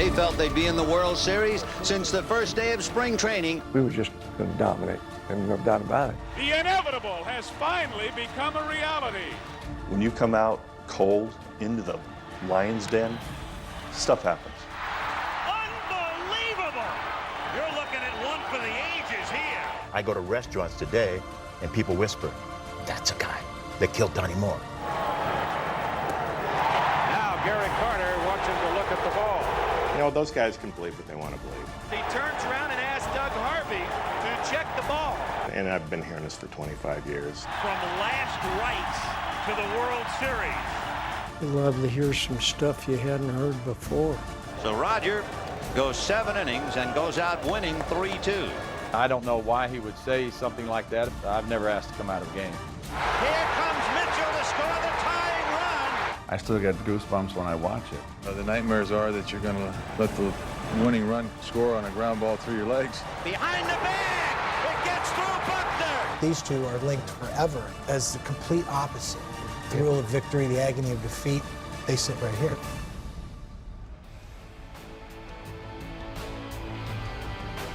They felt they'd be in the World Series since the first day of spring training. We were just going to dominate, and no doubt about it. The inevitable has finally become a reality. When you come out cold into the lion's den, stuff happens. Unbelievable! You're looking at one for the ages here. I go to restaurants today, and people whisper, "That's a guy that killed Donnie Moore." Now Gary Carter watching to look at the ball. You know, those guys can believe what they want to believe. He turns around and asks Doug Harvey to check the ball. And I've been hearing this for 25 years. From last rites to the World Series. I'd love to hear some stuff you hadn't heard before. So Roger goes 7 innings and goes out winning 3-2. I don't know why he would say something like that. I've never asked to come out of a game. Here comes Mitchell to score the tying run. I still get goosebumps when I watch it. The nightmares are that you're going to let the winning run score on a ground ball through your legs. Behind the bag, it gets through Buckner. These two are linked forever as the complete opposite. The thrill of victory, the agony of defeat, they sit right here.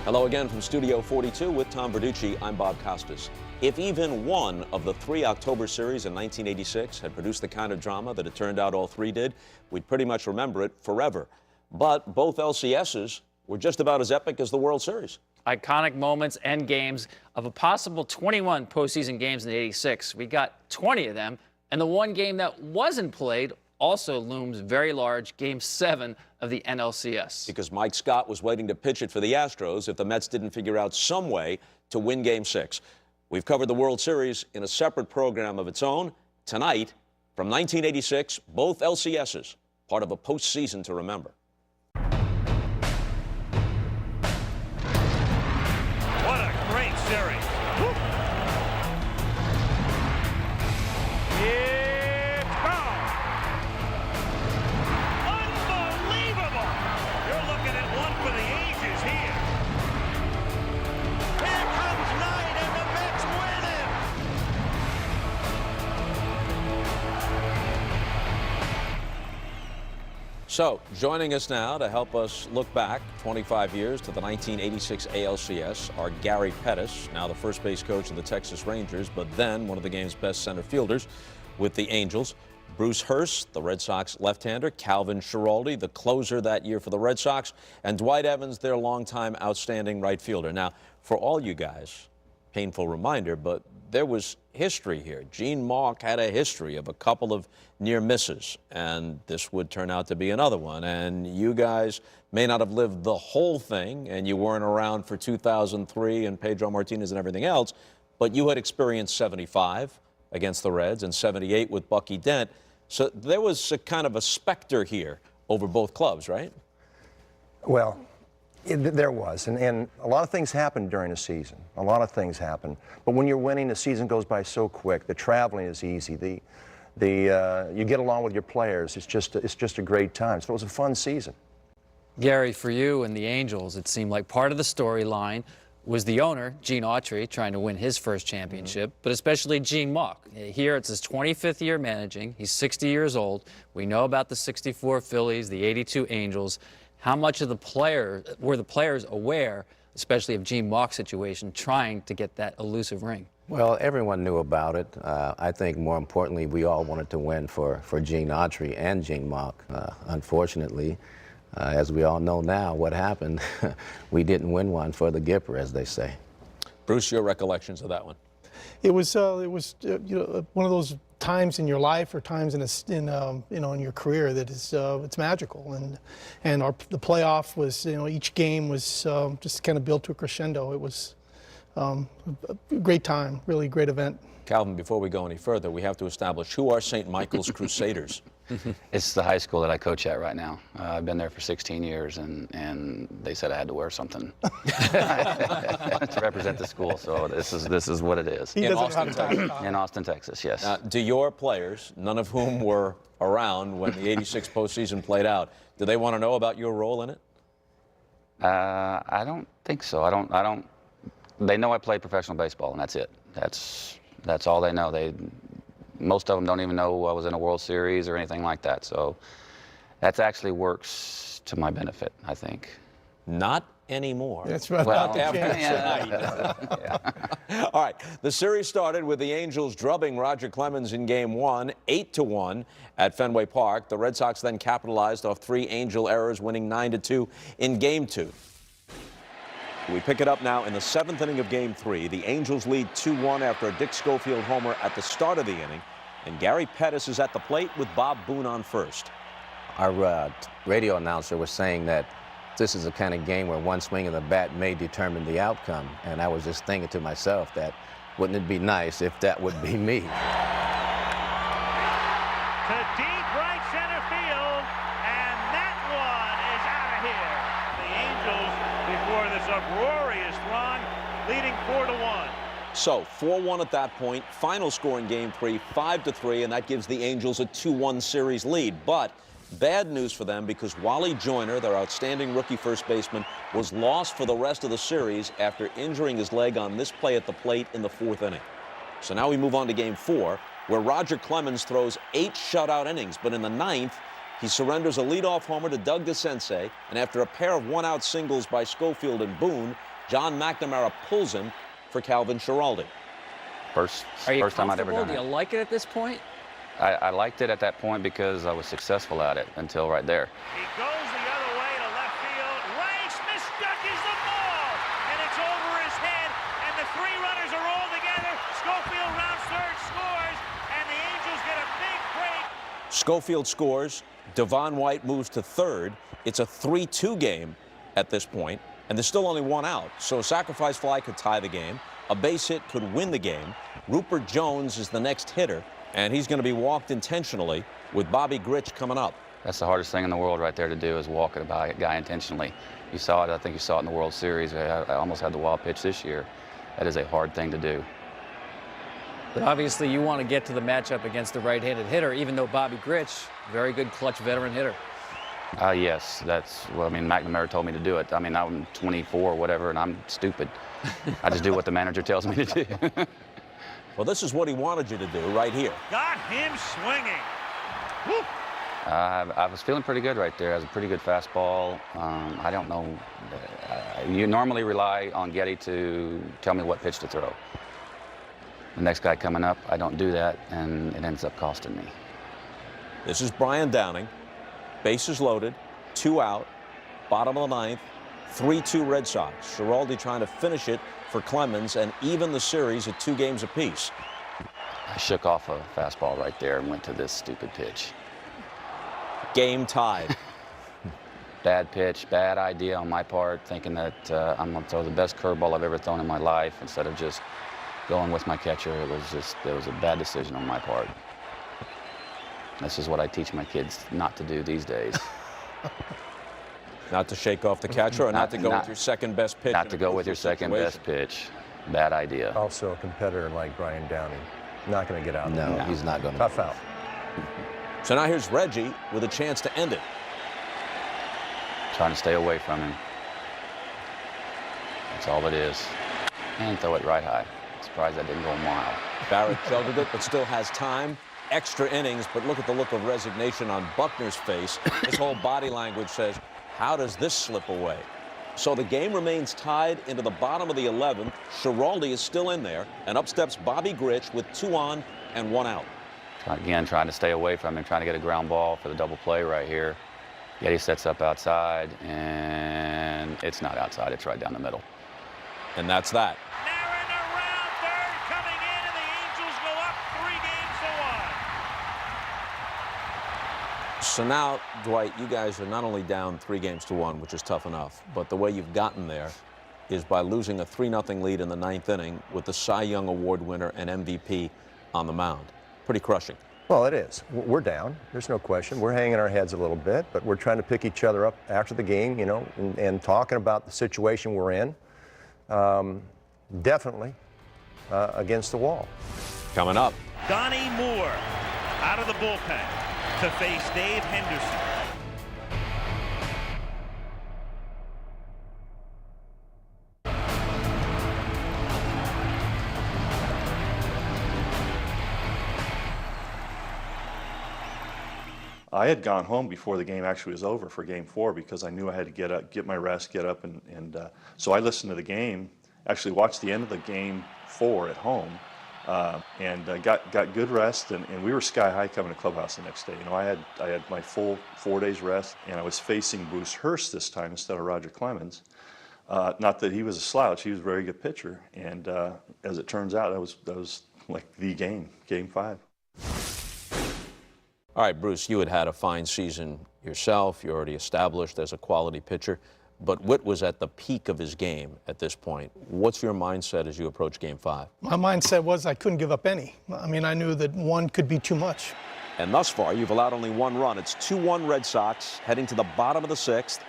Hello again from Studio 42 with Tom Verducci. I'm Bob Costas. If even one of the 3 October series in 1986 had produced the kind of drama that it turned out all 3 did, we'd pretty much remember it forever. But both LCSs were just about as epic as the World Series. Iconic moments and games of a possible 21 postseason games in '86. We got 20 of them, and the one game that wasn't played also looms very large, Game 7 of the NLCS. Because Mike Scott was waiting to pitch it for the Astros if the Mets didn't figure out some way to win Game 6. We've covered the World Series in a separate program of its own. Tonight, from 1986, both LCSs, part of a postseason to remember. What a great series. Whoop. It's gone. Unbelievable. You're looking at one for the ages here. Here comes Knight, and the Mets win it. So, joining us now to help us look back 25 years to the 1986 ALCS are Gary Pettis, now the first base coach of the Texas Rangers, but then one of the game's best center fielders with the Angels. Bruce Hurst, the Red Sox left-hander, Calvin Schiraldi, the closer that year for the Red Sox, and Dwight Evans, their longtime outstanding right fielder. Now, for all you guys, painful reminder, but there was history here. Gene Mauch had a history of a couple of near misses, and this would turn out to be another one. And you guys may not have lived the whole thing, and you weren't around for 2003 and Pedro Martinez and everything else, but you had experienced 75 against the Reds and 78 with Bucky Dent. So there was a kind of a specter here over both clubs, right? Well, there was, and a lot of things happen during a season. A lot of things happen. But when you're winning, the season goes by so quick. The traveling is easy. You get along with your players. It's just a great time. So it was a fun season. Gary, for you and the Angels, it seemed like part of the storyline was the owner, Gene Autry, trying to win his first championship, but especially Gene Mauch. Here, it's his 25th year managing. He's 60 years old. We know about the 64 Phillies, the 82 Angels. How much of were the players aware, especially of Gene Mauch's situation, trying to get that elusive ring? Well, everyone knew about it. I think more importantly, we all wanted to win for Gene Autry and Gene Mauch. Unfortunately, as we all know now, what happened, we didn't win one for the Gipper, as they say. Bruce, your recollections of that one? It was you know, one of those times in your life or times in your career that is it's magical, and the playoff was, you know, each game was just kind of built to a crescendo. It was a great time, really great event. Calvin, before we go any further, we have to establish who are St. Michael's Crusaders. It's the high school that I coach at right now. I've been there for 16 years, and they said I had to wear something to represent the school. So this is what it is. In Austin, Texas. In Austin, Texas, yes. Do your players, none of whom were around when the '86 postseason played out, do they want to know about your role in it? I don't think so. I don't. They know I played professional baseball, and that's it. That's all they know. Most of them don't even know I was in a World Series or anything like that. So that actually works to my benefit, I think. Not anymore. That's right. Well, Not the after tonight. All right, the series started with the Angels drubbing Roger Clemens in Game 1, 8-1 at Fenway Park. The Red Sox then capitalized off 3 Angel errors, winning 9-2 in Game 2. We pick it up now in the 7th inning of Game 3. The Angels lead 2-1 after a Dick Schofield homer at the start of the inning, and Gary Pettis is at the plate with Bob Boone on first. Our radio announcer was saying that this is the kind of game where one swing of the bat may determine the outcome. And I was just thinking to myself that wouldn't it be nice if that would be me? To deep right center field, and that one is out of here. The Angels, before this uproarious throng, leading 4-1. So 4-1 at that point. Final score in Game 3, 5-3, and that gives the Angels a 2-1 series lead. But bad news for them because Wally Joyner, their outstanding rookie first baseman, was lost for the rest of the series after injuring his leg on this play at the plate in the 4th inning. So now we move on to Game 4, where Roger Clemens throws 8 shutout innings, but in the 9th, he surrenders a leadoff homer to Doug DeCense, and after a pair of one-out singles by Schofield and Boone, John McNamara pulls him for Calvin Schiraldi. First time I'd ever done Do you it. like it at this point? I liked it at that point because I was successful at it until right there. He goes the other way to left field. Rice misjudges the ball, and it's over his head, and the 3 runners are all together. Schofield rounds third, scores, and the Angels get a big break. Schofield scores. Devon White moves to third. It's a 3-2 game at this point, and there's still only 1 out. So a sacrifice fly could tie the game. A base hit could win the game. Rupert Jones is the next hitter, and he's going to be walked intentionally with Bobby Grich coming up. That's the hardest thing in the world right there to do, is walk a guy intentionally. You saw it, I think you saw it in the World Series. I almost had the wild pitch this year. That is a hard thing to do. But obviously you want to get to the matchup against the right-handed hitter, even though Bobby Grich, very good clutch veteran hitter. Yes, well, I mean, McNamara told me to do it. I mean, I'm 24 or whatever, and I'm stupid. I just do what the manager tells me to do. Well, this is what he wanted you to do right here. Got him swinging. Woo. I was feeling pretty good right there. It was a pretty good fastball. I don't know. You normally rely on Getty to tell me what pitch to throw. The next guy coming up, I don't do that, and it ends up costing me. This is Brian Downing. Bases loaded, 2 out, bottom of the 9th, 3-2 Red Sox. Schiraldi trying to finish it for Clemens and even the series at 2 games apiece. I shook off a fastball right there and went to this stupid pitch. Game tied. Bad pitch, bad idea on my part, thinking that I'm going to throw the best curveball I've ever thrown in my life instead of just going with my catcher. It was a bad decision on my part. This is what I teach my kids not to do these days. Not to shake off the catcher, or not to go with your second best pitch? Not to go with your second best pitch. Bad idea. Also a competitor like Brian Downing. Not going to get out. No, he's not going to. Tough out. So now here's Reggie with a chance to end it. Trying to stay away from him. That's all it is. And throw it right high. Surprised that didn't go a mile. Barrett sheltered it, but still has time. Extra innings, but look at the look of resignation on Buckner's face. His whole body language says, how does this slip away? So the game remains tied into the bottom of the 11th. Schiraldi is still in there, and up steps Bobby Grich with 2 on and 1 out. Again, trying to stay away from him, trying to get a ground ball for the double play right here. Getty sets up outside, and it's not outside, it's right down the middle. And that's that. Marin around third, coming in, and the Angels go up 3 games to 1. So now, Dwight, you guys are not only down 3 games to 1, which is tough enough, but the way you've gotten there is by losing a 3-0 lead in the 9th inning with the Cy Young Award winner and MVP on the mound. Pretty crushing. Well, it is. We're down. There's no question. We're hanging our heads a little bit, but we're trying to pick each other up after the game, you know, and talking about the situation we're in. Definitely against the wall. Coming up. Donnie Moore out of the bullpen to face Dave Henderson. I had gone home before the game actually was over for Game 4 because I knew I had to get up, get my rest, get up, and so I listened to the game, actually watched the end of the Game 4 at home, and got good rest, and we were sky high coming to clubhouse the next day. You know, I had my full 4 days rest, and I was facing Bruce Hurst this time instead of Roger Clemens. Not that he was a slouch; he was a very good pitcher, and as it turns out, that was like the game, Game 5. All right, Bruce, you had a fine season yourself. You're already established as a quality pitcher, but Witt was at the peak of his game at this point. What's your mindset as you approach Game 5? My mindset was I couldn't give up any. I mean, I knew that one could be too much. And thus far, you've allowed only 1 run. It's 2-1 Red Sox, heading to the bottom of the 6th.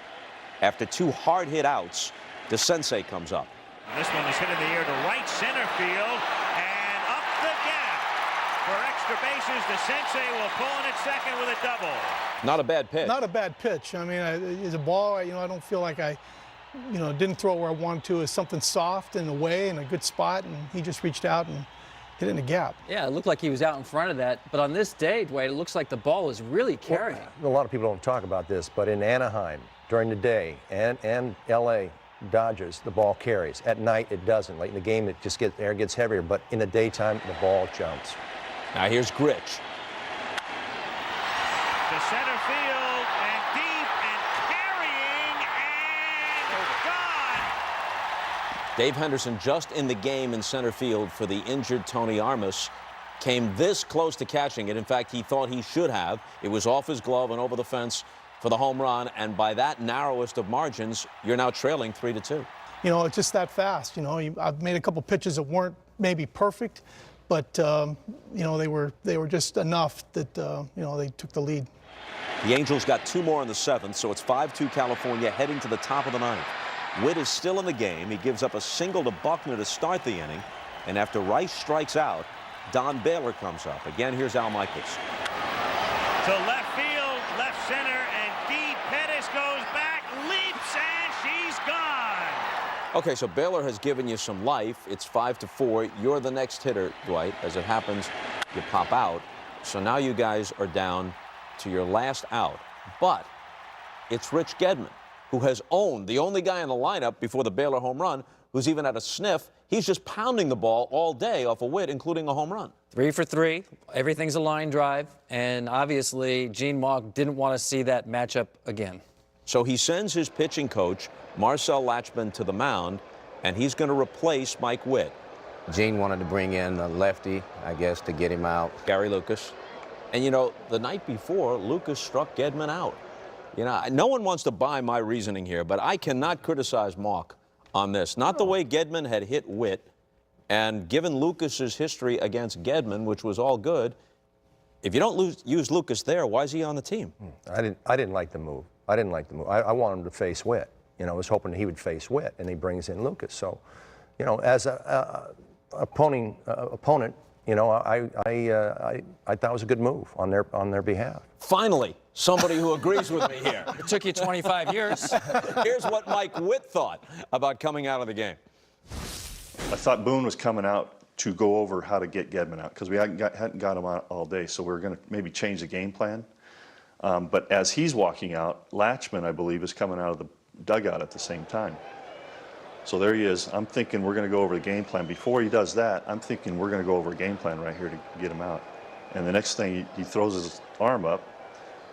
After 2 hard-hit outs, DeSensei comes up. This one is hit in the air to right center field and up the gap. For extra bases, DeSensei will pull in at second with a double. Not a bad pitch. Not a bad pitch. I mean, it's a ball, you know, I don't feel like I, you know, didn't throw where I wanted to. It's something soft and away in a good spot, and he just reached out and hit it in the gap. Yeah, it looked like he was out in front of that. But on this day, Dwight, it looks like the ball was really carrying. Well, a lot of people don't talk about this, but in Anaheim, during the day, and L.A., Dodgers, the ball carries. At night, it doesn't. Late in the game, it just air gets heavier, but in the daytime, the ball jumps. Now here's Grich. To center field and deep and carrying and gone. Dave Henderson, just in the game in center field for the injured Tony Armas, came this close to catching it. In fact, he thought he should have. It was off his glove and over the fence for the home run, and by that narrowest of margins, you're now trailing 3-2. You know, it's just that fast. You know, I've made a couple pitches that weren't maybe perfect, but you know, they were just enough that you know, they took the lead. The Angels got 2 more in the 7th, so it's 5-2 California heading to the top of the 9th. Witt is still in the game. He gives up a single to Buckner to start the inning, and after Rice strikes out, Don Baylor comes up. Again, here's Al Michaels. To left field, left center, and deep. Pettis goes back, leaps, and she's gone. Okay, so Baylor has given you some life. It's 5-4. You're the next hitter, Dwight. As it happens, you pop out. So now you guys are down to your last out. But it's Rich Gedman, who has owned the only guy in the lineup before the Baylor home run who's even had a sniff. He's just pounding the ball all day off a Witt, including a home run. 3 for 3. Everything's a line drive. And obviously, Gene Mauch didn't want to see that matchup again. So he sends his pitching coach, Marcel Latchman, to the mound, and he's going to replace Mike Witt. Gene wanted to bring in a lefty, I guess, to get him out. Gary Lucas. And, you know, the night before, Lucas struck Gedman out. You know, no one wants to buy my reasoning here, but I cannot criticize Mauch on this. Not the way Gedman had hit Witt, and given Lucas's history against Gedman, which was all good, if you don't use Lucas there, why is he on the team? I didn't like the move. I didn't like the move. I wanted him to face Witt. You know, I was hoping he would face Witt, and he brings in Lucas. So, you know, as a opponent, you know, I thought it was a good move on their behalf. Finally, somebody who agrees with me here. It took you 25 years. Here's what Mike Witt thought about coming out of the game. I thought Boone was coming out to go over how to get Gedman out because we hadn't got him out all day, so we were going to maybe change the game plan. But as he's walking out, Latchman, I believe, is coming out of the dugout at the same time. So there he is. I'm thinking we're going to go over the game plan. Before he does that, I'm thinking we're going to go over a game plan right here to get him out. And the next thing, he throws his arm up,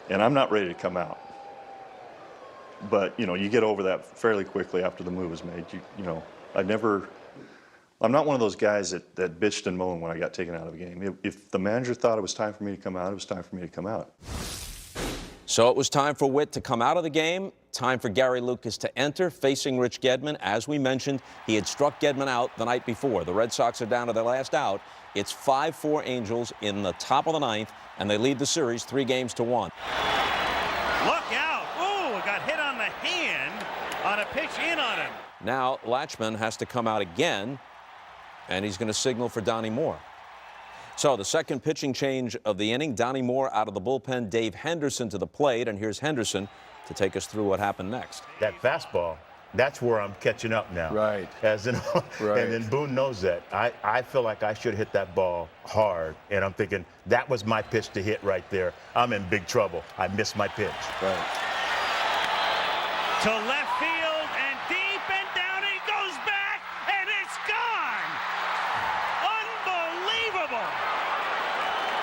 and I'm not ready to come out. But, you know, you get over that fairly quickly after the move is made. You know, I'm not one of those guys that bitched and moaned when I got taken out of a game. If the manager thought it was time for me to come out, it was time for me to come out. So it was time for Witt to come out of the game, time for Gary Lucas to enter, facing Rich Gedman. As we mentioned, he had struck Gedman out the night before. The Red Sox are down to their last out. It's 5-4 Angels in the top of the 9th, and they lead the series 3-1. Look out. Ooh, got hit on the hand on a pitch in on him. Now Latchman has to come out again, and he's going to signal for Donnie Moore. So the second pitching change of the inning, Donnie Moore out of the bullpen, Dave Henderson to the plate, and here's Henderson to take us through what happened next. That fastball That's where I'm catching up now. Right. As in, Right. And then Boone knows that. I feel like I should hit that ball hard, and I'm thinking that was my pitch to hit right there. I'm in big trouble. I missed my pitch. Right. To left field and deep and down he goes back and it's gone. Unbelievable.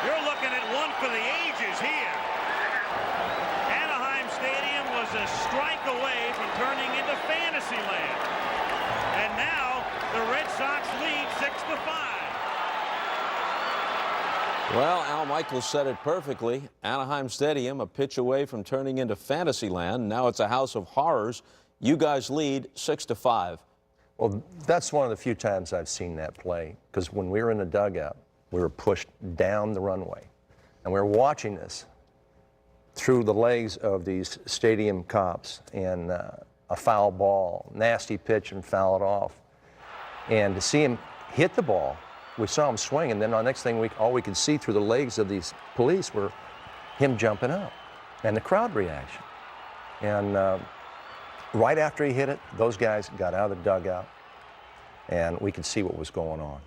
You're looking at one for the ages here. Anaheim Stadium was a strike away from turning into fantasy land. And now the Red Sox lead 6-5. Well, Al Michaels said it perfectly. Anaheim Stadium, a pitch away from turning into fantasy land. Now it's a house of horrors. You guys lead 6-5. Well, that's one of the few times I've seen that play, because when we were in the dugout, we were pushed down the runway, and we were watching this through the legs of these stadium cops, and a foul ball, nasty pitch, and foul it off. And to see him hit the ball, we saw him swing, and then the next thing all we could see through the legs of these police were him jumping up and the crowd reaction. And right after he hit it, those guys got out of the dugout, and we could see what was going on.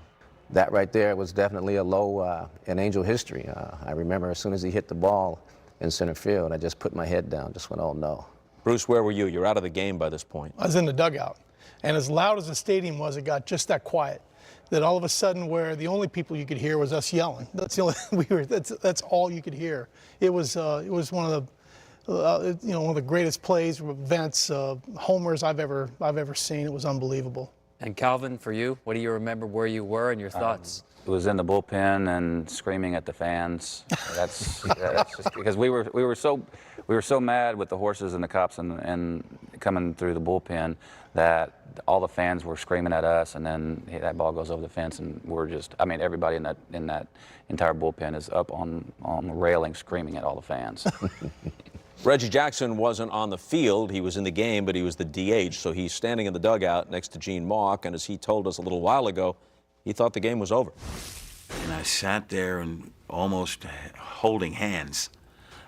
That right there was definitely a low in Angel history. I remember as soon as he hit the ball in center field, I just put my head down, just went, oh no. Bruce, where were you? You're out of the game by this point. I was in the dugout, and as loud as the stadium was, it got just that quiet. That all of a sudden, where the only people you could hear was us yelling. That's the only that's all you could hear. It was one of the one of the greatest plays, events, homers I've ever seen. It was unbelievable. And Calvin, for you, what do you remember where you were and your thoughts? It was in the bullpen and screaming at the fans. That's just because we were so mad with the horses and the cops and coming through the bullpen that all the fans were screaming at us, and then that ball goes over the fence, and we're just, I mean, everybody in that entire bullpen is up on the railing screaming at all the fans. Reggie Jackson wasn't on the field. He was in the game, but he was the DH, so he's standing in the dugout next to Gene Mauch, and as he told us a little while ago, he thought the game was over. And I sat there and almost holding hands.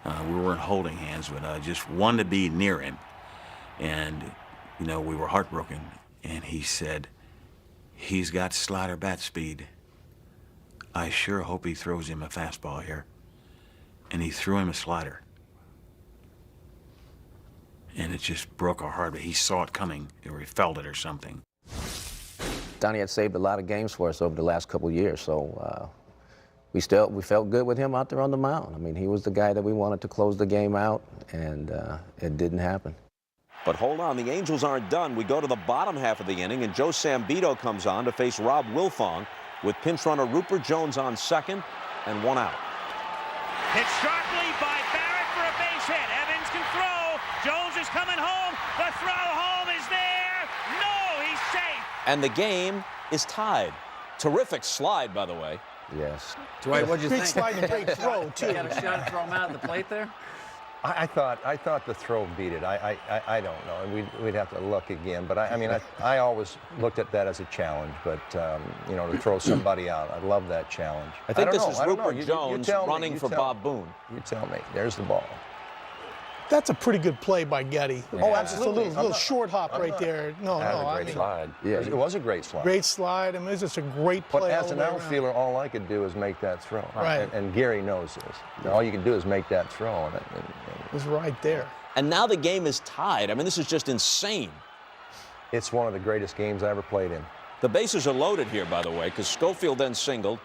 We weren't holding hands, but I just wanted to be near him. And, you know, we were heartbroken. And he said, he's got slider bat speed. I sure hope he throws him a fastball here. And he threw him a slider. And it just broke our heart. But he saw it coming, or he felt it or something. Donnie had saved a lot of games for us over the last couple of years, so we felt good with him out there on the mound. I mean, he was the guy that we wanted to close the game out, and it didn't happen. But hold on, the Angels aren't done. We go to the bottom half of the inning, and Joe Sambito comes on to face Rob Wilfong with pinch runner Rupert Jones on second and one out. Hit sharply by Barrett for a base hit. Evans can throw. Jones is coming home. The throw home is there. No, he's safe. And the game is tied. Terrific slide, by the way. Yes. Dwight, what'd you think? Great slide and great throw, too. You got a shot to throw him out at the plate there? I thought the throw beat it. I don't know, and we'd have to look again. But I always looked at that as a challenge. But you know, to throw somebody out, I love that challenge. I think this is I don't know. Rupert Jones running for Bob Boone. You tell me. There's the ball. That's a pretty good play by Getty. Yeah. Oh, absolutely. Just a little short hop right there. No, Great slide. Yeah, it was a great slide. Great slide. I mean, it's just a great play. But as all an the way outfielder, around. all I could do is make that throw. Right. And Gary knows this. All you can do is make that throw. And it was right there. And now the game is tied. I mean, this is just insane. It's one of the greatest games I ever played in. The bases are loaded here, by the way, because Schofield then singled,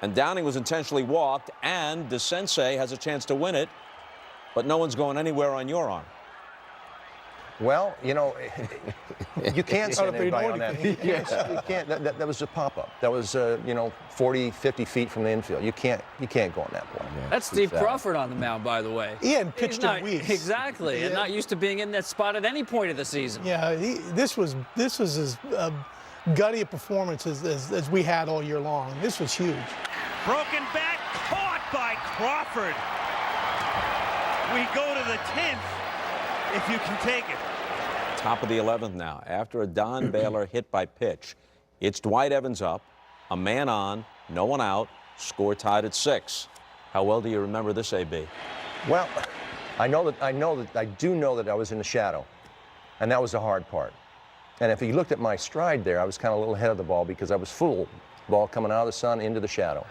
and Downing was intentionally walked, and DeSensei has a chance to win it, but no one's going anywhere on your arm. Well, you know, you can't send anybody on that. You Yes. can't. That was a pop-up. That was, you know, 40, 50 feet from the infield. You can't go on that play. Yeah, That's Steve Crawford on the mound, by the way. He hadn't pitched in He's weeks. Exactly, and not used to being in that spot at any point of the season. Yeah, this was as gutty a performance as we had all year long. This was huge. Broken back, caught by Crawford. We go to the 10th, if you can take it. Top of the 11th now. After a Don Baylor hit by pitch, it's Dwight Evans up, a man on, no one out, score tied at 6. How well do you remember this, AB? Well, I do know that I was in the shadow. And that was the hard part. And if you looked at my stride there, I was kind of a little ahead of the ball because I was full. Ball coming out of the sun into the shadow.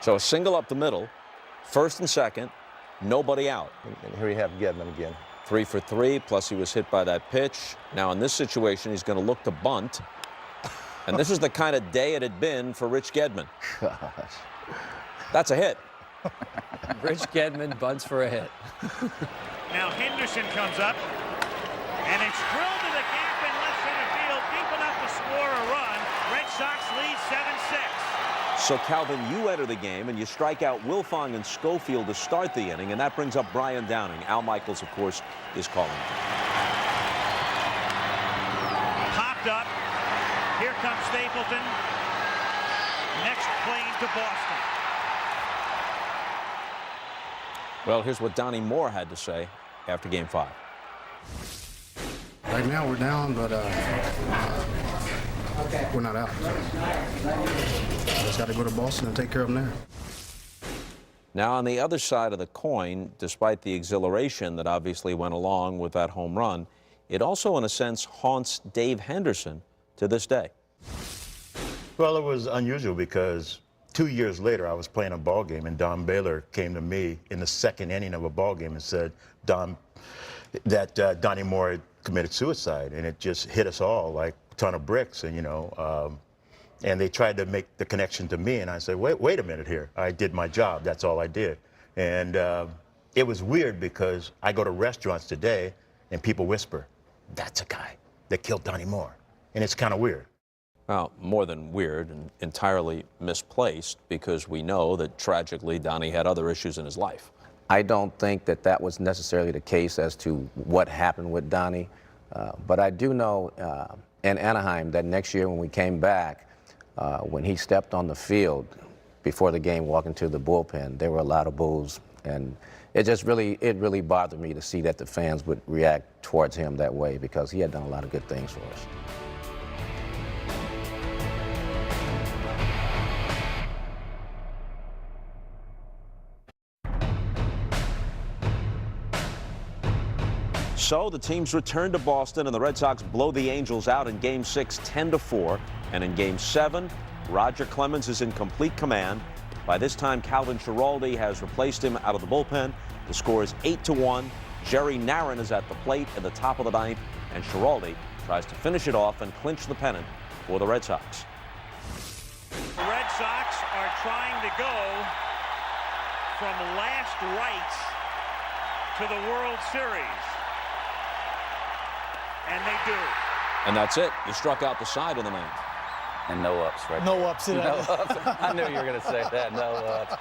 So a single up the middle, first and second, nobody out. And here you have Gedman again. 3 for 3, plus he was hit by that pitch. Now in this situation, he's going to look to bunt. And this is the kind of day it had been for Rich Gedman. Gosh. That's a hit. Rich Gedman bunts for a hit. Now Henderson comes up, and it's drilled to the gap in left center field, deep enough to score a run. Red Sox lead 7-6. So, Calvin, you enter the game, and you strike out Wilfong and Schofield to start the inning, and that brings up Brian Downing. Al Michaels, of course, is calling. Popped up. Here comes Stapleton. Next plane to Boston. Well, here's what Donnie Moore had to say after Game 5. Right now we're down, but we're not out. Just got to go to Boston and take care of them there. Now, on the other side of the coin, despite the exhilaration that obviously went along with that home run, it also, in a sense, haunts Dave Henderson to this day. Well, it was unusual because 2 years later, I was playing a ball game, and Don Baylor came to me in the second inning of a ball game and said, that Donnie Moore had committed suicide, and it just hit us all like a ton of bricks. And and they tried to make the connection to me, and I said, wait a minute here. I did my job. That's all I did. And it was weird because I go to restaurants today, and people whisper, "That's a guy that killed Donnie Moore," and it's kind of weird. Well, more than weird and entirely misplaced, because we know that tragically Donnie had other issues in his life. I don't think that that was necessarily the case as to what happened with Donnie, but I do know in Anaheim that next year when we came back, when he stepped on the field before the game, walking to the bullpen, there were a lot of boos, and it really bothered me to see that the fans would react towards him that way, because he had done a lot of good things for us. So the teams return to Boston, and the Red Sox blow the Angels out in Game 6, 10-4. And in Game 7, Roger Clemens is in complete command. By this time, Calvin Schiraldi has replaced him out of the bullpen. The score is 8-1. Jerry Narron is at the plate at the top of the ninth, and Schiraldi tries to finish it off and clinch the pennant for the Red Sox. The Red Sox are trying to go from last rights to the World Series. And they do. And that's it. You struck out the side in the ninth. And no ups, right? No ups. No ups. I knew you were going to say that. No ups.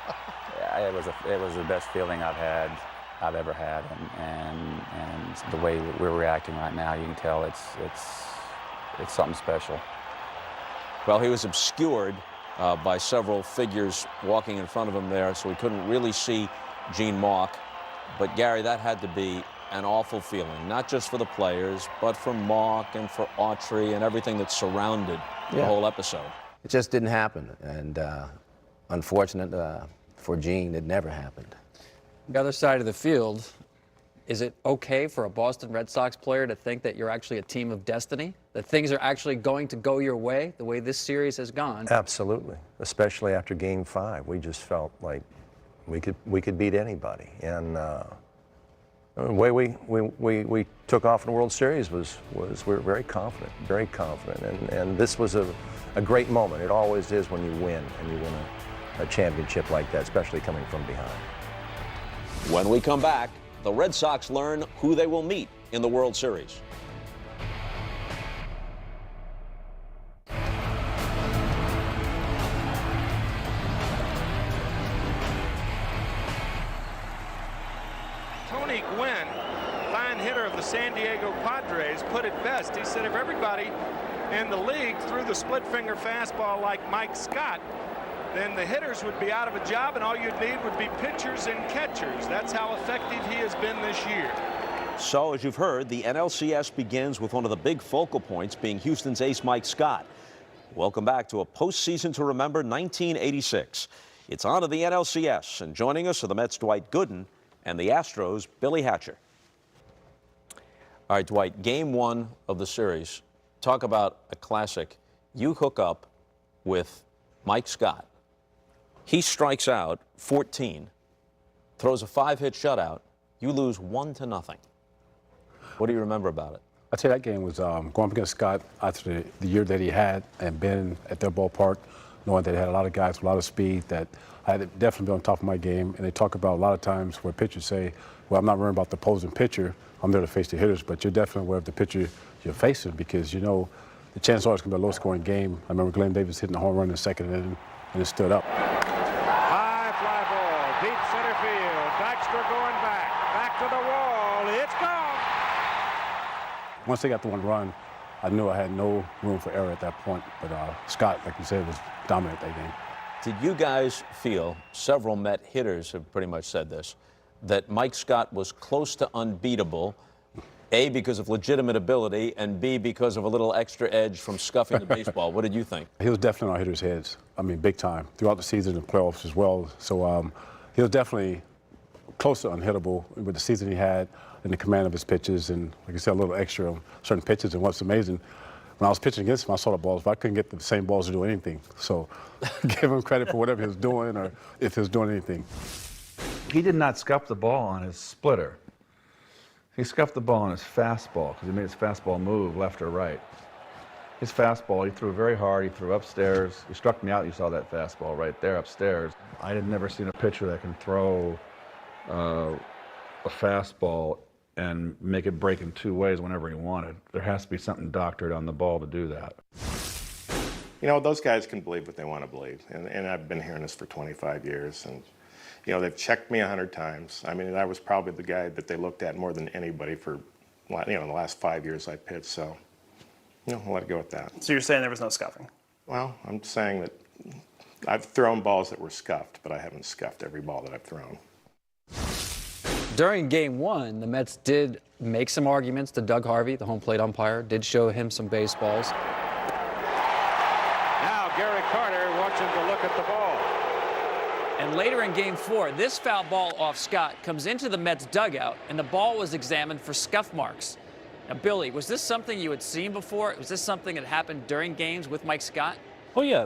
Yeah, it was the best feeling I've ever had, and the way we're reacting right now, you can tell it's something special. Well, he was obscured by several figures walking in front of him there, so he couldn't really see Gene Mauch. But Gary, that had to be an awful feeling, not just for the players, but for Mauch and for Autry and everything that surrounded the whole episode. It just didn't happen, and unfortunate for Gene, it never happened. The other side of the field, is it okay for a Boston Red Sox player to think that you're actually a team of destiny, that things are actually going to go your way, the way this series has gone? Absolutely, especially after Game 5. We just felt like we could beat anybody, and the way we took off in the World Series was we were very confident, and this was a great moment. It always is when you win, and you win a championship like that, especially coming from behind. When we come back, the Red Sox learn who they will meet in the World Series. Tony Gwynn, fine hitter of the San Diego Padres, put it best. He said if everybody in the league threw the split finger fastball like Mike Scott, then the hitters would be out of a job, and all you'd need would be pitchers and catchers. That's how effective he has been this year. So, as you've heard, the NLCS begins with one of the big focal points being Houston's ace Mike Scott. Welcome back to a postseason to remember, 1986. It's on to the NLCS, and joining us are the Mets' Dwight Gooden and the Astros' Billy Hatcher. All right, Dwight, game one of the series. Talk about a classic. You hook up with Mike Scott. He strikes out 14, throws a 5-hit shutout. You lose 1-0. What do you remember about it? I'd say that game was going up against Scott after the year that he had and been at their ballpark, knowing that they had a lot of guys with a lot of speed, that I had to definitely be on top of my game. And they talk about a lot of times where pitchers say, well, I'm not worrying about the opposing pitcher. I'm there to face the hitters, but you're definitely aware of the pitcher you're facing because you know the chances are it's going to be a low-scoring game. I remember Glenn Davis hitting a home run in the second inning, and it stood up. High fly ball, deep center field. Dykstra going back to the wall. It's gone. Once they got the one run, I knew I had no room for error at that point. But Scott, like you said, was dominant that game. Did you guys feel, several Met hitters have pretty much said this, that Mike Scott was close to unbeatable, A, because of legitimate ability, and B, because of a little extra edge from scuffing the baseball? What did you think? He was definitely on our hitters' heads. I mean, big time, throughout the season and playoffs as well. So he was definitely close to unhittable with the season he had and the command of his pitches and, like I said, a little extra on certain pitches. And what's amazing, when I was pitching against him, I saw the balls, but I couldn't get the same balls to do anything. So give him credit for whatever he was doing or if he was doing anything. He did not scuff the ball on his splitter. He scuffed the ball on his fastball because he made his fastball move left or right. His fastball, he threw very hard. He threw upstairs. He struck me out. You saw that fastball right there upstairs. I had never seen a pitcher that can throw a fastball and make it break in two ways whenever he wanted. There has to be something doctored on the ball to do that. You know, those guys can believe what they want to believe. And I've been hearing this for 25 years. And you know, they've checked me 100 times. I mean, I was probably the guy that they looked at more than anybody for, you know, the last 5 years I pitched. So, you know, I'll let it go with that. So you're saying there was no scuffing? Well, I'm saying that I've thrown balls that were scuffed, but I haven't scuffed every ball that I've thrown. During game one, the Mets did make some arguments to Doug Harvey, the home plate umpire, did show him some baseballs. Now Gary Carter wants him to look at the ball. And later in game four, this foul ball off Scott comes into the Mets dugout, and the ball was examined for scuff marks. Now, Billy, was this something you had seen before? Was this something that happened during games with Mike Scott? Oh, yeah.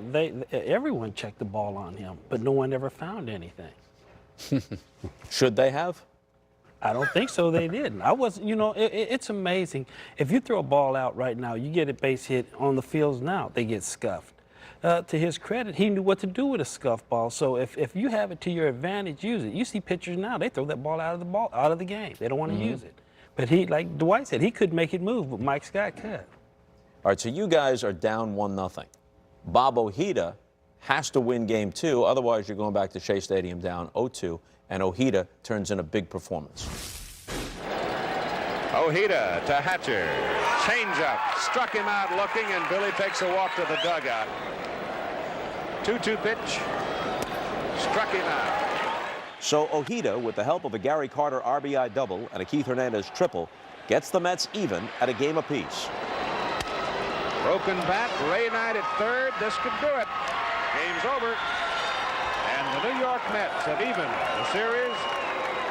Everyone checked the ball on him, but no one ever found anything. Should they have? I don't think so. They didn't. I wasn't, you know, it's amazing. If you throw a ball out right now, you get a base hit on the fields now, they get scuffed. To his credit, he knew what to do with a scuff ball. So if you have it to your advantage, use it. You see pitchers now, they throw that ball out of the game. They don't want to use it. But he, like Dwight said, he couldn't make it move, but Mike Scott could. All right, so you guys are down 1-0. Bob Ojeda has to win game two, otherwise you're going back to Shea Stadium down 0-2, and Ojeda turns in a big performance. Ojeda to Hatcher. Changeup. Struck him out looking, and Billy takes a walk to the dugout. 2-2 pitch. Struck him out. So Ojeda, with the help of a Gary Carter RBI double and a Keith Hernandez triple, gets the Mets even at a game apiece. Broken bat. Ray Knight at third. This could do it. Game's over. And the New York Mets have evened the series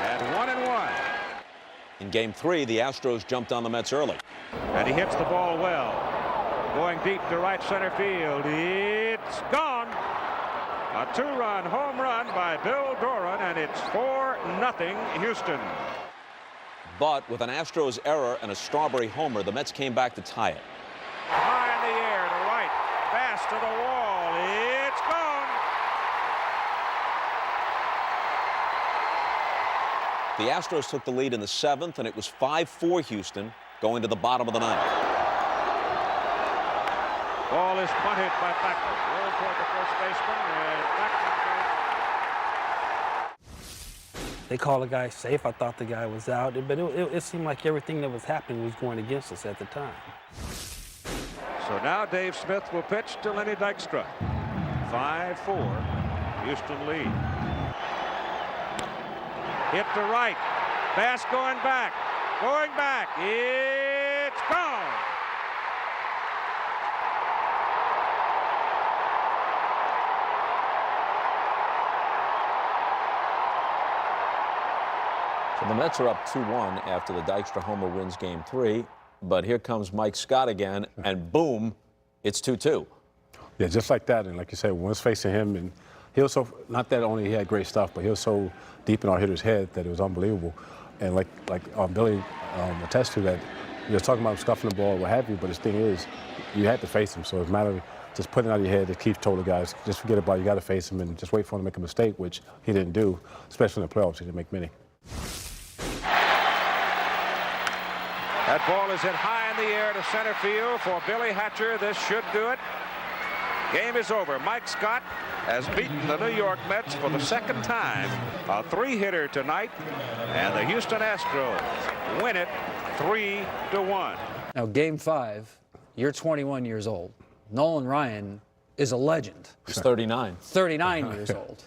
at 1-1. In game three, the Astros jumped on the Mets early. And he hits the ball well. Going deep to right center field. It's gone. A two-run home run by Bill Doran, and it's 4-0 Houston. But with an Astros error and a Strawberry homer, the Mets came back to tie it. High in the air to right. Fast to the wall. It's gone. The Astros took the lead in the seventh, and it was 5-4 Houston going to the bottom of the ninth. Ball is punted by Blackman. Rolled toward the first baseman, and Blackman. They called the guy safe. I thought the guy was out, but it seemed like everything that was happening was going against us at the time. So now Dave Smith will pitch to Lenny Dykstra. 5-4, Houston lead. Hit to right. Bass going back. Going back. It's gone. So the Mets are up 2-1 after the Dykstra homer wins Game 3. But here comes Mike Scott again, and boom, it's 2-2. Yeah, just like that. And like you said, once facing him, and he was so, not that only he had great stuff, but he was so deep in our hitter's head that it was unbelievable. And like Billy attests to that, you're talking about him scuffing the ball, what have you, but the thing is, you had to face him. So it's a matter of just putting it out of your head. As Keith told the guys, just forget about it. You got to face him and just wait for him to make a mistake, which he didn't do, especially in the playoffs. He didn't make many. That ball is hit high in the air to center field for Billy Hatcher. This should do it. Game is over. Mike Scott has beaten the New York Mets for the second time. A three-hitter tonight, and the Houston Astros win it 3-1. Now, Game 5, you're 21 years old. Nolan Ryan is a legend. He's 39. 39 years old.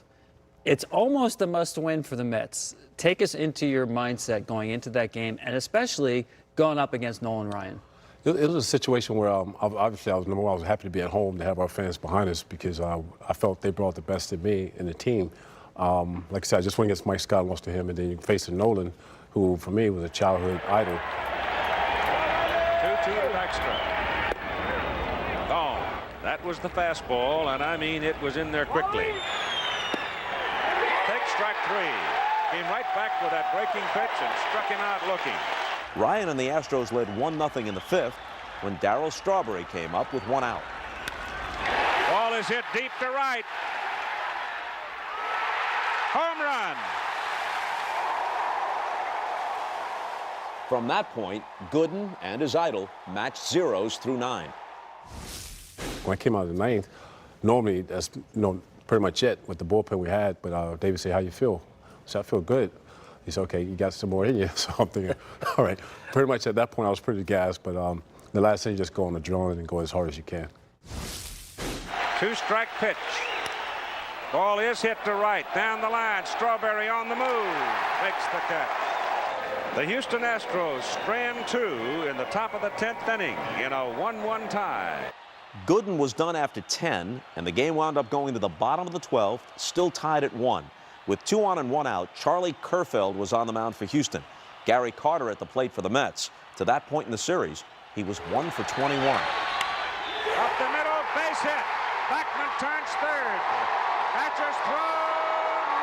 It's almost a must-win for the Mets. Take us into your mindset going into that game, and especially going up against Nolan Ryan. It was a situation where obviously I was happy to be at home to have our fans behind us because I felt they brought the best in me and the team. Like I said, I just went against Mike Scott, lost to him, and then you face Nolan, who for me was a childhood idol. 2-2 to Dykstra. Gone. That was the fastball, and I mean it was in there quickly. Take strike 3. Came right back with that breaking pitch and struck him out looking. Ryan and the Astros led 1-0 in the 5th when Darryl Strawberry came up with 1 out. Ball is hit deep to right. Home run. From that point, Gooden and his idol matched zeros through 9. When I came out of the 9th, normally that's pretty much it with the bullpen we had. But David said, "How you feel?" I said, "I feel good." He said, "Okay, you got some more in you." So I'm thinking, all right. Pretty much at that point, I was pretty gassed. But the last thing, you just go on the adrenaline and go as hard as you can. 2-strike pitch. Ball is hit to right. Down the line. Strawberry on the move. Makes the catch. The Houston Astros strand 2 in the top of the 10th inning in a 1-1 tie. Gooden was done after 10, and the game wound up going to the bottom of the 12th, still tied at 1. With 2 on and 1 out, Charlie Kerfeld was on the mound for Houston. Gary Carter at the plate for the Mets. To that point in the series, he was 1 for 21. Up the middle, base hit. Backman turns third. Hatcher's throw,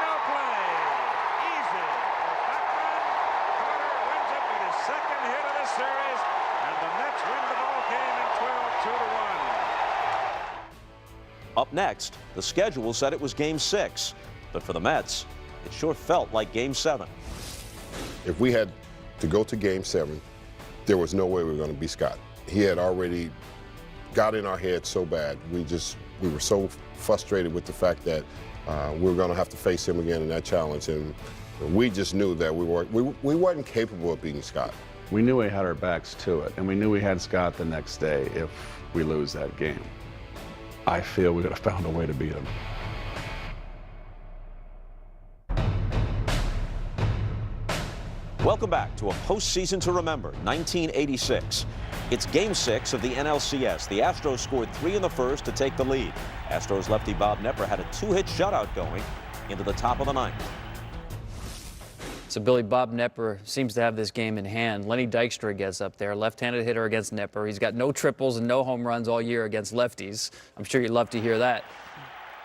no play. Easy for Backman. Carter wins it with his second hit of the series, and the Mets win the ball game in 12-2-1. Up next, the schedule said it was Game 6. But for the Mets, it sure felt like Game 7. If we had to go to Game 7, there was no way we were going to beat Scott. He had already got in our head so bad. We were so frustrated with the fact that we were going to have to face him again in that challenge, and we just knew that we weren't capable of beating Scott. We knew we had our backs to it, and we knew we had Scott the next day if we lose that game. I feel we would have found a way to beat him. Welcome back to a postseason to remember, 1986. It's Game 6 of the NLCS. The Astros scored 3 in the first to take the lead. Astros lefty Bob Knepper had a 2-hit shutout going into the top of the 9th. So Billy, Bob Knepper seems to have this game in hand. Lenny Dykstra gets up there, left-handed hitter against Knepper. He's got no triples and no home runs all year against lefties. I'm sure you'd love to hear that.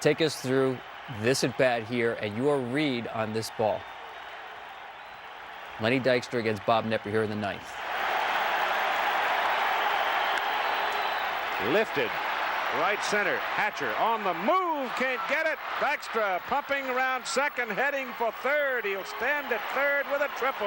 Take us through this at-bat here and your read on this ball. Lenny Dykstra against Bob Knepper here in the 9th. Lifted. Right center. Hatcher on the move. Can't get it. Dykstra pumping around second, heading for third. He'll stand at third with a triple.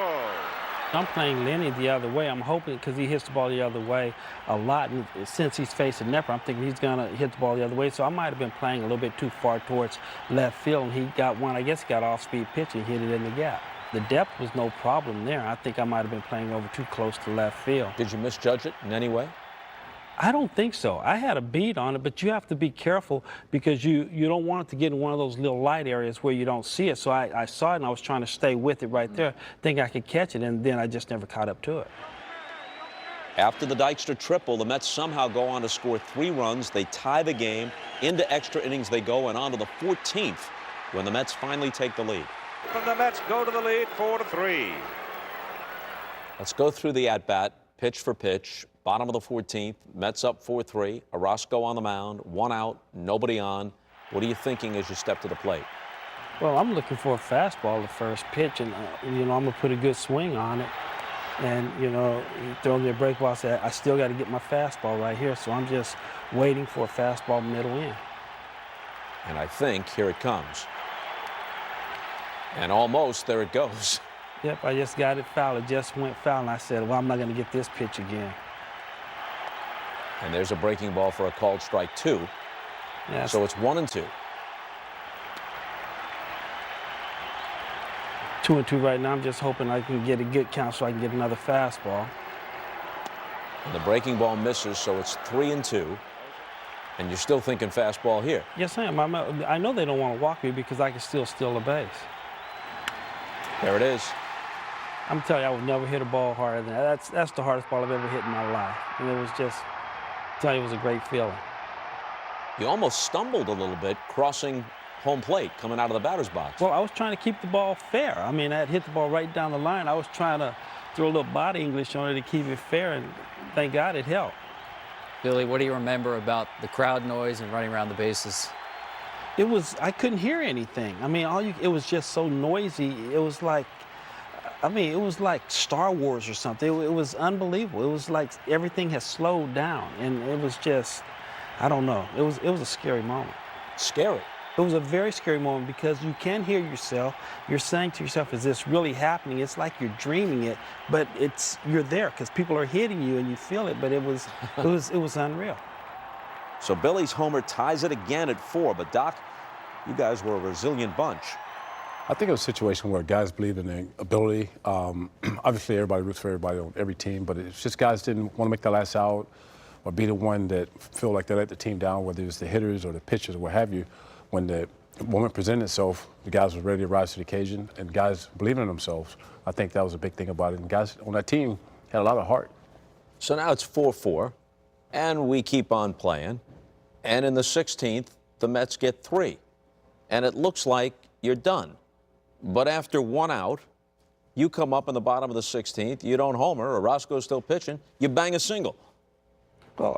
I'm playing Lenny the other way. I'm hoping because he hits the ball the other way a lot. And since he's facing Knepper, I'm thinking he's going to hit the ball the other way. So I might have been playing a little bit too far towards left field. And he got one, I guess he got off-speed pitch and hit it in the gap. The depth was no problem there. I think I might have been playing over too close to left field. Did you misjudge it in any way? I don't think so. I had a beat on it, but you have to be careful because you don't want it to get in one of those little light areas where you don't see it. So I saw it and I was trying to stay with it right there, think I could catch it, and then I just never caught up to it. After the Dykstra triple, the Mets somehow go on to score 3 runs. They tie the game. Into extra innings they go, and on to the 14th when the Mets finally take the lead. And the Mets go to the lead 4-3. Let's go through the at-bat, pitch for pitch. Bottom of the 14th, Mets up 4-3. Orozco on the mound, 1 out, nobody on. What are you thinking as you step to the plate? Well, I'm looking for a fastball the first pitch, and I'm gonna put a good swing on it. And he throws me a break ball. I said, I still got to get my fastball right here, so I'm just waiting for a fastball middle in. And I think here it comes. And almost there it goes. Yep, I just got it foul. It just went foul, and I said, well, I'm not going to get this pitch again. And there's a breaking ball for a called strike 2. Yes. So it's 1-2. 2-2 right now. I'm just hoping I can get a good count so I can get another fastball. And the breaking ball misses, so it's 3-2. And you're still thinking fastball here. Yes, I am. I know they don't want to walk me because I can still steal a base. There it is. I'm telling you, I would never hit a ball harder than that. That's the hardest ball I've ever hit in my life. And it was just, I tell you, it was a great feeling. You almost stumbled a little bit crossing home plate coming out of the batter's box. Well, I was trying to keep the ball fair. I mean, I had hit the ball right down the line. I was trying to throw a little body English on it to keep it fair, and thank God it helped. Billy, what do you remember about the crowd noise and running around the bases? It was, I couldn't hear anything. I mean, it was just so noisy. It was like, it was like Star Wars or something. It was unbelievable. It was like everything has slowed down, and it was just, I don't know. It was a scary moment. Scary? It was a very scary moment because you can hear yourself. You're saying to yourself, is this really happening? It's like you're dreaming it, but you're there because people are hitting you and you feel it, but it was unreal. So Billy's homer ties it again at 4, but Doc, you guys were a resilient bunch. I think it was a situation where guys believe in their ability. Obviously, everybody roots for everybody on every team, but it's just guys didn't want to make the last out or be the one that feel like they let the team down, whether it's the hitters or the pitchers or what have you. When the moment presented itself, the guys were ready to rise to the occasion, and guys believing in themselves. I think that was a big thing about it. And guys on that team had a lot of heart. So now it's 4-4, and we keep on playing. And in the 16th, the Mets get 3. And it looks like you're done. But after 1 out, you come up in the bottom of the 16th, you don't homer, Orozco's still pitching, you bang a single. Well,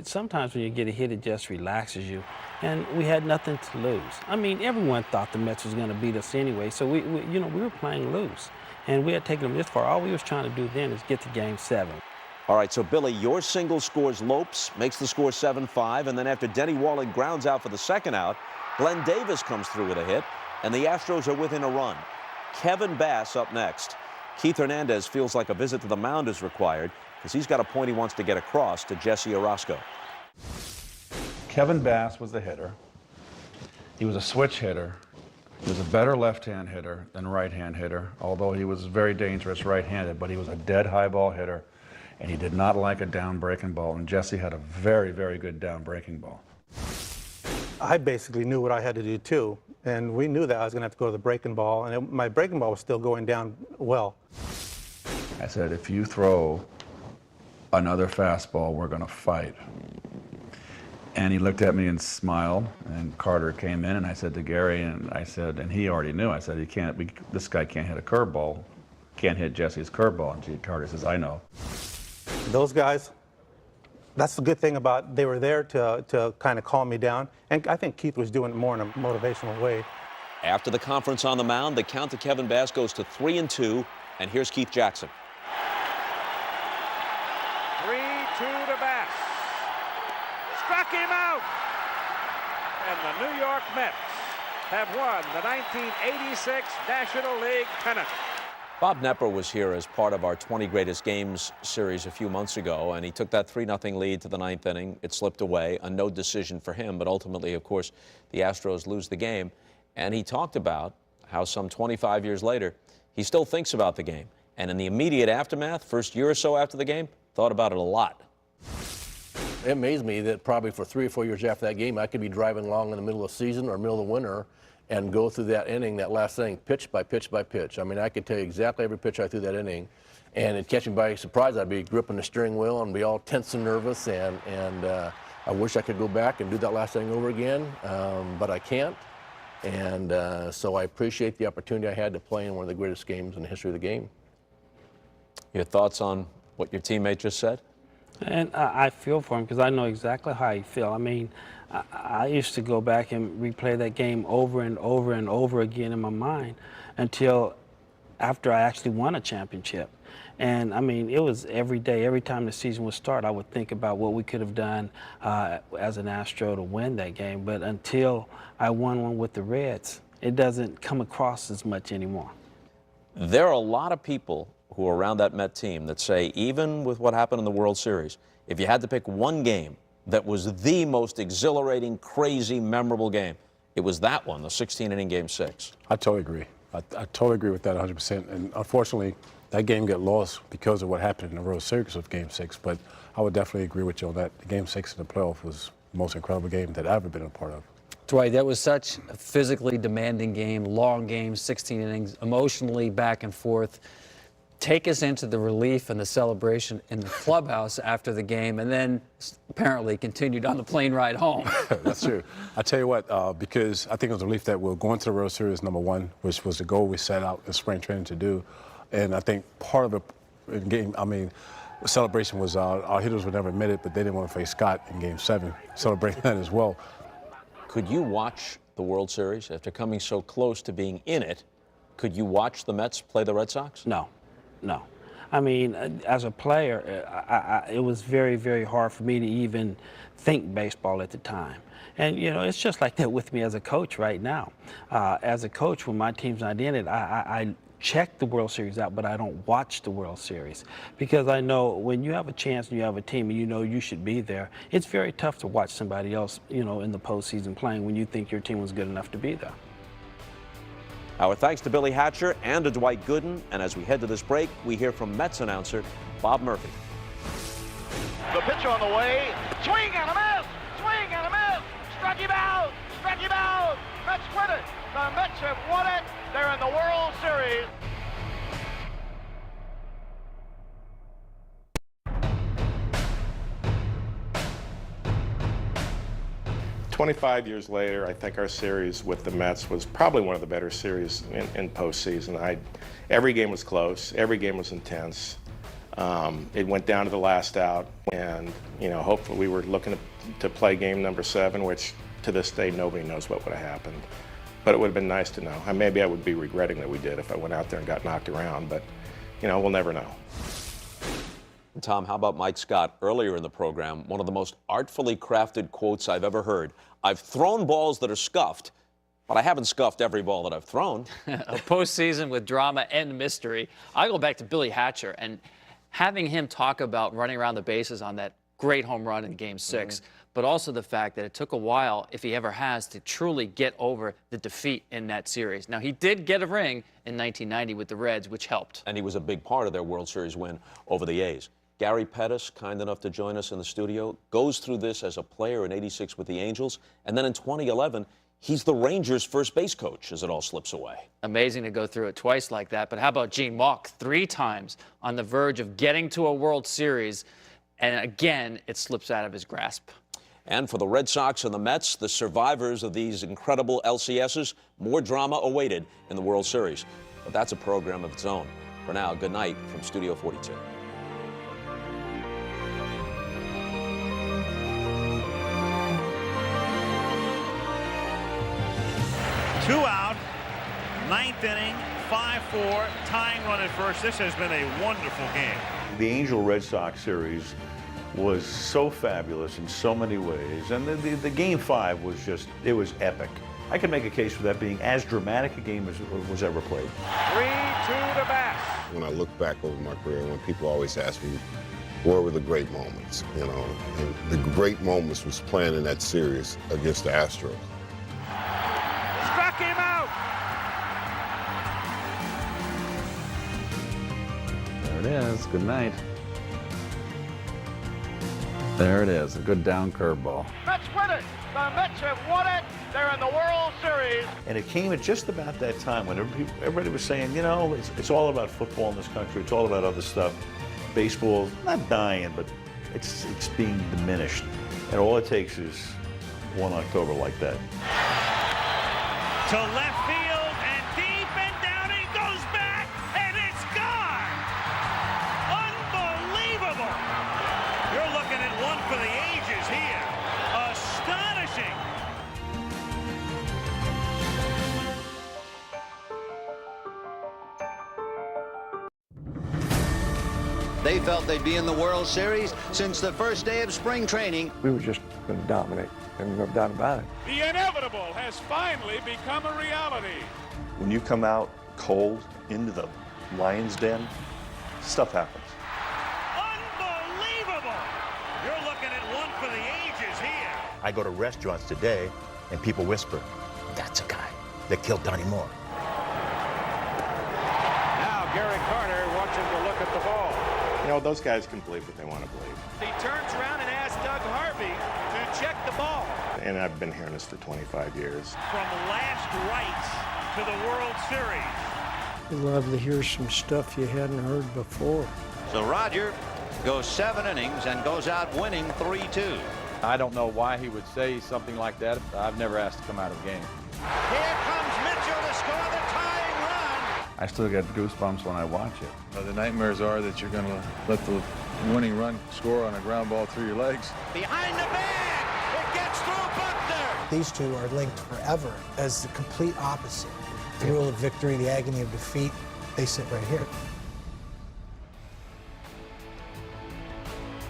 sometimes when you get a hit, it just relaxes you. And we had nothing to lose. I mean, everyone thought the Mets was going to beat us anyway, so we were playing loose. And we had taken them this far. All we was trying to do then is get to Game 7. All right, so Billy, your single scores Lopes, makes the score 7-5, and then after Denny Walling grounds out for the second out, Glenn Davis comes through with a hit, and the Astros are within a run. Kevin Bass up next. Keith Hernandez feels like a visit to the mound is required because he's got a point he wants to get across to Jesse Orozco. Kevin Bass was the hitter. He was a switch hitter. He was a better left-hand hitter than right-hand hitter, although he was very dangerous right-handed, but he was a dead high ball hitter, and he did not like a down breaking ball, and Jesse had a very, very good down breaking ball. I basically knew what I had to do too, and we knew that I was going to have to go to the breaking ball, and my breaking ball was still going down well. I said, if you throw another fastball, we're going to fight. And he looked at me and smiled, and Carter came in, and I said to Gary, and he already knew, I said, this guy can't hit a curveball, can't hit Jesse's curveball. And Carter says, I know. Those guys, that's the good thing about they were there to kind of calm me down, and I think Keith was doing it more in a motivational way. After the conference on the mound, the count to Kevin Bass goes to 3-2, and here's Keith Jackson. 3-2 to Bass. Struck him out. And the New York Mets have won the 1986 National League pennant. Bob Knepper was here as part of our 20 Greatest Games series a few months ago, and he took that 3-0 lead to the 9th inning. It slipped away, a no decision for him, but ultimately, of course, the Astros lose the game. And he talked about how some 25 years later, he still thinks about the game. And in the immediate aftermath, first year or so after the game, thought about it a lot. It amazed me that probably for 3 or 4 years after that game, I could be driving along in the middle of the season or middle of the winter and go through that inning, that last inning, pitch by pitch by pitch. I mean, I could tell you exactly every pitch I threw that inning, and it'd catch me by surprise. I'd be gripping the steering wheel and be all tense and nervous, and I wish I could go back and do that last inning over again, but I can't. And so I appreciate the opportunity I had to play in one of the greatest games in the history of the game. Your thoughts on what your teammate just said? And I feel for him because I know exactly how he feels. I mean, I used to go back and replay that game over and over and over again in my mind until after I actually won a championship. And I mean, it was every day, every time the season would start, I would think about what we could have done as an Astro to win that game. But until I won one with the Reds, it doesn't come across as much anymore. There are a lot of people who are around that Met team that say, even with what happened in the World Series, if you had to pick one game that was the most exhilarating, crazy, memorable game, it was that one, the 16-inning Game 6. I totally agree. I totally agree with that 100%. And unfortunately, that game got lost because of what happened in the World Series of Game 6. But I would definitely agree with you on that. Game 6 in the playoff was the most incredible game that I've ever been a part of. Dwight, that was such a physically demanding game, long game, 16 innings, emotionally back and forth. Take us into the relief and the celebration in the clubhouse after the game, and then apparently continued on the plane ride home. That's true. I tell you what, because I think it was a relief that we're going to the World Series, #1, which was the goal we set out in spring training to do. And I think part of the game, I mean, the celebration was our hitters would never admit it, but they didn't want to face Scott in Game 7, celebrating that as well. Could you watch the World Series after coming so close to being in it? Could you watch the Mets play the Red Sox? No. No. I mean, as a player, it was very, very hard for me to even think baseball at the time. And, you know, it's just like that with me as a coach right now. As a coach, when my team's not in it, I check the World Series out, but I don't watch the World Series. Because I know when you have a chance and you have a team and you know you should be there, it's very tough to watch somebody else, you know, in the postseason playing when you think your team was good enough to be there. Our thanks to Billy Hatcher and to Dwight Gooden. And as we head to this break, we hear from Mets announcer Bob Murphy. The pitch on the way. Swing and a miss. Swing and a miss. Struck him out. Struck him out. Mets win it. The Mets have won it. They're in the World Series. "25 years later, I think our series with the Mets was probably one of the better series in postseason. Every game was close. Every game was intense. It went down to the last out, and you know, hopefully we were looking to play game number 7, which to this day nobody knows what would have happened. But it would have been nice to know. Maybe I would be regretting that we did if I went out there and got knocked around, but you know, we'll never know. Tom, how about Mike Scott earlier in the program? One of the most artfully crafted quotes I've ever heard. I've thrown balls that are scuffed, but I haven't scuffed every ball that I've thrown. A postseason with drama and mystery. I go back to Billy Hatcher and having him talk about running around the bases on that great home run in Game 6, but also the fact that it took a while, if he ever has, to truly get over the defeat in that series. Now, he did get a ring in 1990 with the Reds, which helped. And he was a big part of their World Series win over the A's. Gary Pettis, kind enough to join us in the studio, goes through this as a player in '86 with the Angels, and then in 2011, he's the Rangers' first base coach as it all slips away. Amazing to go through it twice like that, but how about Gene Mauch 3 times on the verge of getting to a World Series, and again, it slips out of his grasp. And for the Red Sox and the Mets, the survivors of these incredible LCSs, more drama awaited in the World Series. But that's a program of its own. For now, good night from Studio 42. Two out, 9th inning, 5-4, tying run at first. This has been a wonderful game. The Angel-Red Sox series was so fabulous in so many ways, and the Game 5 was just, it was epic. I can make a case for that being as dramatic a game as was ever played. 3-2 to Bass. When I look back over my career, when people always ask me, where were the great moments, you know, and the great moments was playing in that series against the Astros. Struck him out. There it is. Good night. There it is. A good down curveball. Mets win it. The Mets have won it. They're in the World Series. And it came at just about that time when everybody was saying, you know, it's all about football in this country. It's all about other stuff. Baseball's not dying, but it's being diminished. And all it takes is one October like that. to left field and deep and down. He goes back and it's gone. Unbelievable. You're looking at one for the ages here. Astonishing. They felt they'd be in the World Series since the first day of spring training. We were just going to dominate, and no doubt about it. The inevitable has finally become a reality. When you come out cold into the lion's den, stuff happens. Unbelievable. You're looking at one for the ages here. I go to restaurants today, and people whisper, "That's a guy that killed Donnie Moore." Now Gary Carter watching to look at the ball. You know, those guys can believe what they want to believe. He turns around and asks Doug Harvey to check the ball. And I've been hearing this for 25 years. From last rights to the World Series. You'd love to hear some stuff you hadn't heard before. So Roger goes 7 innings and goes out winning 3-2. I don't know why he would say something like that. I've never asked to come out of the game. Here comes Mitchell to score the tying run. I still get goosebumps when I watch it. The nightmares are that you're going to let the winning run score on a ground ball through your legs. Behind the bag. It gets through Buckner. These two are linked forever as the complete opposite. The thrill of victory, the agony of defeat, they sit right here.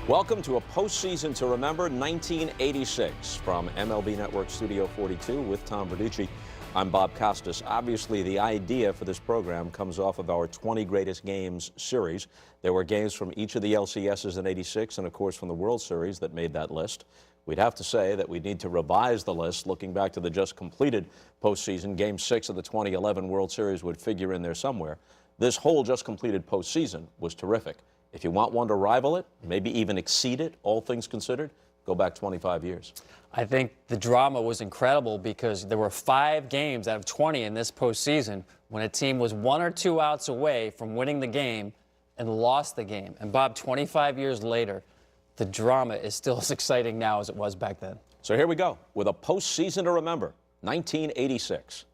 Welcome to a postseason to remember, 1986, from MLB Network Studio 42 with Tom Verducci. I'm Bob Costas. Obviously, the idea for this program comes off of our 20 Greatest Games series. There were games from each of the LCSs in '86 and, of course, from the World Series that made that list. We'd have to say that we need to revise the list. Looking back to the just completed postseason, Game 6 of the 2011 World Series would figure in there somewhere. This whole just completed postseason was terrific. If you want one to rival it, maybe even exceed it, all things considered, go back 25 years. I think the drama was incredible because there were 5 games out of 20 in this postseason when a team was 1 or 2 outs away from winning the game and lost the game. And Bob, 25 years later, the drama is still as exciting now as it was back then. So here we go with a postseason to remember, 1986.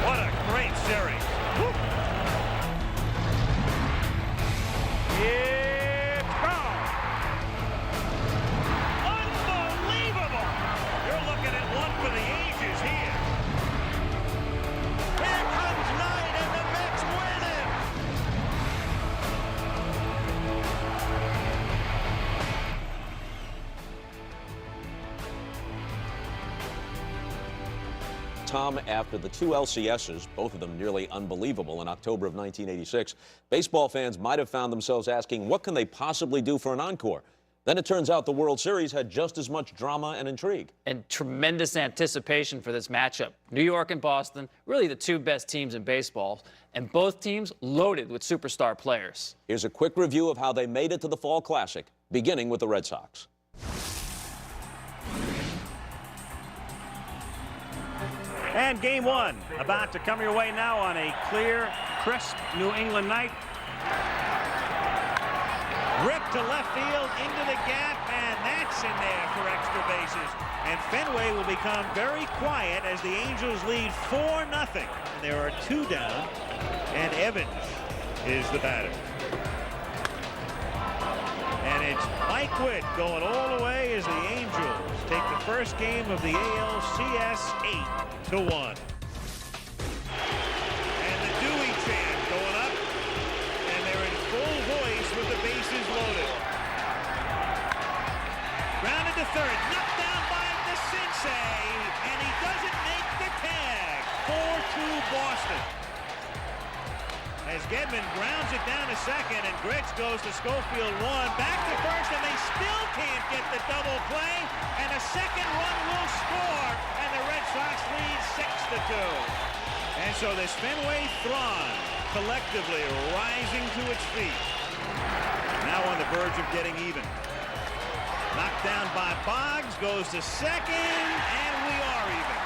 What a great series. Woo. It's gone. Unbelievable. You're looking at one for the ages here. Here comes Knight and the Mets win it. Tom, after the 2 LCSs, both of them nearly unbelievable, in October of 1986, baseball fans might have found themselves asking, what can they possibly do for an encore? Then it turns out the World Series had just as much drama and intrigue. And tremendous anticipation for this matchup. New York and Boston, really the 2 best teams in baseball, and both teams loaded with superstar players. Here's a quick review of how they made it to the Fall Classic, beginning with the Red Sox. And game 1 about to come your way now on a clear, crisp New England night. Ripped to left field into the gap, and that's in there for extra bases. And Fenway will become very quiet as the Angels lead 4-0. And there are 2 down, and Evans is the batter. And it's Mike Witt going all the way as the Angels take the first game of the ALCS 8-1. And the Dewey chant going up, and they're in full voice with the bases loaded. Grounded to third, knocked down by DeCinces, and he doesn't make the tag. 4-2 Boston. As Gedman grounds it down to second, and Griggs goes to Schofield 1, back to first, and they still can't get the double play, and a second run will score, and the Red Sox lead 6-2. And so this Fenway Thrawn collectively rising to its feet. Now on the verge of getting even. Knocked down by Boggs, goes to second, and we are even.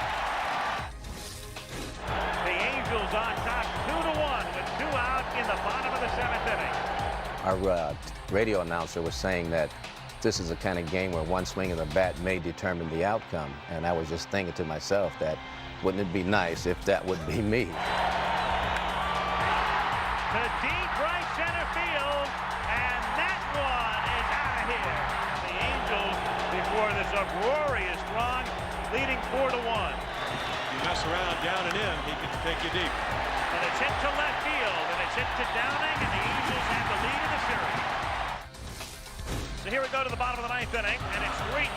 The Angels on top 2-1 with 2 out in the bottom of the 7th inning. Our radio announcer was saying that this is a kind of game where one swing of the bat may determine the outcome. And I was just thinking to myself that wouldn't it be nice if that would be me? To deep right center field, and that one is out of here. The Angels, before this uproarious run, leading 4-1. You mess around down and in, he can take you deep. And it's hit to left field, and it's hit to Downing, and the Angels have the lead in the series. So here we go to the bottom of the ninth inning, and it's 3-2.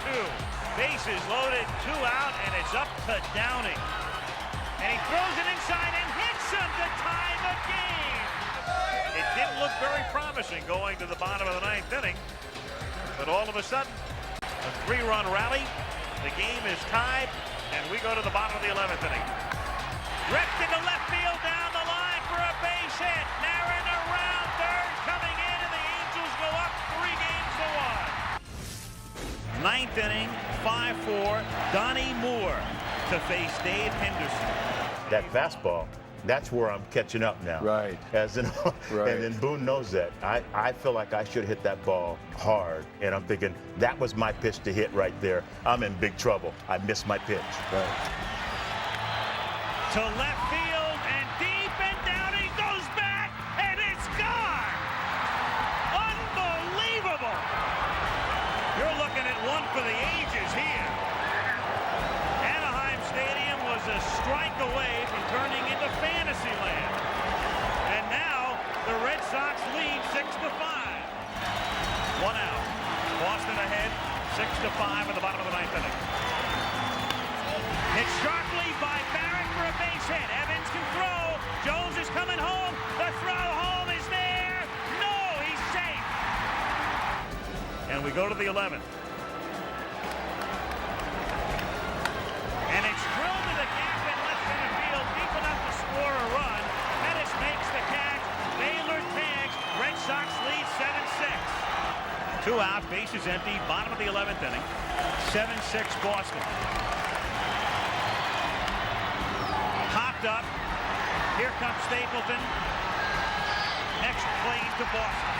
Bases loaded, 2 out, and it's up to Downing. And he throws it inside and hits him to tie the game. It didn't look very promising going to the bottom of the ninth inning, but all of a sudden, a 3-run rally. The game is tied, and we go to the bottom of the 11th inning. Drifted to left field down the line for a base hit. Narron around third, coming in, and the Angels go up 3 games to 1. Ninth inning, 5-4, Donnie Moore to face Dave Henderson. That fastball, that's where I'm catching up now. Right. As in, Right. And then Boone knows that. I feel like I should hit that ball hard, and I'm thinking that was my pitch to hit right there. I'm in big trouble. I missed my pitch. Right. To left field and deep, and Downing goes back, and it's gone. Unbelievable. You're looking at one for the ages here. Anaheim Stadium was a strike away from turning into fantasy land. And now the Red Sox lead 6-5. 1 out. Boston ahead 6-5 at the bottom of the ninth inning. Hit sharply by Barrett for a base hit. Evans can throw. Jones is coming home. The throw home is there. No, he's safe. And we go to the 11th. And it's drilled to the gap in left center field, deep enough to score a run. Pettis makes the catch. Baylor tags. Red Sox lead 7-6. 2 out, bases empty, bottom of the 11th inning. 7-6 Boston. Popped up. Here comes Stapleton. Next plane to Boston.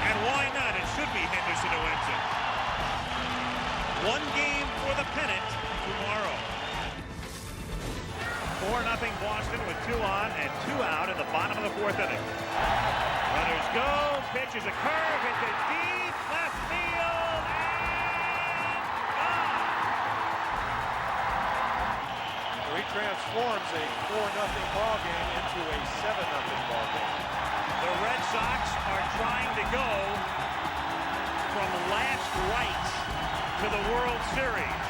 And why not? It should be Henderson who wins it. 1 game for the pennant tomorrow. 4-0 Boston with 2 on and 2 out in the bottom of the 4th inning. Runners go, pitch is a curve into deep left field, and gone. He transforms a 4-0 ball game into a 7-0 ball game. The Red Sox are trying to go from last rights to the World Series,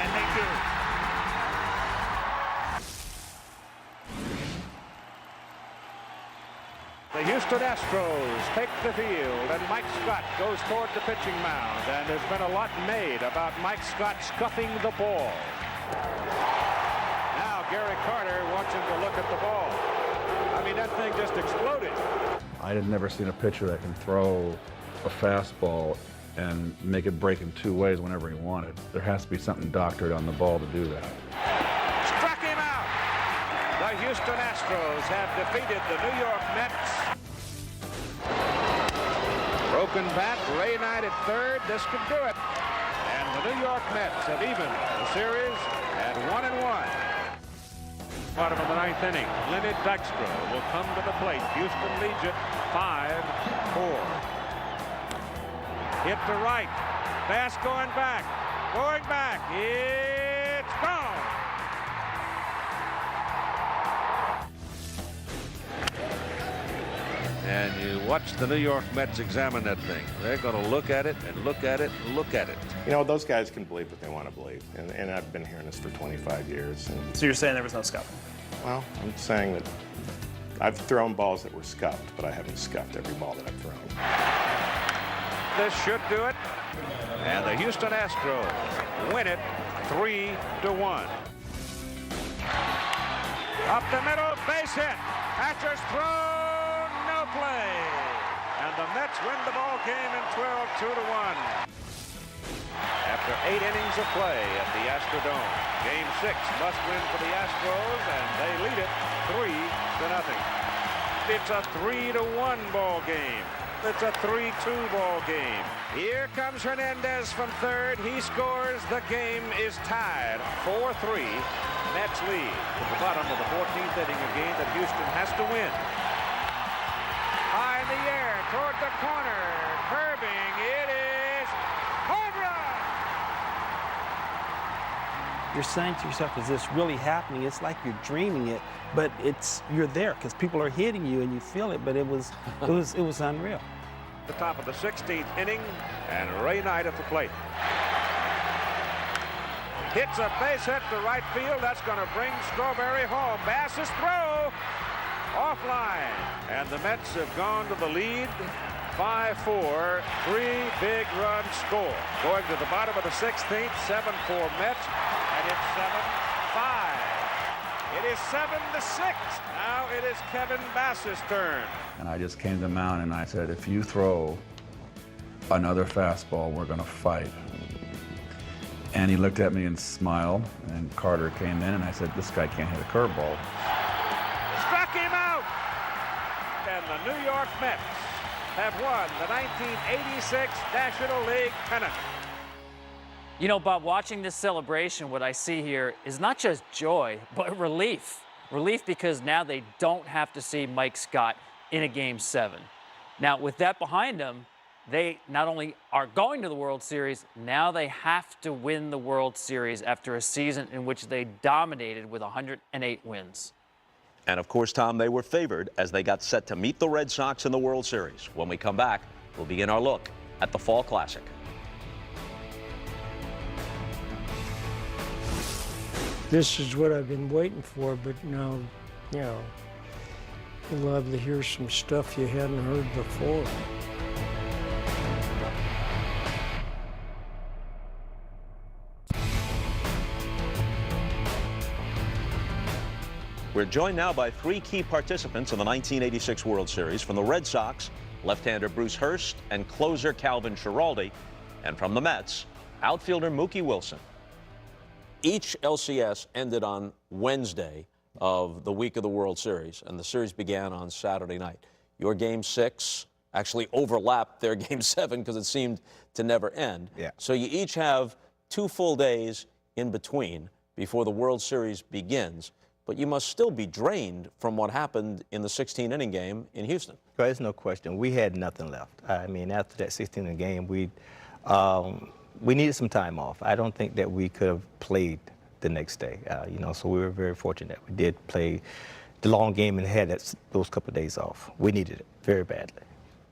and they do. The Houston Astros take the field, and Mike Scott goes toward the pitching mound, and there's been a lot made about Mike Scott scuffing the ball. Now Gary Carter wants him to look at the ball. I mean, that thing just exploded. I had never seen a pitcher that can throw a fastball and make it break in 2 ways whenever he wanted. There has to be something doctored on the ball to do that. Struck him out. The Houston Astros have defeated the New York Mets. Broken bat, Ray Knight at third. This could do it. And the New York Mets have evened the series at 1-1. Bottom of the 9th inning, Leonard Dykstra will come to the plate. Houston leads it 5-4. Hit to right. Bass going back. Going back. It's gone. And you watch the New York Mets examine that thing. They're going to look at it and look at it and look at it. You know, those guys can believe what they want to believe. And I've been hearing this for 25 years. And So you're saying there was no scuffing? well, I'm saying that I've thrown balls that were scuffed, but I haven't scuffed every ball that I've thrown. This should do it. And the Houston Astros win it 3-1. Up the middle, base hit. Catcher's throw, no play. And the Mets win the ball game in 12, 2-1. After after 8 innings of play at the Astrodome. Game 6 must win for the Astros, and they lead it 3-0. It's a 3-1 ball game. It's a 3-2 ball game. Here comes Hernandez from third. He scores. The game is tied 4-3. Mets lead at the bottom of the 14th inning, a game that Houston has to win. High in the air toward the corner. Curving. It is home run. You're saying to yourself, is this really happening? It's like you're dreaming it, but you're there because people are hitting you and you feel it, but it was unreal. The top of the 16th inning, and Ray Knight at the plate. Hits a base hit to right field. That's going to bring Strawberry home. Bass's throw offline, and the Mets have gone to the lead 5-4. 3 big runs score. Going to the bottom of the 16th, 7-4 Mets, and it's 7-5. It is 7-6. Now it is Kevin Bass's turn. And I just came to the mound and I said, if you throw another fastball, we're going to fight. And he looked at me and smiled, and Carter came in and I said, this guy can't hit a curveball. Struck him out! And the New York Mets have won the 1986 National League pennant. You know, Bob, watching this celebration, what I see here is not just joy, but relief. Relief because now they don't have to see Mike Scott in a Game 7. Now, with that behind them, they not only are going to the World Series, now they have to win the World Series after a season in which they dominated with 108 wins. And of course, Tom, they were favored as they got set to meet the Red Sox in the World Series. When we come back, we'll begin our look at the Fall Classic. This is what I've been waiting for, but now, you know, you'll love to hear some stuff you hadn't heard before. We're joined now by 3 key participants in the 1986 World Series. From the Red Sox, left-hander Bruce Hurst and closer Calvin Schiraldi. And from the Mets, outfielder Mookie Wilson. Each LCS ended on Wednesday of the week of the World Series, and the series began on Saturday night. Your Game 6 actually overlapped their Game 7 because it seemed to never end. Yeah. So you each have 2 full days in between before the World Series begins, but you must still be drained from what happened in the 16-inning game in Houston. There's no question. We had nothing left. I mean, after that 16-inning game, we needed some time off. I don't think that we could have played the next day, you know, so we were very fortunate. We did play the long game and had those couple of days off. We needed it very badly.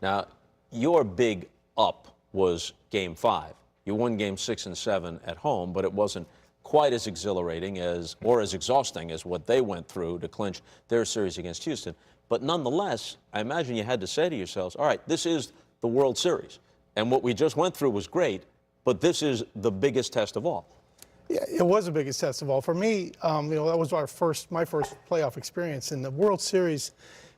Now, your big up was Game 5. You won Game 6 and 7 at home, but it wasn't quite as exhilarating as, or as exhausting as what they went through to clinch their series against Houston. But nonetheless, I imagine you had to say to yourselves, all right, this is the World Series. And what we just went through was great, but this is the biggest test of all. Yeah, it was the biggest test of all. For me, you know, that was my first playoff experience. In the World Series,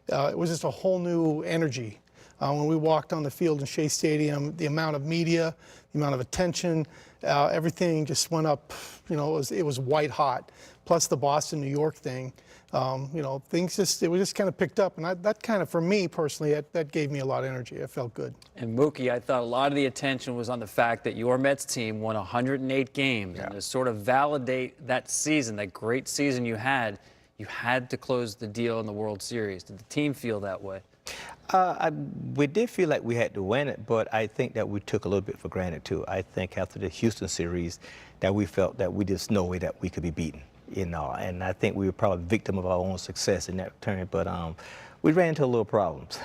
it was just a whole new energy. When we walked on the field in Shea Stadium, the amount of media, the amount of attention, everything just went up. You know, it was white hot. Plus the Boston, New York thing. You know, it was just kind of picked up, and that kind of, for me personally, that gave me a lot of energy. I felt good. And Mookie, I thought a lot of the attention was on the fact that your Mets team won 108 games, and to sort of validate that season, that great season you had to close the deal in the World Series. Did the team feel that way? We did feel like we had to win it, but I think that we took a little bit for granted too. I think after the Houston series that we felt that we just no way that we could be beaten, you know, and I think we were probably a victim of our own success in that turn, but we ran into a little problems.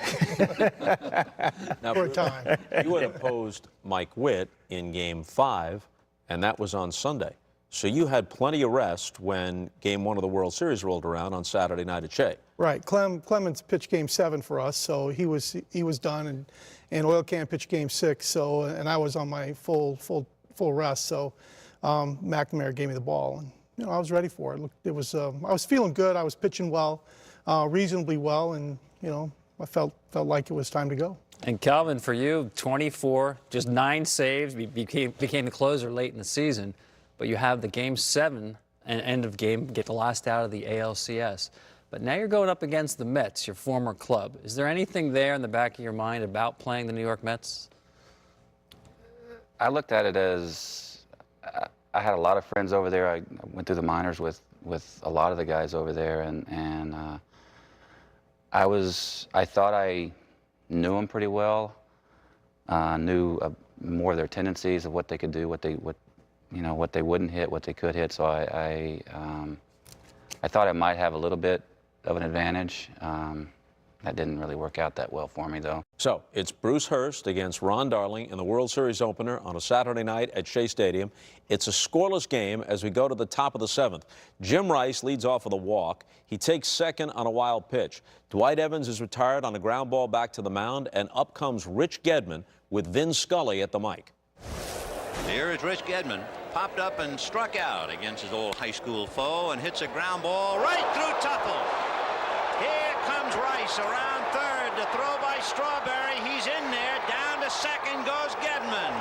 Now, for a time. You had opposed Mike Witt in Game 5, and that was on Sunday. So you had plenty of rest when Game 1 of the World Series rolled around on Saturday night at Shea. Right. Clemens pitched Game 7 for us, so he was done, and Oilcan pitched Game 6. So, and I was on my full rest. So, McNamara gave me the ball, and you know I was ready for it. It was I was feeling good. I was pitching well, reasonably well, and you know I felt like it was time to go. And Calvin, for you, 24, just 9 saves, became the closer late in the season, but you have the Game 7 and end of game, get the last out of the ALCS. But now you're going up against the Mets, your former club. Is there anything there in the back of your mind about playing the New York Mets? I looked at it as I had a lot of friends over there. I went through the minors with a lot of the guys over there, and I thought I knew them pretty well. Knew more of their tendencies of what they could do, what they wouldn't hit, what they could hit. So I thought I might have a little bit of an advantage. That didn't really work out that well for me, though. So it's Bruce Hurst against Ron Darling in the World Series opener on a Saturday night at Shea Stadium. It's a scoreless game as we go to the top of the 7th. Jim Rice leads off with a walk. He takes second on a wild pitch. Dwight Evans is retired on a ground ball back to the mound, and up comes Rich Gedman with Vin Scully at the mic. Here is Rich Gedman, popped up and struck out against his old high school foe and hits a ground ball right through Tuffle. Here comes Rice around third to throw by Strawberry. He's in there. Down to second goes Gedman.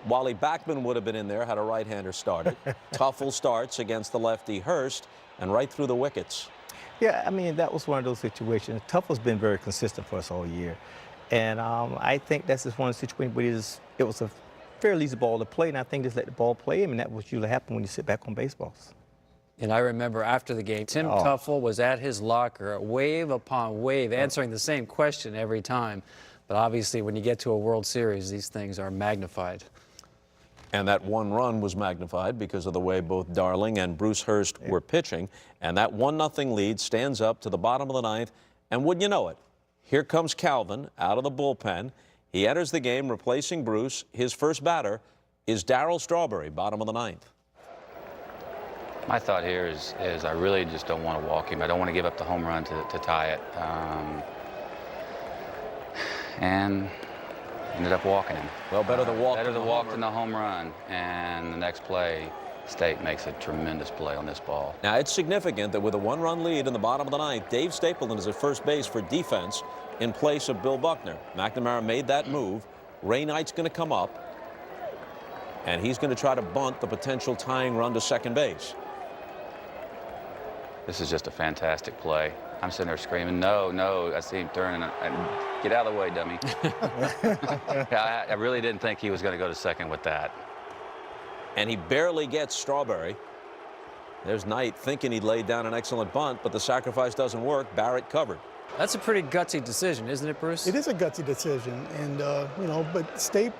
Wally Backman would have been in there had a right-hander started. Tuffle starts against the lefty Hurst and right through the wickets. Yeah, I mean, that was one of those situations. Tuffle's been very consistent for us all year. And I think that's just one of the situations where it was a fairly easy ball to play, and I think just let the ball play him, and that was usually happen when you sit back on baseballs. And I remember after the game, Tim Tuffle was at his locker, wave upon wave, answering the same question every time. But obviously, when you get to a World Series, these things are magnified. And that one run was magnified because of the way both Darling and Bruce Hurst were pitching. And that 1-0 lead stands up to the bottom of the 9th. And wouldn't you know it, here comes Calvin out of the bullpen. He enters the game replacing Bruce. His first batter is Darryl Strawberry, bottom of the 9th. My thought here is I really just don't want to walk him. I don't want to give up the home run to tie it. And ended up walking him. Well, better the walk than the home run. And the next play, State makes a tremendous play on this ball. Now, it's significant that with a 1-run lead in the bottom of the 9th, Dave Stapleton is at first base for defense in place of Bill Buckner. McNamara made that move. Ray Knight's going to come up, and he's going to try to bunt the potential tying run to second base. This is just a fantastic play. I'm sitting there screaming, no, no. I see him turning, and get out of the way, dummy. I really didn't think he was going to go to second with that. And he barely gets Strawberry. There's Knight thinking he'd laid down an excellent bunt, but the sacrifice doesn't work. Barrett covered. That's a pretty gutsy decision, isn't it, Bruce? It is a gutsy decision, and but Stape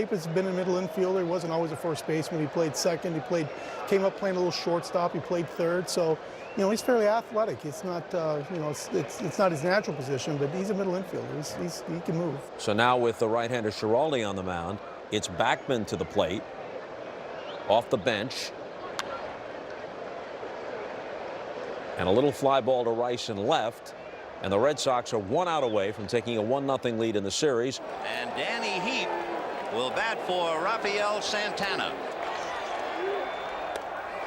has been a middle infielder. He wasn't always a first baseman. He played second. He came up playing a little shortstop. He played third. So, he's fairly athletic. It's not, it's not his natural position, but he's a middle infielder. He can move. So now with the right-hander Schiraldi on the mound, it's Backman to the plate, off the bench, and a little fly ball to Rice and left. And the Red Sox are 1 out away from taking a 1-0 lead in the series. And Danny Heap will bat for Rafael Santana.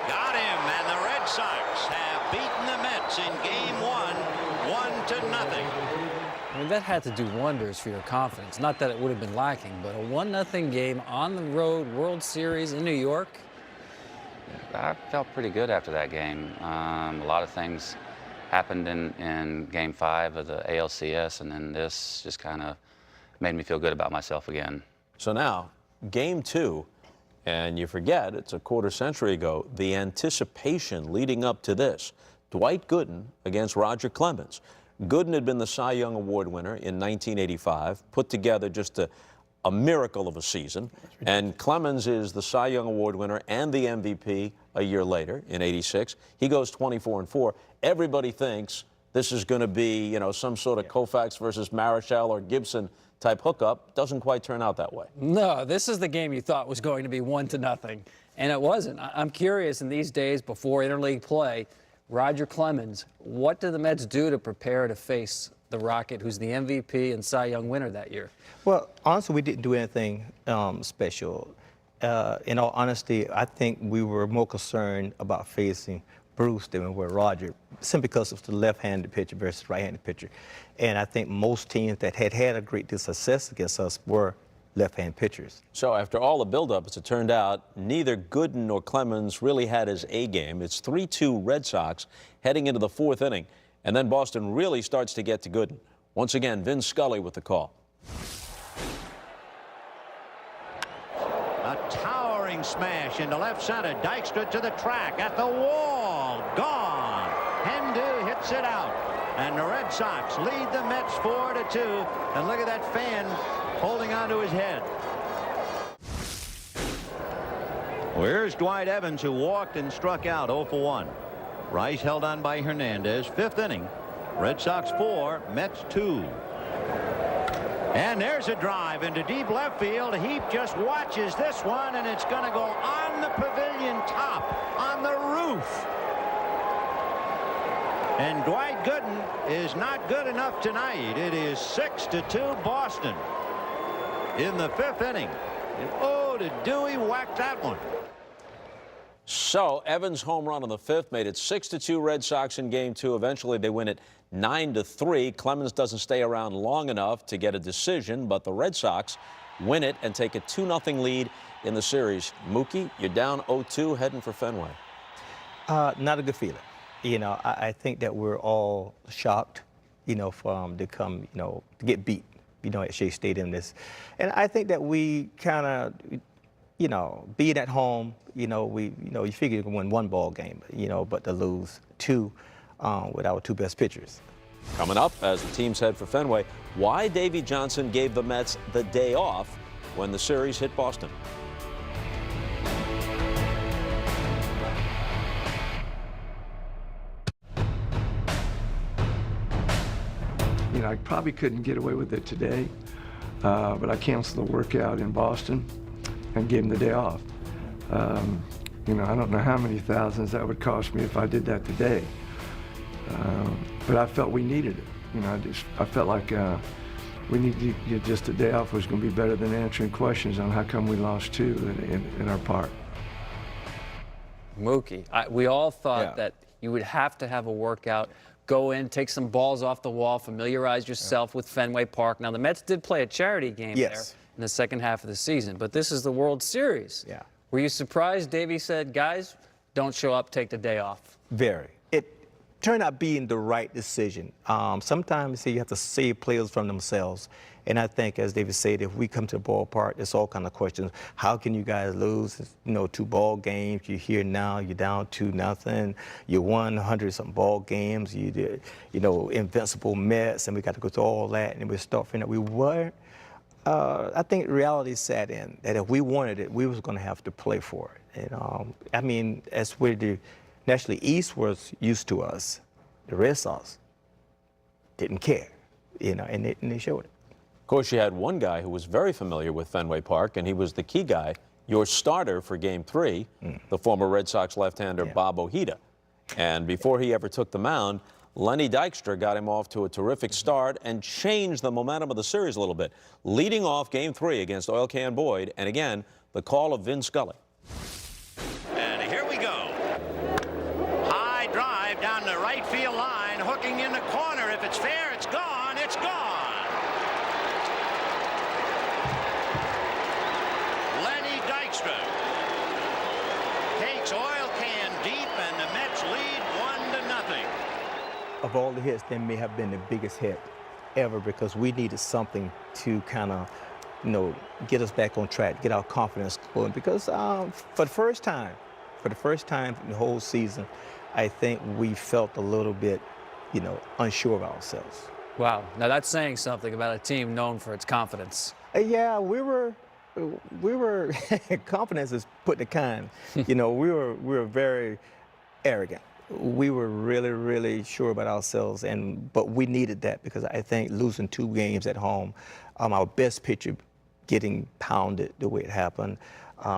Got him, and the Red Sox have beaten the Mets in Game 1, 1-0. I mean, that had to do wonders for your confidence. Not that it would have been lacking, but a 1-0 game on the road, World Series in New York. I felt pretty good after that game. A lot of things happened in Game 5 of the ALCS, and then this just kind of made me feel good about myself again. So now, Game 2, and you forget, it's a quarter century ago, the anticipation leading up to this. Dwight Gooden against Roger Clemens. Gooden had been the Cy Young Award winner in 1985, put together just a miracle of a season. And Clemens is the Cy Young Award winner and the MVP a year later in '86. He goes 24-4. Everybody thinks this is going to be, some sort of Koufax versus Marichal or Gibson type hookup. Doesn't quite turn out that way. No, this is the game you thought was going to be 1-0, and it wasn't. I'm curious, in these days before interleague play, Roger Clemens, what did the Mets do to prepare to face the Rocket, who's the MVP and Cy Young winner that year? Well, honestly, we didn't do anything special. In all honesty, I think we were more concerned about facing Bruce than we were Roger, simply because it's the left-handed pitcher versus right-handed pitcher. And I think most teams that had a great deal of success against us were left-hand pitchers. So after all the buildup, as it turned out, neither Gooden nor Clemens really had his A game. It's 3-2 Red Sox heading into the 4th inning. And then Boston really starts to get to Gooden. Once again, Vin Scully with the call. A towering smash into left center. Dykstra to the track, at the wall, gone. Hendu hits it out, and the Red Sox lead the Mets 4-2. And look at that fan holding onto his head. Well, here's Dwight Evans, who walked and struck out 0 for 1. Rice held on by Hernandez. 5th inning. Red Sox 4, Mets 2. And there's a drive into deep left field. Heap just watches this one, and it's going to go on the pavilion top, on the roof. And Dwight Gooden is not good enough tonight. It is 6-2 Boston in the 5th inning. And oh, did Dewey whack that one. So Evans' home run on the 5th made it 6-2 Red Sox in Game 2. Eventually they win it 9-3. Clemens doesn't stay around long enough to get a decision, but the Red Sox win it and take a 2-0 lead in the series. Mookie, you're down 0-2 heading for Fenway. Not a good feeling. You know, I think that we're all shocked, you know, to get beat, you know, at Shea Stadium. And I think that we kind of, you know, being at home, you figure you can win 1 ball game, but to lose 2 with our 2 best pitchers. Coming up, as the teams head for Fenway, why Davey Johnson gave the Mets the day off when the series hit Boston. You know, I probably couldn't get away with it today, but I canceled the workout in Boston and gave him the day off. You know, I don't know how many thousands that would cost me if I did that today. But I felt we needed it. You know, I felt like we needed to get just a day off was going to be better than answering questions on how come we lost 2 in our park. Mookie, we all thought that you would have to have a workout, go in, take some balls off the wall, familiarize yourself with Fenway Park. Now, the Mets did play a charity game there in the second half of the season, but this is the World Series. Yeah. Were you surprised Davey said, guys, don't show up, take the day off? Very. It turned out being the right decision. Sometimes you have to save players from themselves. And I think, as David said, if we come to the ballpark, there's all kind of questions. How can you guys lose, 2 ball games? You're here now, you're down 2-0. You won 100-something ball games. You did, invincible Mets, and we got to go through all that, and we start figuring out we weren't. I think reality set in, that if we wanted it, we was going to have to play for it. And I mean, as where the National East was used to us, the Red Sox didn't care, and they showed it. Of course, you had one guy who was very familiar with Fenway Park, and he was the key guy, your starter for Game 3, the former Red Sox left-hander Bob Ojeda. And before he ever took the mound, Lenny Dykstra got him off to a terrific start and changed the momentum of the series a little bit, leading off Game 3 against Oil Can Boyd. And again, the call of Vin Scully. And here we go. High drive down the right field line, hooking in the corner. If it's fair, it's gone. It's gone. Lenny Dykstra takes Oil Can deep, and the Mets lead 1-0. Of all the hits, that may have been the biggest hit ever, because we needed something to kind of, get us back on track, get our confidence going. Because for the first time in the whole season, I think we felt a little bit, unsure of ourselves. Wow. Now that's saying something about a team known for its confidence. Yeah, we were confidence is put to kind. We were very arrogant. We were really, really sure about ourselves, but we needed that, because I think losing 2 games at home, our best pitcher getting pounded the way it happened,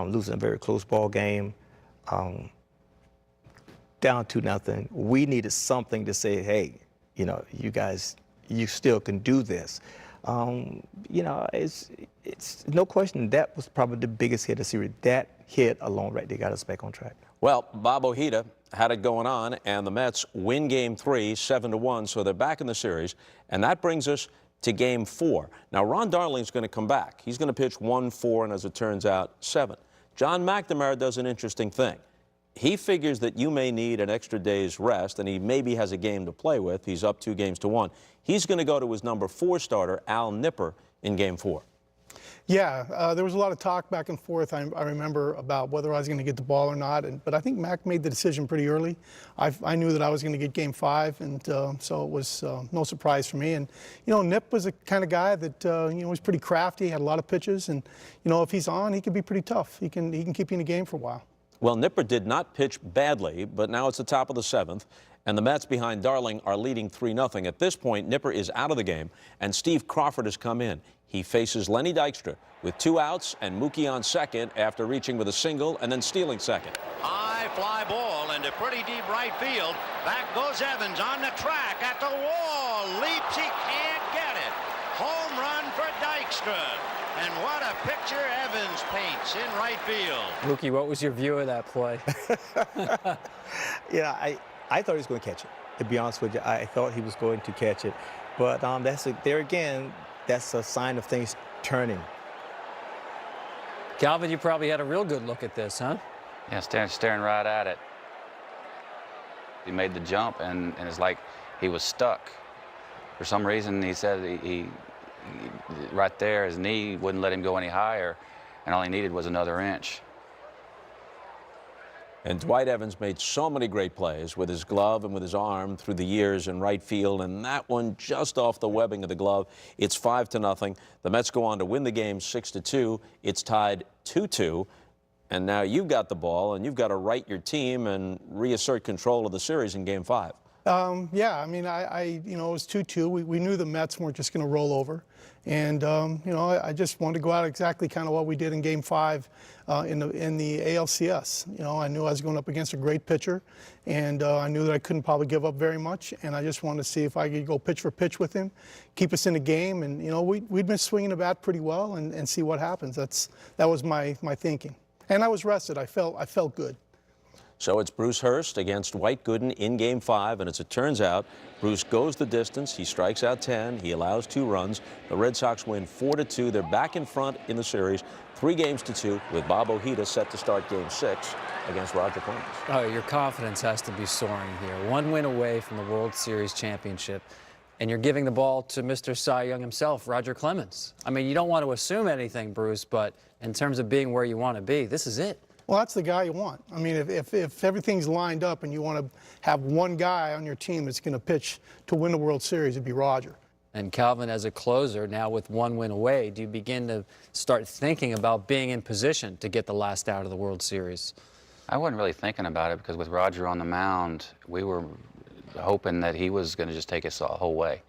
losing a very close ball game, down 2-0. We needed something to say, hey, you guys, you still can do this. It's no question that was probably the biggest hit of the series. That hit alone right there got us back on track. Well, Bob Ojeda had it going on, and the Mets win Game 3, 7-1, so they're back in the series. And that brings us to Game 4. Now, Ron Darling's going to come back. He's going to pitch 1, 4, and as it turns out, 7. John McNamara does an interesting thing. He figures that you may need an extra day's rest, and he maybe has a game to play with. He's up 2-1. He's going to go to his number 4 starter, Al Nipper, in Game 4. Yeah, there was a lot of talk back and forth, I remember, about whether I was going to get the ball or not. But I think Mac made the decision pretty early. I knew that I was going to get Game 5, and so it was no surprise for me. And, you know, Nip was the kind of guy that, you know, was pretty crafty, had a lot of pitches. And, you know, if he's on, he can be pretty tough. He can keep you in the game for a while. Well, Nipper did not pitch badly, but now it's the top of the 7th. And the Mets behind Darling are leading 3-0. At this point, Nipper is out of the game, and Steve Crawford has come in. He faces Lenny Dykstra with 2 outs and Mookie on second after reaching with a single and then stealing second. High fly ball into pretty deep right field. Back goes Evans on the track at the wall. Leaps, he can't get it. Home run for Dykstra. And what a picture Evans paints in right field. Mookie, what was your view of that play? Yeah, I thought he was going to catch it. To be honest with you, I thought he was going to catch it. But there again, that's a sign of things turning. Calvin, you probably had a real good look at this, huh? Yeah, staring right at it. He made the jump, and it's like he was stuck. For some reason, he said he right there, his knee wouldn't let him go any higher, and all he needed was another inch. And Dwight Evans made so many great plays with his glove and with his arm through the years in right field, and that one just off the webbing of the glove. It's 5-0. The Mets go on to win the game 6-2. It's tied 2-2. And now you've got the ball, and you've got to right your team and reassert control of the series in Game 5. Yeah, I mean, you know, it was 2-2. We knew the Mets weren't just going to roll over. And, you know, I just wanted to go out exactly kind of what we did in Game 5 in the ALCS. You know, I knew I was going up against a great pitcher, and I knew that I couldn't probably give up very much. And I just wanted to see if I could go pitch for pitch with him, keep us in the game. And, you know, we'd been swinging the bat pretty well and see what happens. That was my thinking. And I was rested. I felt good. So it's Bruce Hurst against Dwight Gooden in Game 5, and as it turns out, Bruce goes the distance. He strikes out 10. He allows 2 runs. The Red Sox win 4-2. They're back in front in the series, 3-2, with Bob Ojeda set to start Game 6 against Roger Clemens. Oh, your confidence has to be soaring here. 1 win away from the World Series championship, and you're giving the ball to Mr. Cy Young himself, Roger Clemens. I mean, you don't want to assume anything, Bruce, but in terms of being where you want to be, this is it. Well, that's the guy you want. I mean, if everything's lined up and you want to have one guy on your team that's going to pitch to win the World Series, it'd be Roger. And Calvin, as a closer, now with 1 win away, do you begin to start thinking about being in position to get the last out of the World Series? I wasn't really thinking about it because with Roger on the mound, we were hoping that he was going to just take us the whole way.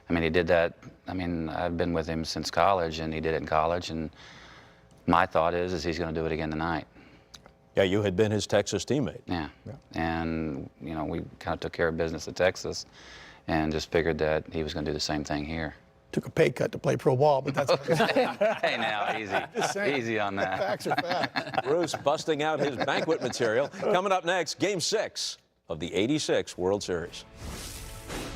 I mean, he did that. I mean, I've been with him since college, and he did it in college. And my thought is he's going to do it again tonight. Yeah, you had been his Texas teammate. Yeah. And, you know, we kind of took care of business at Texas and just figured that he was going to do the same thing here. Took a pay cut to play pro ball, but that's Hey, now, easy on that. Facts are facts. Bruce busting out his banquet material. Coming up next, Game 6 of the '86 World Series.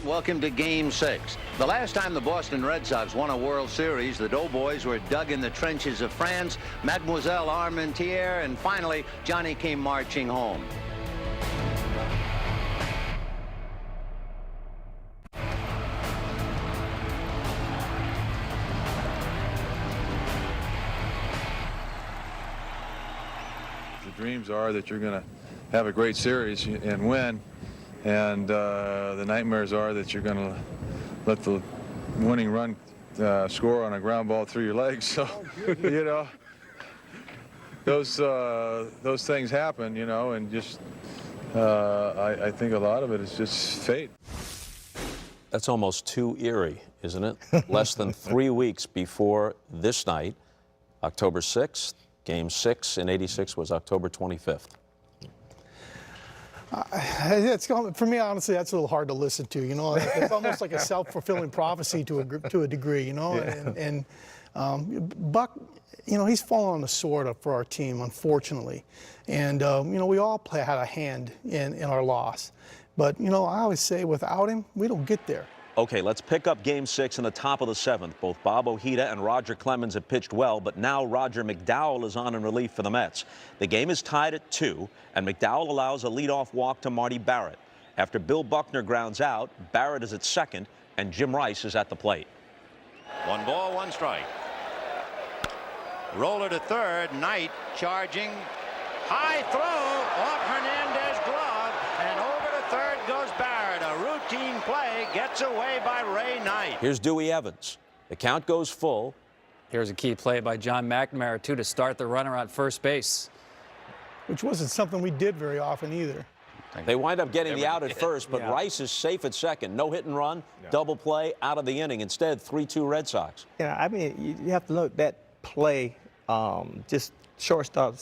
Welcome to Game 6. The last time the Boston Red Sox won a World Series, the Doughboys were dug in the trenches of France, Mademoiselle Armentières, and finally, Johnny came marching home. The dreams are that you're going to have a great series and win. And the nightmares are that you're going to let the winning run score on a ground ball through your legs. So, you know, those things happen, you know, and just I think a lot of it is just fate. That's almost too eerie, isn't it? Less than 3 weeks before this night, October 6th, Game 6 in '86 was October 25th. For me, honestly, that's a little hard to listen to. You know, it's almost like a self-fulfilling prophecy to a degree. You know, Yeah. Buck, you know, he's fallen on the sword for our team, unfortunately, and you know, we all had a hand in our loss. But you know, I always say, without him, we don't get there. Okay, let's pick up Game 6 in the top of the 7th. Both Bob Ojeda and Roger Clemens have pitched well, but now Roger McDowell is on in relief for the Mets. The game is tied at 2, and McDowell allows a leadoff walk to Marty Barrett. After Bill Buckner grounds out, Barrett is at second, and Jim Rice is at the plate. 1 ball, 1 strike. Roller to third. Knight charging. High throw off Hernandez's glove, and over to third goes Barrett. A routine play gets away by Ray Knight. Here's Dewey Evans. The count goes full. Here's a key play by John McNamara, too, to start the runner at first base. Which wasn't something we did very often either. They wind up getting the out at first, but Yeah. Rice is safe at second. No hit and run, double play, out of the inning. Instead, 3-2 Red Sox. Yeah, I mean, you have to look that play, just shortstop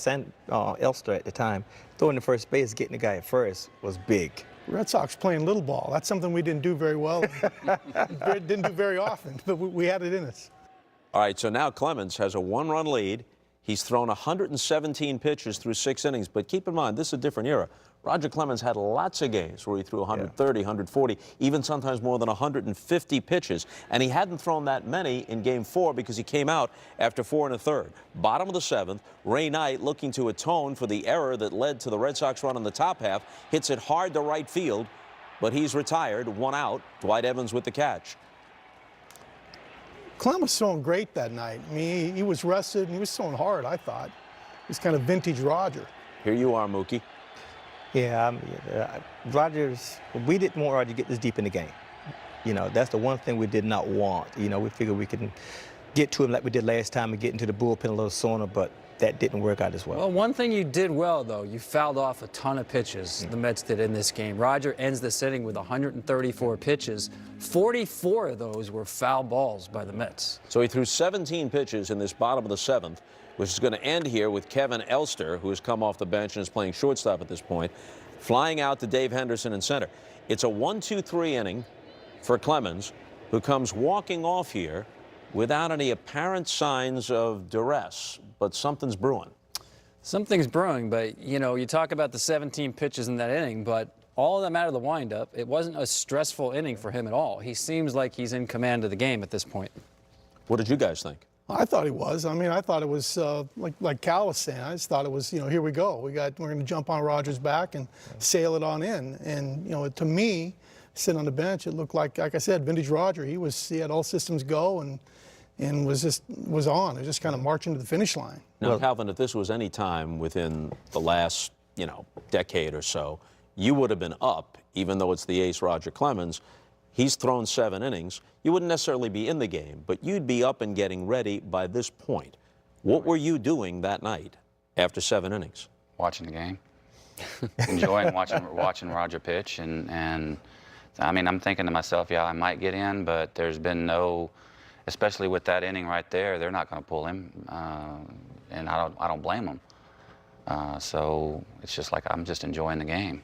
Elster at the time, throwing the first base, getting the guy at first was big. Red Sox playing little ball. That's something we didn't do very well. Didn't do very often, but we had it in us. All right, so now Clemens has a 1-run lead. He's thrown 117 pitches through 6 innings, but keep in mind, this is a different era. Roger Clemens had lots of games where he threw 130, 140, even sometimes more than 150 pitches, and he hadn't thrown that many in Game 4 because he came out after 4 1/3. Bottom of the 7th, Ray Knight, looking to atone for the error that led to the Red Sox run in the top half, hits it hard to right field, but he's retired, 1 out. Dwight Evans with the catch. Clem was throwing great that night. I mean, he was rested and he was throwing hard, I thought. He's kind of vintage Roger. Here you are, Mookie. Yeah, Rogers, we didn't want Roger to get this deep in the game. You know, that's the one thing we did not want. You know, we figured we could get to him like we did last time and get into the bullpen a little sooner, but that didn't work out as well. Well, one thing you did well, though, you fouled off a ton of pitches, the Mets did in this game. Roger ends the inning with 134 pitches. 44 of those were foul balls by the Mets. So he threw 17 pitches in this bottom of the 7th, which is going to end here with Kevin Elster, who has come off the bench and is playing shortstop at this point, flying out to Dave Henderson in center. It's a 1-2-3 inning for Clemens, who comes walking off here without any apparent signs of duress, but something's brewing. Something's brewing, but, you know, you talk about the 17 pitches in that inning, but all of them out of the windup, it wasn't a stressful inning for him at all. He seems like he's in command of the game at this point. What did you guys think? I thought he was. I mean, I thought it was like Cal was saying. I just thought it was, you know, here we go. We're going to jump on Rogers' back and sail it on in. And you know, to me, sitting on the bench, it looked like I said, vintage Roger. He had all systems go and was on. It was just kind of marching to the finish line. Now, Calvin, if this was any time within the last, decade or so, you would have been up, even though it's the ace Roger Clemens. He's thrown 7 innings. You wouldn't necessarily be in the game, but you'd be up and getting ready by this point. What were you doing that night after 7 innings? Watching the game. Enjoying watching Roger pitch. And I mean, I'm thinking to myself, yeah, I might get in, but there's been no, especially with that inning right there, they're not going to pull him. And I don't blame them. So it's just like I'm just enjoying the game.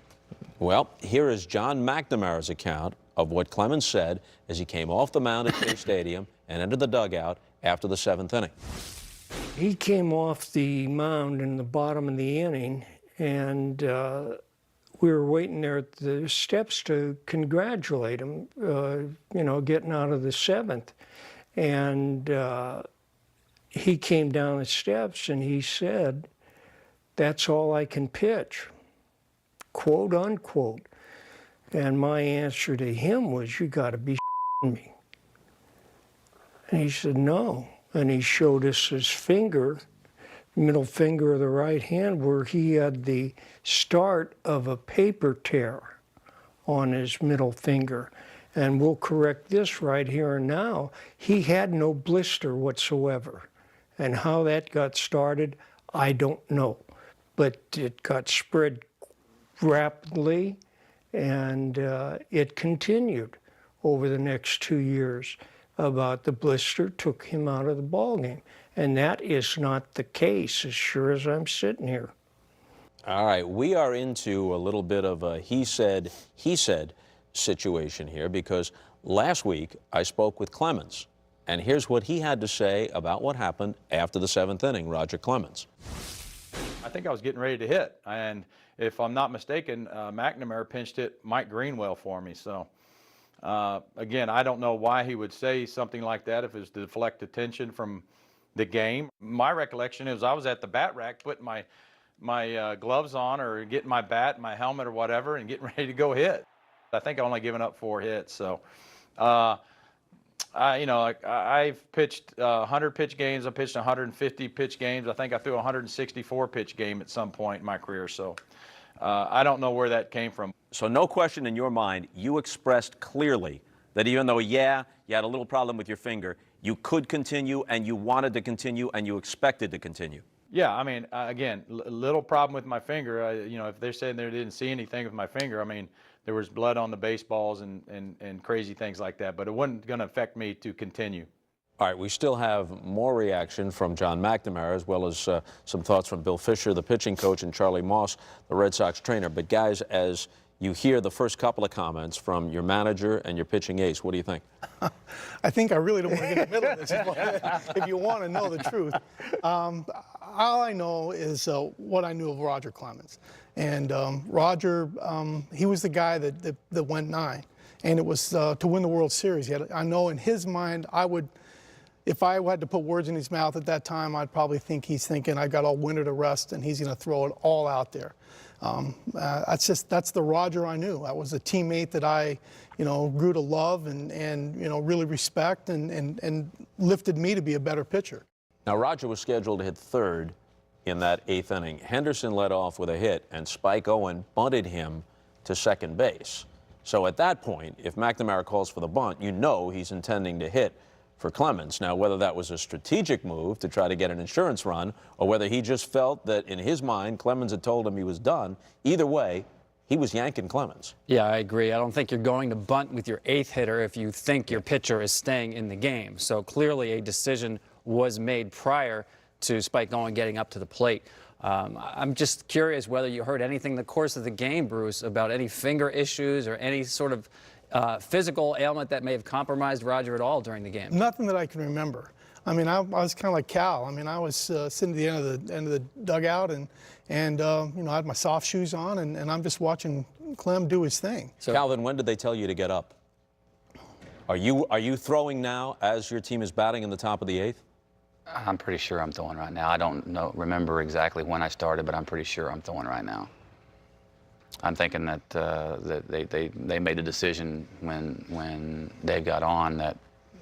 Well, here is John McNamara's account of what Clemens said as he came off the mound at Shea Stadium and entered the dugout after the 7th inning. He came off the mound in the bottom of the inning, and we were waiting there at the steps to congratulate him, getting out of the 7th. And he came down the steps and he said, "That's all I can pitch," quote unquote. And my answer to him was, "You got to be shitting me." And he said, "No." And he showed us his finger, middle finger of the right hand, where he had the start of a paper tear on his middle finger. And we'll correct this right here and now. He had no blister whatsoever. And how that got started, I don't know. But it got spread rapidly, and it continued over the next 2 years. About the blister took him out of the ball game. And that is not the case, as sure as I'm sitting here. All right, we are into a little bit of a he said situation here, because last week I spoke with Clemens, and here's what he had to say about what happened after the 7th inning. Roger Clemens. I think I was getting ready to hit, and if I'm not mistaken, McNamara pinched hit Mike Greenwell for me. So again, I don't know why he would say something like that if it was to deflect attention from the game. My recollection is I was at the bat rack putting my gloves on, or getting my bat, my helmet, or whatever, and getting ready to go hit. I think I only given up 4 hits. So, I've pitched 100 pitch games. I pitched 150 pitch games. I think I threw a 164 pitch game at some point in my career. So, I don't know where that came from. So no question in your mind, you expressed clearly that even though, yeah, you had a little problem with your finger, you could continue, and you wanted to continue, and you expected to continue. Yeah, I mean, again, little problem with my finger. If they're saying they didn't see anything with my finger, I mean, there was blood on the baseballs and crazy things like that, but it wasn't going to affect me to continue. All right, we still have more reaction from John McNamara, as well as some thoughts from Bill Fisher, the pitching coach, and Charlie Moss, the Red Sox trainer. But guys, as you hear the first couple of comments from your manager and your pitching ace, what do you think? I think I really don't want to get in the middle of this, if you want to know the truth. All I know is what I knew of Roger Clemens. And Roger, he was the guy that went 9. And it was to win the World Series. I know in his mind, if I had to put words in his mouth at that time, I'd probably think he's thinking, I got all winter to rest, and he's going to throw it all out there. That's the Roger I knew. That was a teammate that I, grew to love and really respect, and lifted me to be a better pitcher. Now, Roger was scheduled to hit 3rd in that 8th inning. Henderson led off with a hit, and Spike Owen bunted him to 2nd base. So at that point, if McNamara calls for the bunt, you know he's intending to hit for Clemens. Now, whether that was a strategic move to try to get an insurance run, or whether he just felt that in his mind Clemens had told him he was done, either way, he was yanking Clemens. Yeah, I agree. I don't think you're going to bunt with your 8th hitter if you think your pitcher is staying in the game. So clearly a decision was made prior to Spike Owen getting up to the plate. I'm just curious whether you heard anything in the course of the game, Bruce, about any finger issues or any sort of physical ailment that may have compromised Roger at all during the game. Nothing that I can remember. I mean, I was kind of like Cal. I mean, I was sitting at the end of the dugout, and I had my soft shoes on, and I'm just watching Clem do his thing. So, Calvin, when did they tell you to get up? Are you throwing now as your team is batting in the top of the 8th? I'm pretty sure I'm throwing right now. I don't remember exactly when I started, but I'm pretty sure I'm throwing right now. I'm thinking that they made a decision when Dave got on that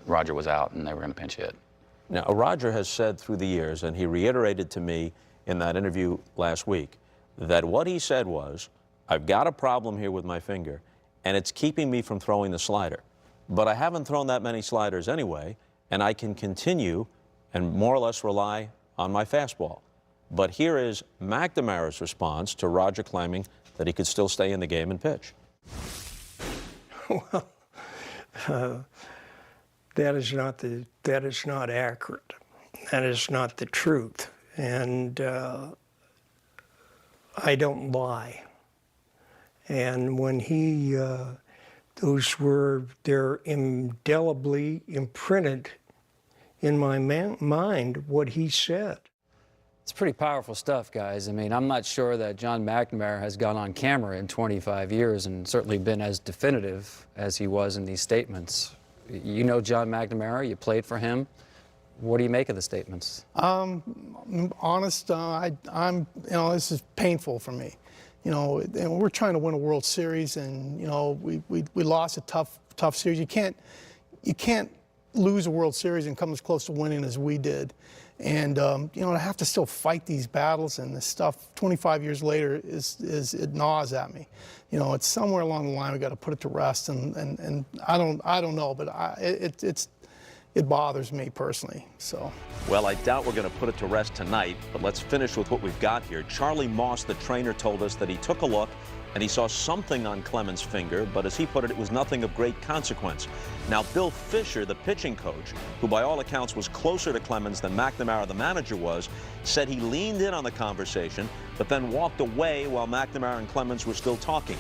Roger was out and they were going to pinch hit. Now, Roger has said through the years, and he reiterated to me in that interview last week, that what he said was, I've got a problem here with my finger, and it's keeping me from throwing the slider. But I haven't thrown that many sliders anyway, and I can continue and more or less rely on my fastball. But here is McNamara's response to Roger claiming that he could still stay in the game and pitch. Well, that is not accurate. That is not the truth. And I don't lie. And when they're indelibly imprinted in my mind, what he said. It's pretty powerful stuff, guys. I mean, I'm not sure that John McNamara has gone on camera in 25 years and certainly been as definitive as he was in these statements. You know John McNamara, you played for him. What do you make of the statements? Honest, this is painful for me. And we're trying to win a World Series, and we lost a tough series. You can't lose a World Series and come as close to winning as we did. And to have to still fight these battles and this stuff 25 years later it gnaws at me. It's somewhere along the line we got to put it to rest, and I don't know, but it bothers me personally. So. Well, I doubt we're going to put it to rest tonight, but let's finish with what we've got here. Charlie Moss, the trainer, told us that he took a look and he saw something on Clemens' finger, but as he put it, it was nothing of great consequence. Now, Bill Fisher, the pitching coach, who by all accounts was closer to Clemens than McNamara, the manager, was, said he leaned in on the conversation, but then walked away while McNamara and Clemens were still talking.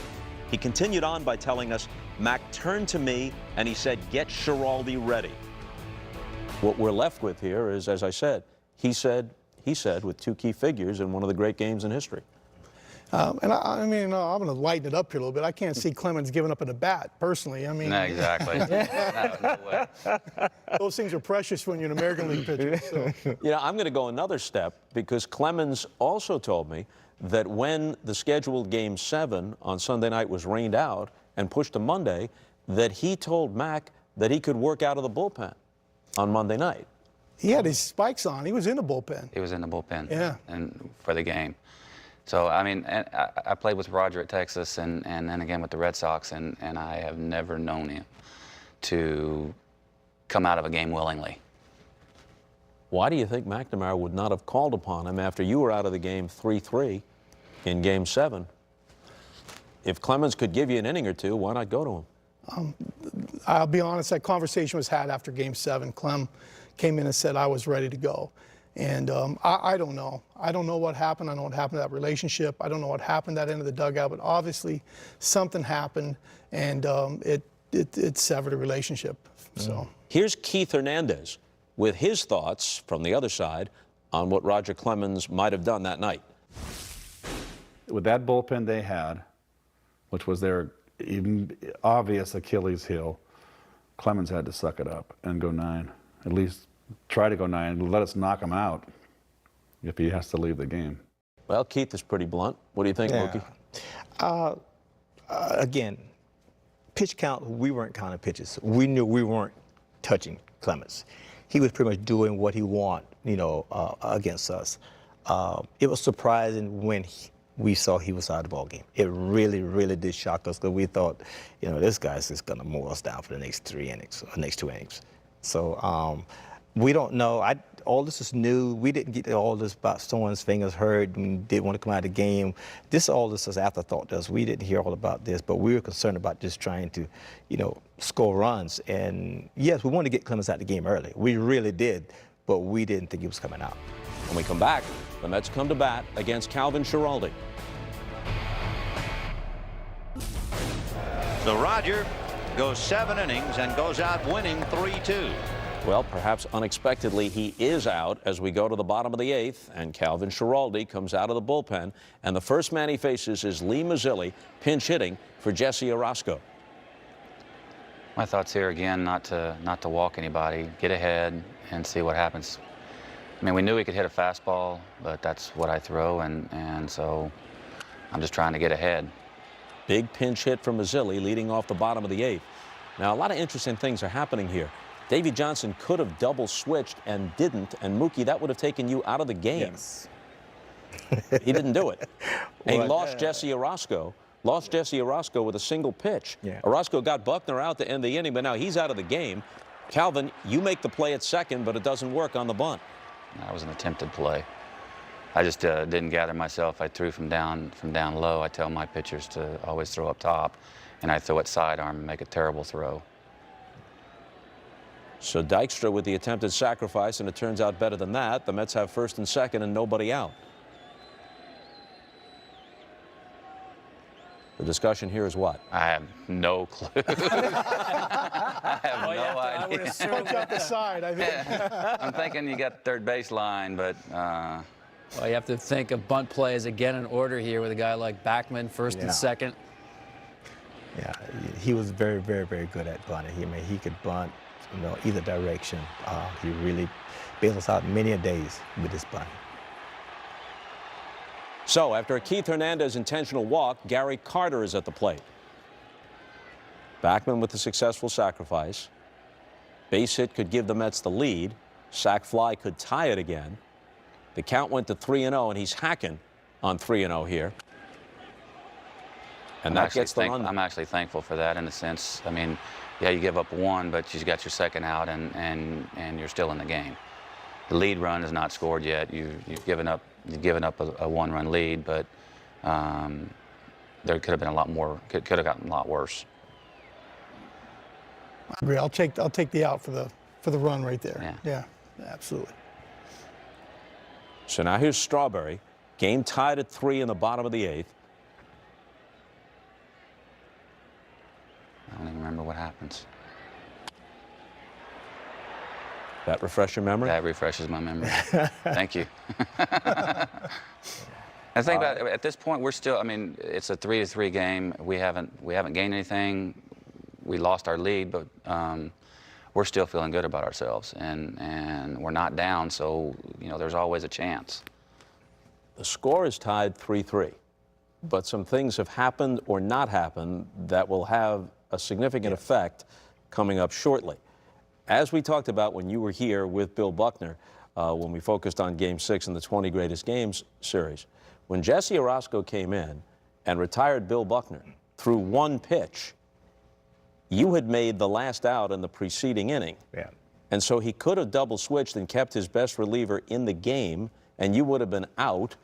He continued on by telling us, Mac turned to me and he said, get Schiraldi ready. What we're left with here is, as I said, he said with two key figures in one of the great games in history. And I mean, I'm going to lighten it up here a little bit. I can't see Clemens giving up in a bat, personally. I mean, No, exactly. No way. Those things are precious when you're an American League pitcher. So. You know, I'm going to go another step because Clemens also told me that when the scheduled Game 7 on Sunday night was rained out and pushed to Monday, that he told Mac that he could work out of the bullpen on Monday night. He had his spikes on. He was in the bullpen. He was in the bullpen. Yeah. And for the game. So, I mean, I played with Roger at Texas and then again with the Red Sox, and I have never known him to come out of a game willingly. Why do you think McNamara would not have called upon him after you were out of the game 3-3 in Game 7? If Clemens could give you an inning or two, why not go to him? I'll be honest, that conversation was had after Game 7. Clem came in and said I was ready to go. And I don't know. I don't know what happened. I don't know what happened to that relationship. I don't know what happened at that end of the dugout, but obviously something happened, and it severed a relationship. So here's Keith Hernandez with his thoughts from the other side on what Roger Clemens might have done that night. With that bullpen they had, which was their obvious Achilles heel, Clemens had to suck it up and go 9. At least try to go 9, let us knock him out if he has to leave the game. Well, Keith is pretty blunt. What do you think, Mookie? Again, pitch count, we weren't counting pitches. We knew we weren't touching Clemens. He was pretty much doing what he wanted, you know, against us. It was surprising when we saw he was out of the ball game. It really, really did shock us because we thought, you know, this guy's just going to mow us down for the next 3 innings, or next 2 innings. So we don't know. All this is new. We didn't get all this about someone's fingers hurt and didn't want to come out of the game. All this is afterthought to us. We didn't hear all about this, but we were concerned about just trying to, you know, score runs. And yes, we wanted to get Clemens out of the game early. We really did, but we didn't think he was coming out. When we come back, the Mets come to bat against Calvin Schiraldi. So Roger goes 7 innings and goes out winning 3-2. Well, perhaps unexpectedly, he is out as we go to the bottom of the 8th, and Calvin Schiraldi comes out of the bullpen, and the first man he faces is Lee Mazzilli, pinch hitting for Jesse Orosco. My thoughts here again, not to walk anybody, get ahead and see what happens. I mean, we knew he could hit a fastball, but that's what I throw, and so I'm just trying to get ahead. Big pinch hit from Mazzilli leading off the bottom of the 8th. Now, a lot of interesting things are happening here. Davey Johnson could have double switched and didn't, and Mookie, that would have taken you out of the game. Yes. He didn't do it. And he lost Jesse Orosco. Lost Jesse Orosco with a single pitch. Yeah. Orosco got Buckner out to end the inning, but now he's out of the game. Calvin, you make the play at second, but it doesn't work on the bunt. That was an attempted play. I just didn't gather myself. I threw from down low. I tell my pitchers to always throw up top, and I throw it sidearm and make a terrible throw. So Dykstra with the attempted sacrifice, and it turns out better than that. The Mets have first and second and nobody out. The discussion here is what? I have no clue. I have no idea. Punch out the side, I think. I'm thinking you got the third base line, but... Well, you have to think of bunt plays again in order here with a guy like Backman, first and second. Yeah, he was very, very, very good at bunting. I mean, he could bunt, you know, either direction. He really bailed us out many a days with his bunting. So after a Keith Hernandez intentional walk, Gary Carter is at the plate. Backman with the successful sacrifice. Base hit could give the Mets the lead. Sac fly could tie it again. The count went to 3-0, and he's hacking on 3-0 here. And that gets the run. I'm actually thankful for that in a sense. I mean, yeah, you give up one, but you got your second out, and you're still in the game. The lead run is not scored yet. You've given up a one-run lead, but there could have been a lot more. Could have gotten a lot worse. I agree. I'll take the out for the run right there. Yeah, absolutely. So now here's Strawberry. Game tied at 3 in the bottom of the 8th. I don't even remember what happens. That refresh your memory? That refreshes my memory. Thank you. I think about at this point we're still. I mean, it's a 3-3 game. We haven't gained anything. We lost our lead, but we're still feeling good about ourselves, and we're not down. So there's always a chance. The score is tied 3-3, but some things have happened or not happened that will have a significant effect coming up shortly. As we talked about when you were here with Bill Buckner, when we focused on Game 6 in the 20 Greatest Games series, when Jesse Orozco came in and retired Bill Buckner through one pitch, you had made the last out in the preceding inning. Yeah. And so he could have double switched and kept his best reliever in the game, and you would have been out.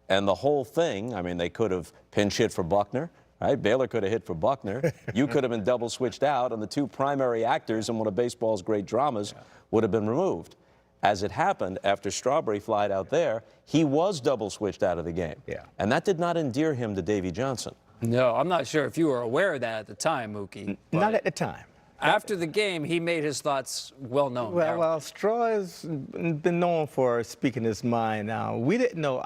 And the whole thing, I mean, they could have pinch hit for Buckner, right? Baylor could have hit for Buckner. You could have been double switched out, and the two primary actors in one of baseball's great dramas would have been removed. As it happened, after Strawberry flied out there, he was double switched out of the game. Yeah. And that did not endear him to Davey Johnson. No, I'm not sure if you were aware of that at the time, Mookie. Not at the time. After the game, he made his thoughts well known. Well, Straw has been known for speaking his mind. Now, we didn't know.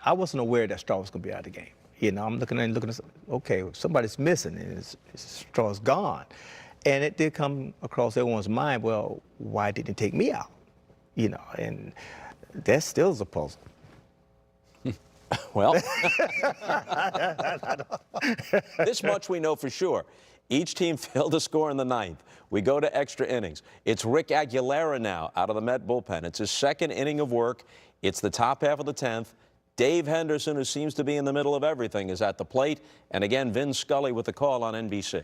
I wasn't aware that Straw was going to be out of the game. I'm looking at okay, somebody's missing, and Straw's gone. And it did come across everyone's mind, well, why didn't he take me out? And that still is a puzzle. Well, this much we know for sure. Each team failed to score in the 9th. We go to extra innings. It's Rick Aguilera now out of the Met bullpen. It's his second inning of work. It's the top half of the 10th. Dave Henderson, who seems to be in the middle of everything, is at the plate. And again, Vin Scully with the call on NBC.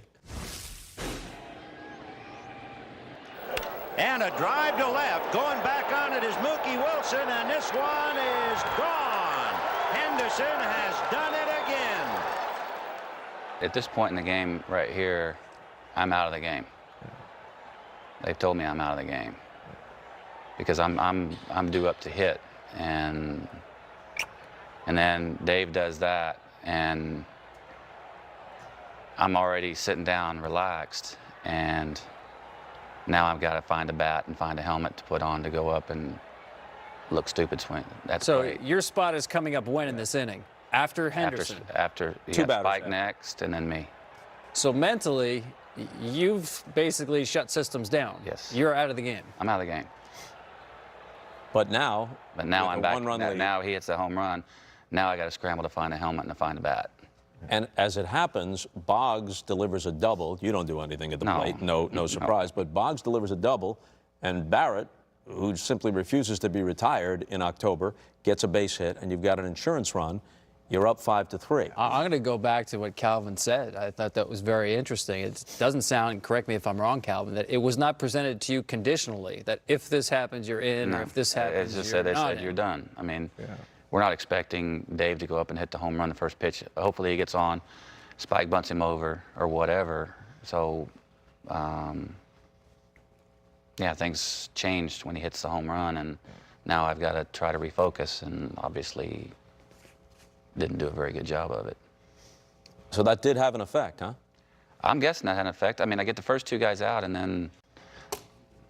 And a drive to left. Going back on it is Mookie Wilson, and this one is gone. Henderson has done it again. At this point in the game right here, I'm out of the game. They've told me I'm out of the game because I'm due up to hit, and then Dave does that, and I'm already sitting down, relaxed, and now I've got to find a bat and find a helmet to put on to go up and look stupid swing. So great. your spot is coming up when in this inning? After Henderson? After Spike next, and then me. So mentally, you've basically shut systems down. Yes. You're out of the game. I'm out of the game. But now I'm back. Now he hits the home run. Now I got to scramble to find a helmet and to find a bat. And as it happens, Boggs delivers a double. You don't do anything at the plate, no surprise. But Boggs delivers a double, and Barrett, who simply refuses to be retired in October, gets a base hit, and you've got an insurance run. You're up 5-3. I'm going to go back to what Calvin said. I thought that was very interesting. It doesn't sound, correct me if I'm wrong, Calvin, that it was not presented to you conditionally, that if this happens, you're in, or if this happens, it's just you're they not said in. you're done. I mean, we're not expecting Dave to go up and hit the home run the first pitch. Hopefully he gets on, Spike bunts him over, or whatever. So, yeah, things changed when he hits the home run, and now I've got to try to refocus, and obviously didn't do a very good job of it. So that did have an effect, huh? I'm guessing that had an effect. I mean, I get the first two guys out, and then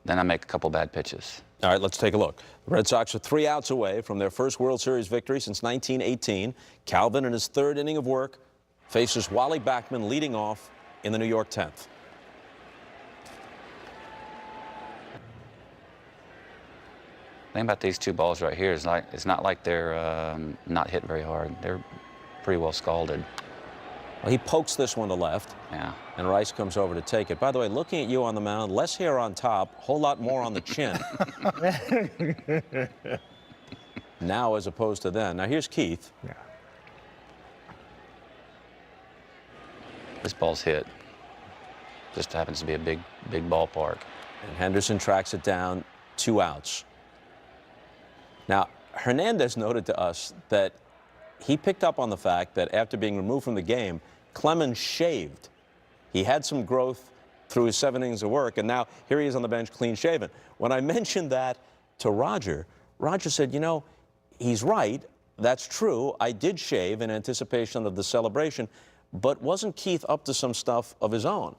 I make a couple bad pitches. All right, let's take a look. The Red Sox are 3 outs away from their first World Series victory since 1918. Calvin, in his 3rd inning of work, faces Wally Backman leading off in the New York 10th. The thing about these two balls right here is it's not like they're not hit very hard. They're pretty well scalded. Well, he pokes this one to left. Yeah. And Rice comes over to take it. By the way, looking at you on the mound, less hair on top, a whole lot more on the chin. Now as opposed to then. Now here's Keith. Yeah. This ball's hit. Just happens to be a big ballpark. And Henderson tracks it down, 2 outs. Now, Hernandez noted to us that he picked up on the fact that after being removed from the game, Clemens shaved. He had some growth through his 7 innings of work, and now here he is on the bench clean shaven. When I mentioned that to Roger, Roger said, you know, he's right. that's true. I did shave in anticipation of the celebration, but wasn't Keith up to some stuff of his own?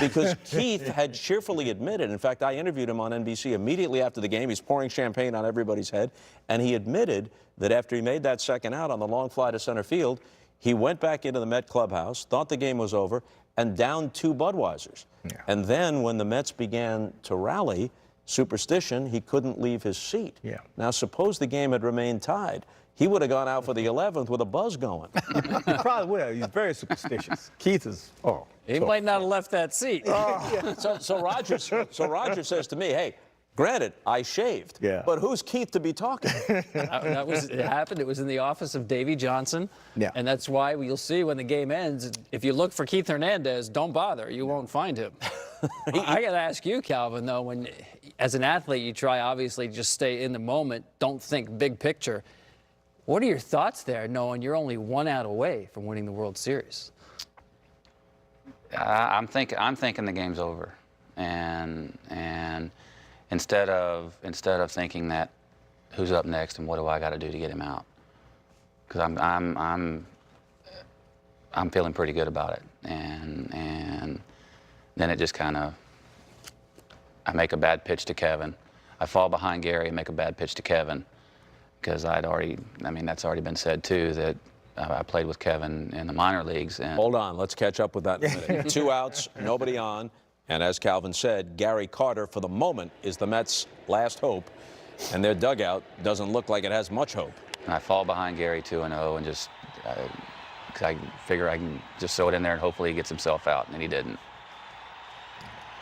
Because Keith had cheerfully admitted, in fact, I interviewed him on NBC immediately after the game. He's pouring champagne on everybody's head, and he admitted that after he made that second out on the long fly to center field, he went back into the Met clubhouse, thought the game was over, and downed 2 Budweisers. Yeah. And then when the Mets began to rally, superstition, he couldn't leave his seat. Yeah. Now, suppose the game had remained tied. He would have gone out for the 11th with a buzz going. He probably would have. He's very superstitious. Keith is, He might not have left that seat. So Roger says to me, hey, granted, I shaved, but who's Keith to be talking? It happened. It was in the office of Davey Johnson. Yeah. And that's why you'll see when the game ends, if you look for Keith Hernandez, don't bother. You won't find him. I got to ask you, Calvin, though, when as an athlete, you try, obviously, just stay in the moment, don't think big picture. What are your thoughts there, knowing you're only 1 out away from winning the World Series? I'm thinking the game's over, and instead of thinking that who's up next and what do I got to do to get him out, because I'm feeling pretty good about it, and then it just kind of, I make a bad pitch to Kevin, I fall behind Gary and make a bad pitch to Kevin. Because that's already been said too, that I played with Kevin in the minor leagues. And hold on, let's catch up with that in a minute. 2 outs, nobody on, and as Calvin said, Gary Carter, for the moment, is the Mets' last hope, and their dugout doesn't look like it has much hope. And I fall behind Gary 2-0, and just, I figure I can just throw it in there and hopefully he gets himself out, and he didn't.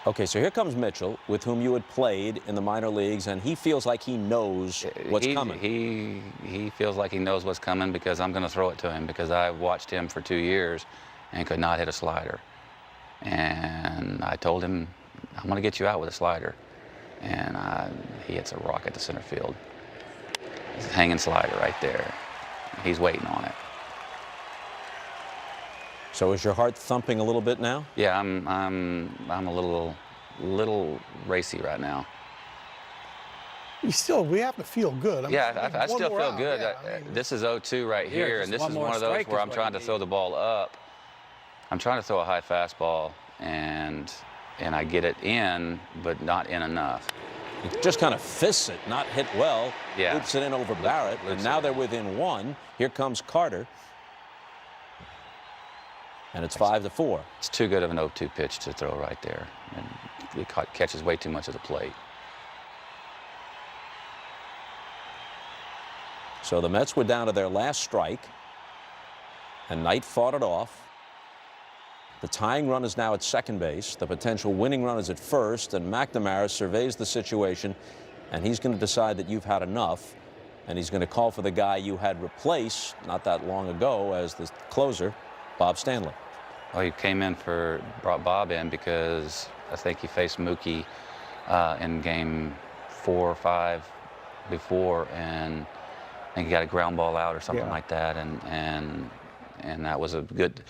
Okay, so here comes Mitchell, with whom you had played in the minor leagues, and he feels like he knows what's coming. He feels like he knows what's coming because I'm going to throw it to him, because I watched him for 2 years and could not hit a slider. And I told him, I'm going to get you out with a slider. And he hits a rocket to center field. It's a hanging slider right there. He's waiting on it. So is your heart thumping a little bit now? Yeah, I'm a little racy right now. We have to feel good. I still feel good. This is 0-2 right here, and this is one of those where I'm trying to throw the ball up. I'm trying to throw a high fastball, and I get it in, but not in enough. He just kind of fists it, not hit well. Yeah. Loops it in over Barrett, and now they're within 1. Here comes Carter. And it's 5-4. It's too good of an 0-2 pitch to throw right there. And it catches way too much of the plate. So the Mets were down to their last strike, and Knight fought it off. The tying run is now at second base. The potential winning run is at first, and McNamara surveys the situation, and he's going to decide that you've had enough, and he's going to call for the guy you had replaced not that long ago as the closer, Bob Stanley. Well, he brought Bob in because I think he faced Mookie in game 4 or 5 before, and I think he got a ground ball out or something like that, and that was a good.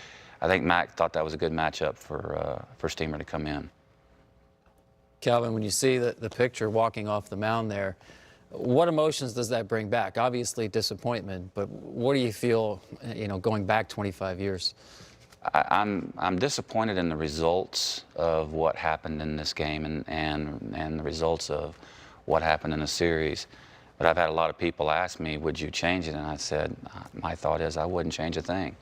I think Mac thought that was a good matchup for Steamer to come in. Calvin, when you see the picture walking off the mound there, what emotions does that bring back? Obviously disappointment, but what do you feel, going back 25 years? I'm disappointed in the results of what happened in this game and the results of what happened in the series. But I've had a lot of people ask me, would you change it? And I said, my thought is I wouldn't change a thing.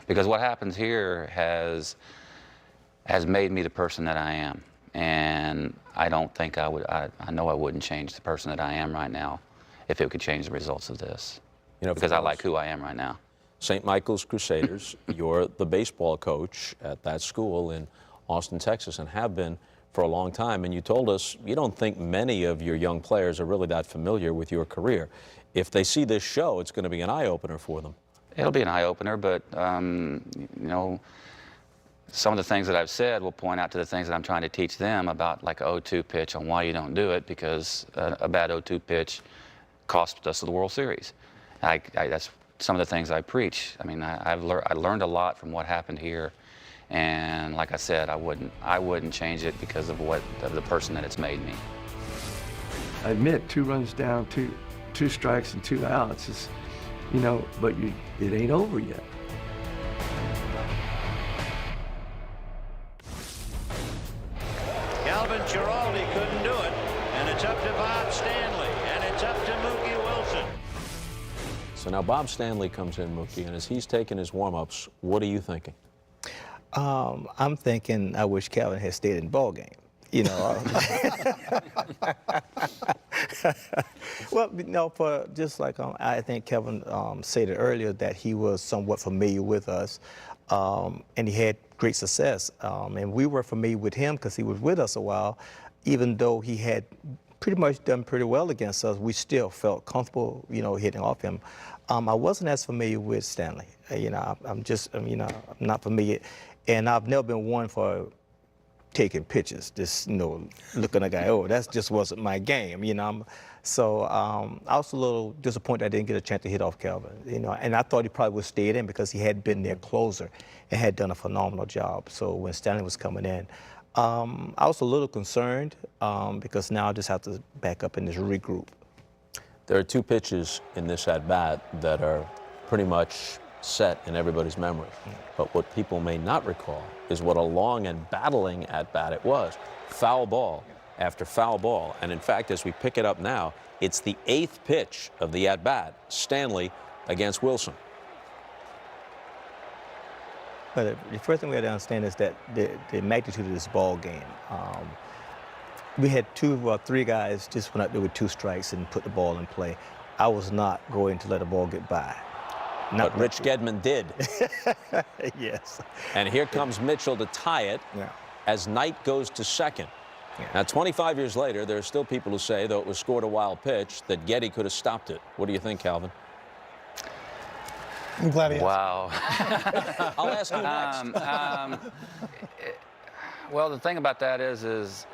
Because what happens here has made me the person that I am. And I don't think I would, I know I wouldn't change the person that I am right now if it could change the results of this. Because I like who I am right now. St. Michael's Crusaders, you're the baseball coach at that school in Austin, Texas, and have been for a long time. And you told us you don't think many of your young players are really that familiar with your career. If they see this show, it's going to be an eye-opener for them. It'll be an eye-opener, but, some of the things that I've said will point out to the things that I'm trying to teach them about, like a 0-2 pitch, on why you don't do it, because a bad 0-2 pitch cost us the World Series. That's some of the things I preach. I mean, I learned a lot from what happened here, and like I said, I wouldn't change it because of the person that it's made me. I admit 2 runs down, two strikes and 2 outs you know, but it ain't over yet. Calvin Giraldi couldn't do it, and it's up to Bob Stanley, and it's up to Mookie Wilson. So now Bob Stanley comes in, Mookie, and as he's taking his warm-ups, what are you thinking? I'm thinking I wish Calvin had stayed in the ball game. You know, well, no, for just like I think Kevin said it earlier that he was somewhat familiar with us, and he had great success, and we were familiar with him because he was with us a while. Even though he had pretty much done pretty well against us, we still felt comfortable, you know, hitting off him. I wasn't as familiar with Stanley. You know, I'm not familiar, and I've never been one for taking pictures, just, you know, looking at a guy, oh, that just wasn't my game, you know. So I was a little disappointed I didn't get a chance to hit off Calvin, you know, and I thought he probably would stay in because he had been their closer and had done a phenomenal job. So when Stanley was coming in, I was a little concerned because now I just have to back up and just regroup. There are two pitches in this at-bat that are pretty much set in everybody's memory. But what people may not recall is what a long and battling at-bat it was. Foul ball after foul ball. And in fact, as we pick it up now, it's the 8th pitch of the at-bat, Stanley against Wilson. But the first thing we have to understand is that the magnitude of this ball game. We had 2 or 3 guys just went out there with 2 strikes and put the ball in play. I was not going to let the ball get by. But Rich Gedman did. Yes. And here comes Mitchell to tie it as Knight goes to second. Now, 25 years later, there are still people who say, though it was scored a wild pitch, that Geddy could have stopped it. What do you think, Calvin? I'm glad he asked. Wow. I'll ask you next. Well, the thing about that is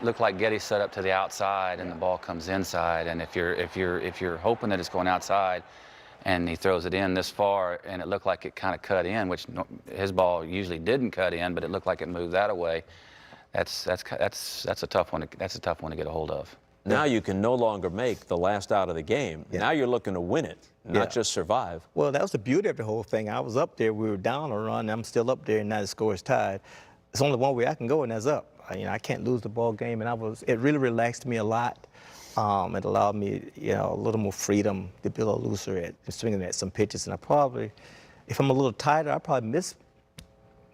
looked like Geddy set up to the outside and the ball comes inside. And if you're hoping that it's going outside, and he throws it in this far, and it looked like it kind of cut in, which his ball usually didn't cut in, but it looked like it moved that away. That's a tough one. That's a tough one to get a hold of. Now you can no longer make the last out of the game. Now you're looking to win it, not just survive. Well, that was the beauty of the whole thing. I was up there. We were down a run. I'm still up there, and now the score is tied. It's only one way I can go, and that's up. I can't lose the ball game, and it really relaxed me a lot. It allowed me, you know, a little more freedom to be a little looser at swinging at some pitches. And I probably, if I'm a little tighter, I probably miss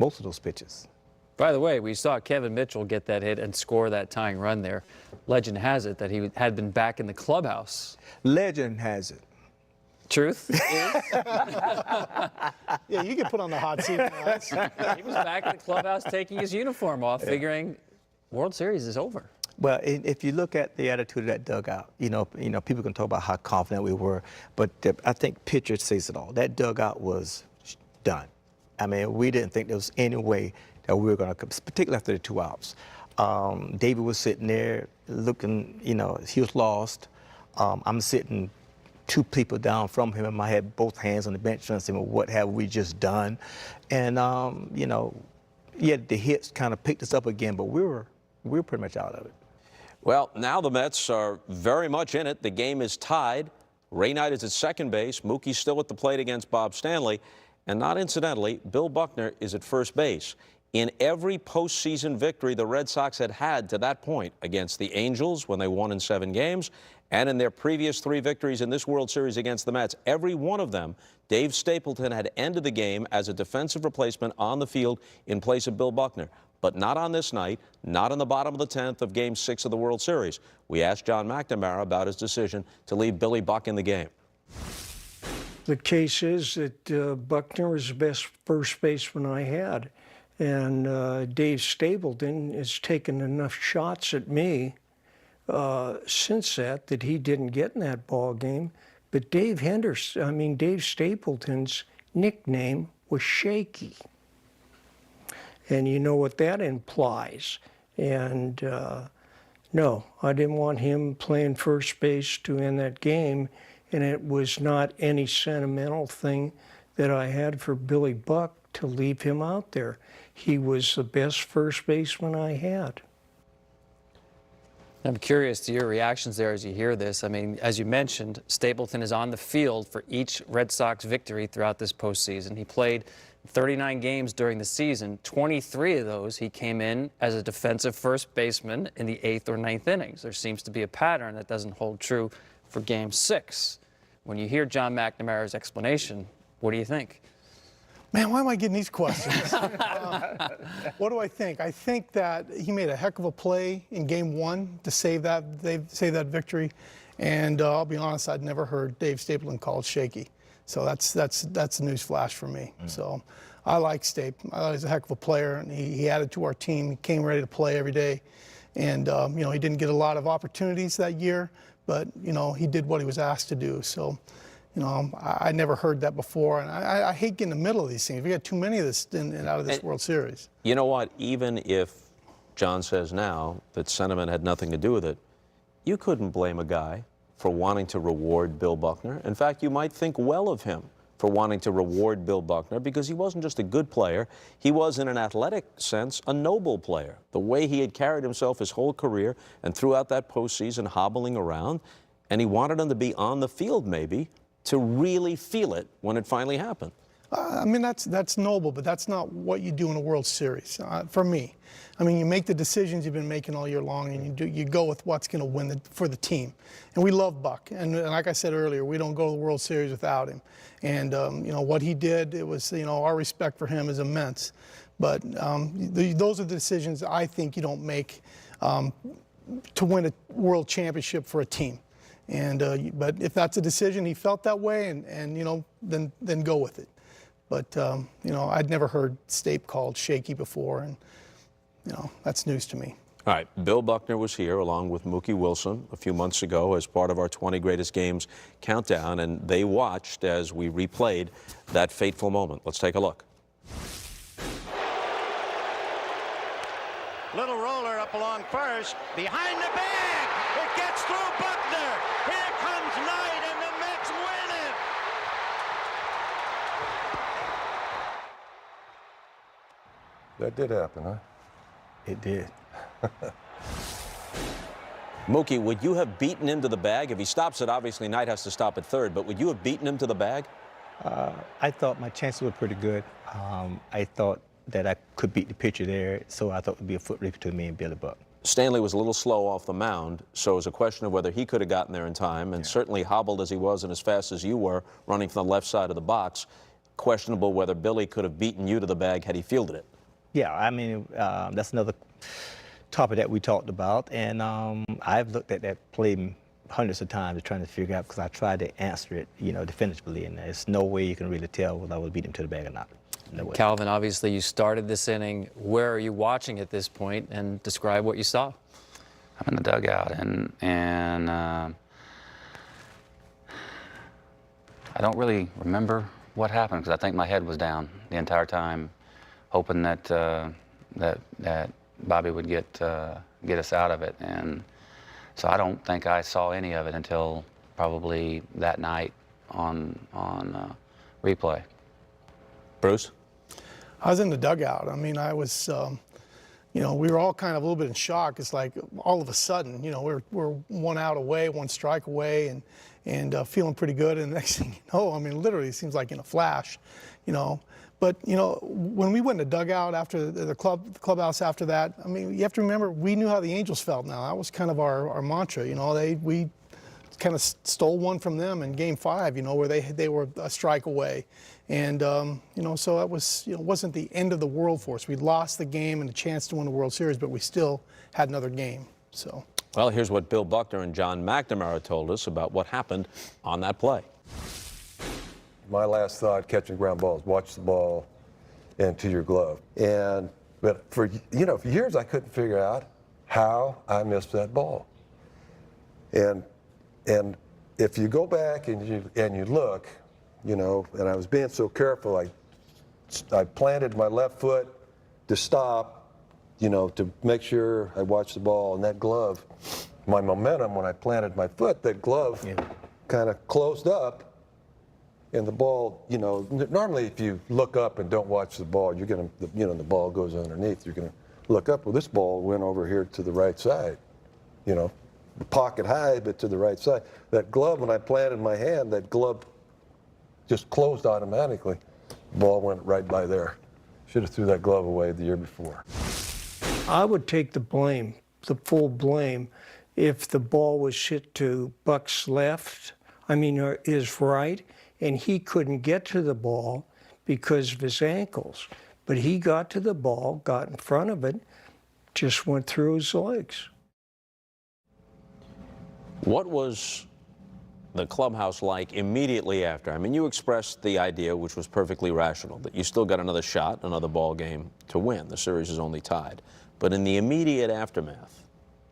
most of those pitches. By the way, we saw Kevin Mitchell get that hit and score that tying run there. Legend has it that he had been back in the clubhouse. Legend has it. Truth? Yeah, you get put on the hot seat. He was back in the clubhouse taking his uniform off, figuring World Series is over. Well, if you look at the attitude of that dugout, you know, people can talk about how confident we were, but I think pitcher says it all. That dugout was done. I mean, we didn't think there was any way that we were going to, particularly after the 2 outs. David was sitting there looking, you know, he was lost. I'm sitting 2 people down from him, and I had both hands on the bench trying to say, well, what have we just done? And, you know, yeah, the hits kind of picked us up again, but we were pretty much out of it. Well, now the Mets are very much in it. The game is tied. Ray Knight is at second base. Mookie's still at the plate against Bob Stanley. And not incidentally, Bill Buckner is at first base. In every postseason victory the Red Sox had to that point against the Angels when they won in 7 games, and in their previous 3 victories in this World Series against the Mets, every one of them, Dave Stapleton had ended the game as a defensive replacement on the field in place of Bill Buckner. But not on this night, not in the bottom of the 10th of Game 6 of the World Series. We asked John McNamara about his decision to leave Billy Buck in the game. The case is that Buckner was the best first baseman I had. And Dave Stapleton has taken enough shots at me since that he didn't get in that ball game. But Dave Stapleton's nickname was Shaky. And you know what that implies. And no, I didn't want him playing first base to end that game. And it was not any sentimental thing that I had for Billy Buck to leave him out there. He was the best first baseman I had. I'm curious to your reactions there as you hear this. I mean, as you mentioned, Stapleton is on the field for each Red Sox victory throughout this postseason. He played 39 games during the season. 23 of those he came in as a defensive first baseman in the 8th or 9th innings. There seems to be a pattern that doesn't hold true for Game 6. When you hear John McNamara's explanation, what do you think? Man, why am I getting these questions? What do I think? I think that he made a heck of a play in Game 1 to save that victory. And I'll be honest, I'd never heard Dave Stapleton called shaky. So that's a news flash for me. So I like Stape. I thought he's a heck of a player, and he added to our team. He came ready to play every day. And, you know, he didn't get a lot of opportunities that year, but, you know, he did what he was asked to do. So, you know, I never heard that before. And I hate getting in the middle of these things. We got too many of this out of this World Series. You know what? Even if John says now that sentiment had nothing to do with it, you couldn't blame a guy for wanting to reward Bill Buckner. In fact, you might think well of him for wanting to reward Bill Buckner because he wasn't just a good player. He was, in an athletic sense, a noble player. The way he had carried himself his whole career and throughout that postseason hobbling around, and he wanted him to be on the field maybe to really feel it when it finally happened. I mean, that's noble, but that's not what you do in a World Series, for me. I mean, you make the decisions you've been making all year long, and you go with what's going to win for the team. And we love Buck, and like I said earlier, we don't go to the World Series without him. And you know what he did, it was, you know, our respect for him is immense. But those are the decisions I think you don't make to win a World Championship for a team. And but if that's a decision, he felt that way, and you know, then go with it. But, you know, I'd never heard Stape called shaky before, and, you know, that's news to me. All right, Bill Buckner was here along with Mookie Wilson a few months ago as part of our 20 Greatest Games countdown, and they watched as we replayed that fateful moment. Let's take a look. Little roller up along first, behind the bag. It gets through Buckner. Here comes Knight, and the Mets win it. That did happen, huh? It did. Mookie, would you have beaten him to the bag? If he stops it, obviously Knight has to stop at third, but would you have beaten him to the bag? I thought my chances were pretty good. I thought that I could beat the pitcher there, so I thought it would be a foot race between me and Billy Buck. Stanley was a little slow off the mound, so it was a question of whether he could have gotten there in time, and certainly hobbled as he was and as fast as you were, running from the left side of the box. Questionable whether Billy could have beaten you to the bag had he fielded it. Yeah, I mean, that's another topic that we talked about, and I've looked at that play hundreds of times trying to figure out, because I tried to answer it, you know, definitively, and there's no way you can really tell whether I would beat him to the bag or not. No way. Calvin, obviously you started this inning. Where are you watching at this point, and describe what you saw? I'm in the dugout, and I don't really remember what happened because I think my head was down the entire time, hoping that that Bobby would get us out of it. And so I don't think I saw any of it until probably that night on replay. Bruce? I was in the dugout. I mean, I was, you know, we were all kind of a little bit in shock. It's like all of a sudden, you know, we're 1 out away, 1 strike away, and feeling pretty good. And the next thing you know, I mean, literally, it seems like in a flash, you know. But, you know, when we went in the dugout after the clubhouse after that, I mean, you have to remember, we knew how the Angels felt now. That was kind of our mantra, you know. We kind of stole one from them in Game 5, you know, where they were a strike away. And, you know, so that was, you know, wasn't the end of the world for us. We lost the game and a chance to win the World Series, but we still had another game, so. Well, here's what Bill Buckner and John McNamara told us about what happened on that play. My last thought catching ground balls, watch the ball into your glove. But for years I couldn't figure out how I missed that ball. And if you go back and you look, you know, and I was being so careful, I planted my left foot to stop, you know, to make sure I watched the ball, and that glove, my momentum when I planted my foot, that glove kind of closed up. And the ball, you know, normally if you look up and don't watch the ball, you're going to, you know, the ball goes underneath. You're going to look up. Well, this ball went over here to the right side. pocket high, but to the right side. That glove, when I planted my hand, that glove just closed automatically. Ball went right by there. Should have threw that glove away the year before. I would take the blame, the full blame, if the ball was hit to Buck's left, or his right, and he couldn't get to the ball because of his ankles. But he got to the ball, got in front of it, just went through his legs. What was the clubhouse like immediately after? You expressed the idea, which was perfectly rational, that you still got another shot, another ball game to win. The series is only tied. But in the immediate aftermath,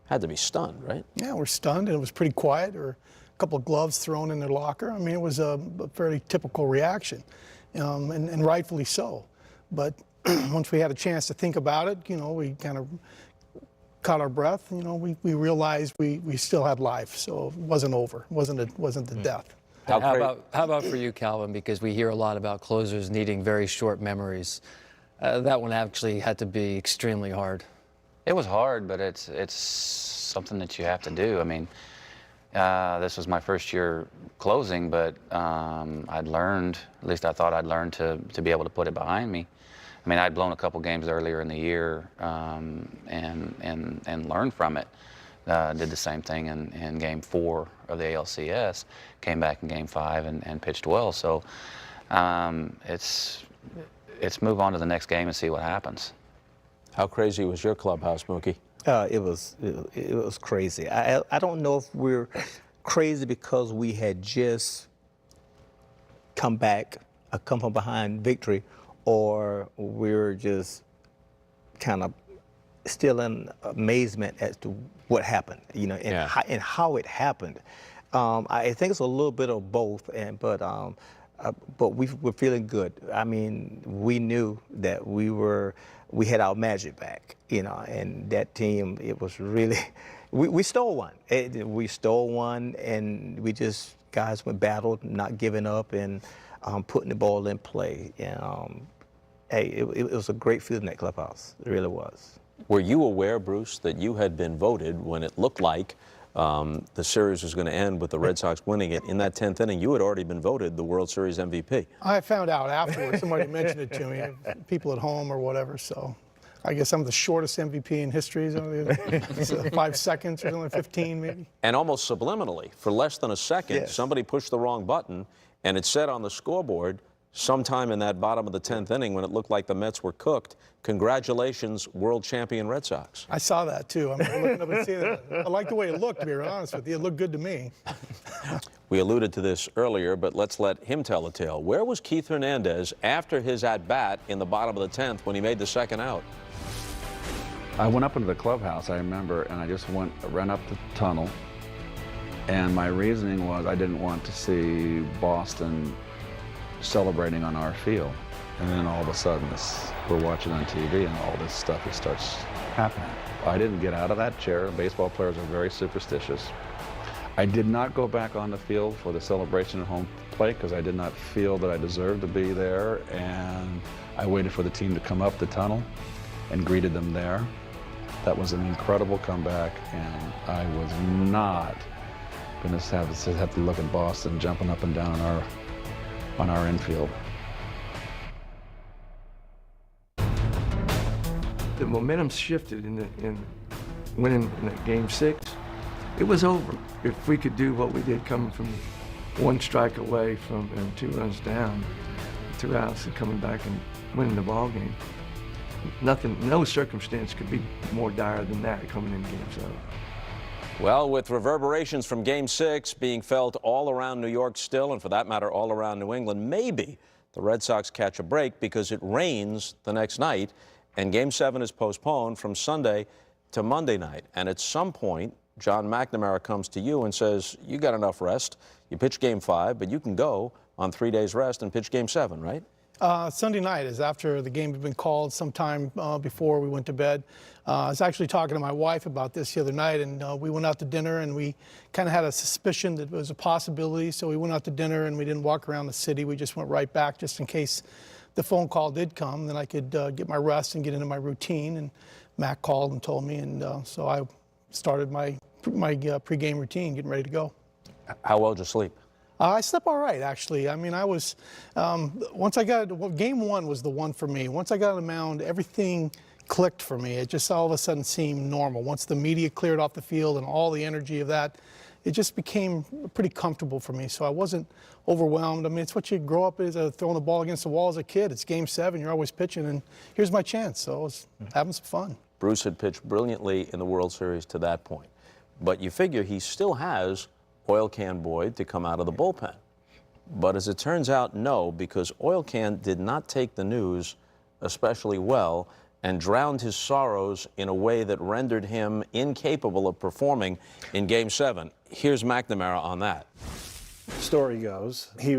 had to be stunned, right? Yeah, we're stunned, and it was pretty quiet. There were a couple of gloves thrown in their locker. It was a fairly typical reaction, and rightfully so. But once we had a chance to think about it, we kind of caught our breath. We realized we still had life, so it wasn't over. It wasn't the death. How about for you, Calvin? Because we hear a lot about closers needing very short memories. That one actually had to be extremely hard. It was hard, but it's something that you have to do. This was my first year closing, but I'd learned, at least I thought I'd learned to be able to put it behind me. I'd blown a couple games earlier in the year and learned from it. Did the same thing in Game 4 of the ALCS. Came back in Game 5 and pitched well. So it's move on to the next game and see what happens. How crazy was your clubhouse, Mookie? It was crazy. I don't know if we're crazy because we had just come from behind victory, or we're just kind of still in amazement as to what happened, and how it happened. I think it's a little bit of both, but we're feeling good. We knew that we had our magic back, and that team, it was really, we stole one. We stole one, and guys went battled, not giving up, and putting the ball in play. It was a great feeling in that clubhouse. It really was. Were you aware, Bruce, that you had been voted when it looked like the series was going to end with the Red Sox winning it? In that 10th inning, you had already been voted the World Series MVP. I found out afterwards. Somebody mentioned it to me, people at home or whatever. So I guess I'm the shortest MVP in history. It's 5 seconds or only 15 maybe. And almost subliminally, for less than a second, yes, somebody pushed the wrong button, and it said on the scoreboard, sometime in that bottom of the 10th inning when it looked like the Mets were cooked, congratulations, world champion Red Sox. I saw that too. I'm looking up and seeing that. I like the way it looked, to be honest with you. It looked good to me. We alluded to this earlier, but let's let him tell the tale. Where was Keith Hernandez after his at-bat in the bottom of the 10th when he made the second out? I went up into the clubhouse, I remember, and I just ran up the tunnel, and my reasoning was I didn't want to see Boston celebrating on our field. And then all of a sudden, we're watching on TV, and all this stuff starts happening. I didn't get out of that chair. Baseball players are very superstitious. I did not go back on the field for the celebration at home plate because I did not feel that I deserved to be there, and I waited for the team to come up the tunnel and greeted them there. That was an incredible comeback, and I was not going to have to look at Boston jumping up and down on our infield. The momentum shifted in winning in Game 6. It was over. If we could do what we did coming from 1 strike away from and 2 runs down, 2 outs, and coming back and winning the ball game. No circumstance could be more dire than that coming in Game 7. Well, with reverberations from Game 6 being felt all around New York still, and for that matter, all around New England, maybe the Red Sox catch a break because it rains the next night, and Game 7 is postponed from Sunday to Monday night. And at some point, John McNamara comes to you and says, you got enough rest. You pitch Game 5, but you can go on 3 days rest and pitch Game 7, right? Sunday night is after the game had been called sometime before we went to bed. I was actually talking to my wife about this the other night, and we went out to dinner, and we kind of had a suspicion that it was a possibility, so we went out to dinner and we didn't walk around the city. We just went right back just in case the phone call did come, then I could get my rest and get into my routine. And Mac called and told me, and so I started my pregame routine, getting ready to go. How well did you sleep? I slept all right, actually. I mean, I was, once I got, game one was the one for me. Once I got on the mound, everything clicked for me. It just all of a sudden seemed normal. Once the media cleared off the field and all the energy of that, it just became pretty comfortable for me. So I wasn't overwhelmed. I mean, it's what you grow up as, throwing the ball against the wall as a kid. It's game 7, you're always pitching, and here's my chance. So I was having some fun. Bruce had pitched brilliantly in the World Series to that point. But you figure he still has Oil Can Boyd to come out of the bullpen. But as it turns out, no, because Oil Can did not take the news especially well and drowned his sorrows in a way that rendered him incapable of performing in Game 7. Here's McNamara on that. Story goes, he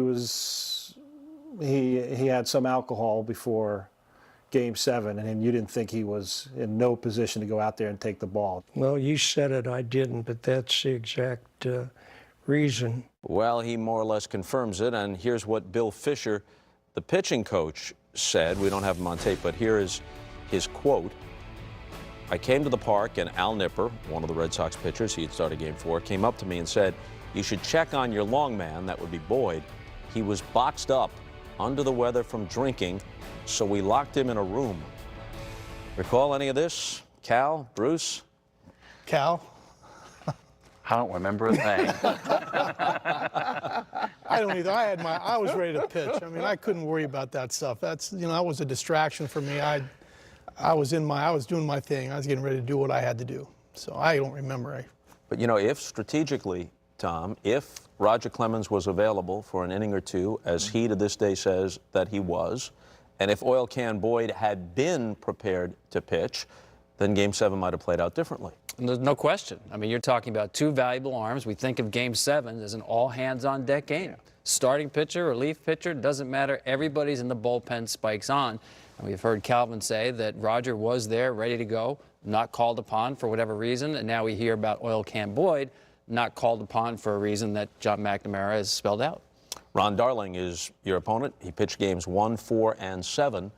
had some alcohol before Game 7, and you didn't think he was in no position to go out there and take the ball. Well, you said it, I didn't, but that's the exact reason. Well, he more or less confirms it, and here's what Bill Fisher, the pitching coach, said. We don't have him on tape, but here is his quote. I came to the park, and Al Nipper, one of the Red Sox pitchers, he had started Game 4, came up to me and said, you should check on your long man, that would be Boyd. He was boxed up, under the weather from drinking, so we locked him in a room. Recall any of this? Cal, Bruce? Cal? I don't remember a thing. I don't either. I was ready to pitch. I mean, I couldn't worry about that stuff. That's, you know, that was a distraction for me. I was doing my thing. I was getting ready to do what I had to do. So I don't remember. But you know, if strategically, Tom, if Roger Clemens was available for an inning or two, as he to this day says that he was, and if Oil Can Boyd had been prepared to pitch, then Game 7 might have played out differently. And there's no question. I mean, you're talking about two valuable arms. We think of Game 7 as an all-hands-on-deck game. Starting pitcher, relief pitcher, doesn't matter. Everybody's in the bullpen, spikes on. And we've heard Calvin say that Roger was there, ready to go, not called upon for whatever reason. And now we hear about Oil Can Boyd, not called upon for a reason that John McNamara has spelled out. Ron Darling is your opponent. He pitched games 1, 4, and 7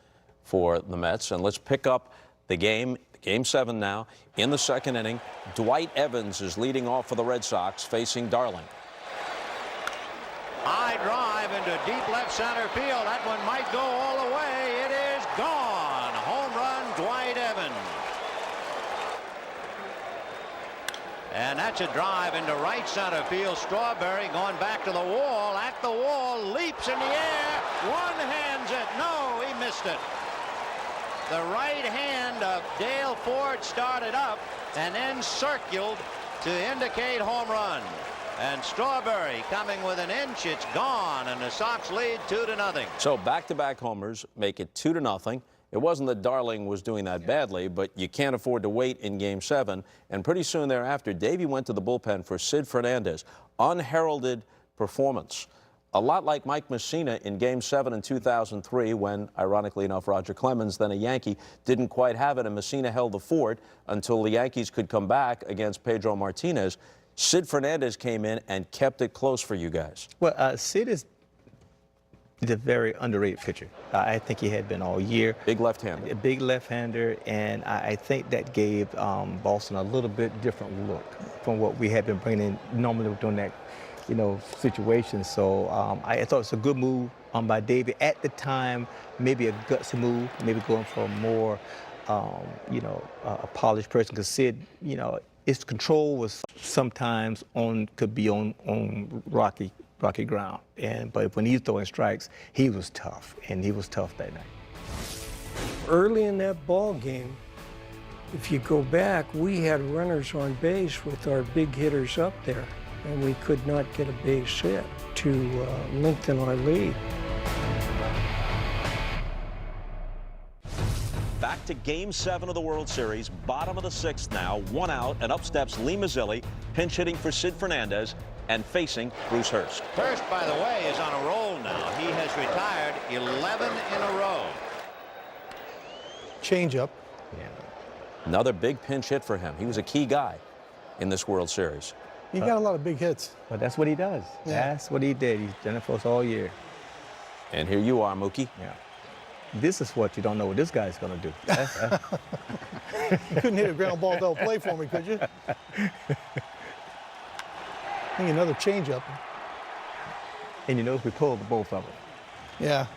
for the Mets. And let's pick up the game, Game 7 now. In the second inning, Dwight Evans is leading off for the Red Sox, facing Darling. High drive into deep left center field. That one might go all the way. It is gone. Home run, Dwight Evans. And that's a drive into right center field. Strawberry going back to the wall. At the wall, leaps in the air. One hands it. No, he missed it. The right hand of Dale Ford started up and then circled to indicate home run. And Strawberry coming with an inch. It's gone, and the Sox lead 2-0. So back-to-back homers make it 2-0. It wasn't that Darling was doing that badly, but you can't afford to wait in Game 7. And pretty soon thereafter, Davey went to the bullpen for Sid Fernandez. Unheralded performance. A lot like Mike Messina in Game 7 in 2003 when, ironically enough, Roger Clemens, then a Yankee, didn't quite have it, and Messina held the fort until the Yankees could come back against Pedro Martinez. Sid Fernandez came in and kept it close for you guys. Well, Sid is a very underrated pitcher. I think he had been all year. Big left-hander. A big left-hander, and I think that gave Boston a little bit different look from what we had been bringing in normally during that, you know, situation. So I thought it was a good move by Davey. At the time, maybe a gutsy move, maybe going for a more, you know, a polished person. Because Sid, you know, his control was sometimes could be on rocky ground. But when he was throwing strikes, he was tough, and he was tough that night. Early in that ball game, if you go back, we had runners on base with our big hitters up there, and we could not get a base hit to lengthen our lead. Back to Game 7 of the World Series, bottom of the 6th now, 1 out, and up steps Lee Mazzilli, pinch hitting for Sid Fernandez, and facing Bruce Hurst. Hurst, by the way, is on a roll now. He has retired 11 in a row. Change-up. Yeah. Another big pinch hit for him. He was a key guy in this World Series. He got a lot of big hits. But that's what he does. Yeah. That's what he did. He's done it for us all year. And here you are, Mookie. Yeah. This is what you don't know what this guy's going to do. You couldn't hit a ground ball, don't play for me, could you? I think another changeup. And you notice we pulled both of them. Yeah.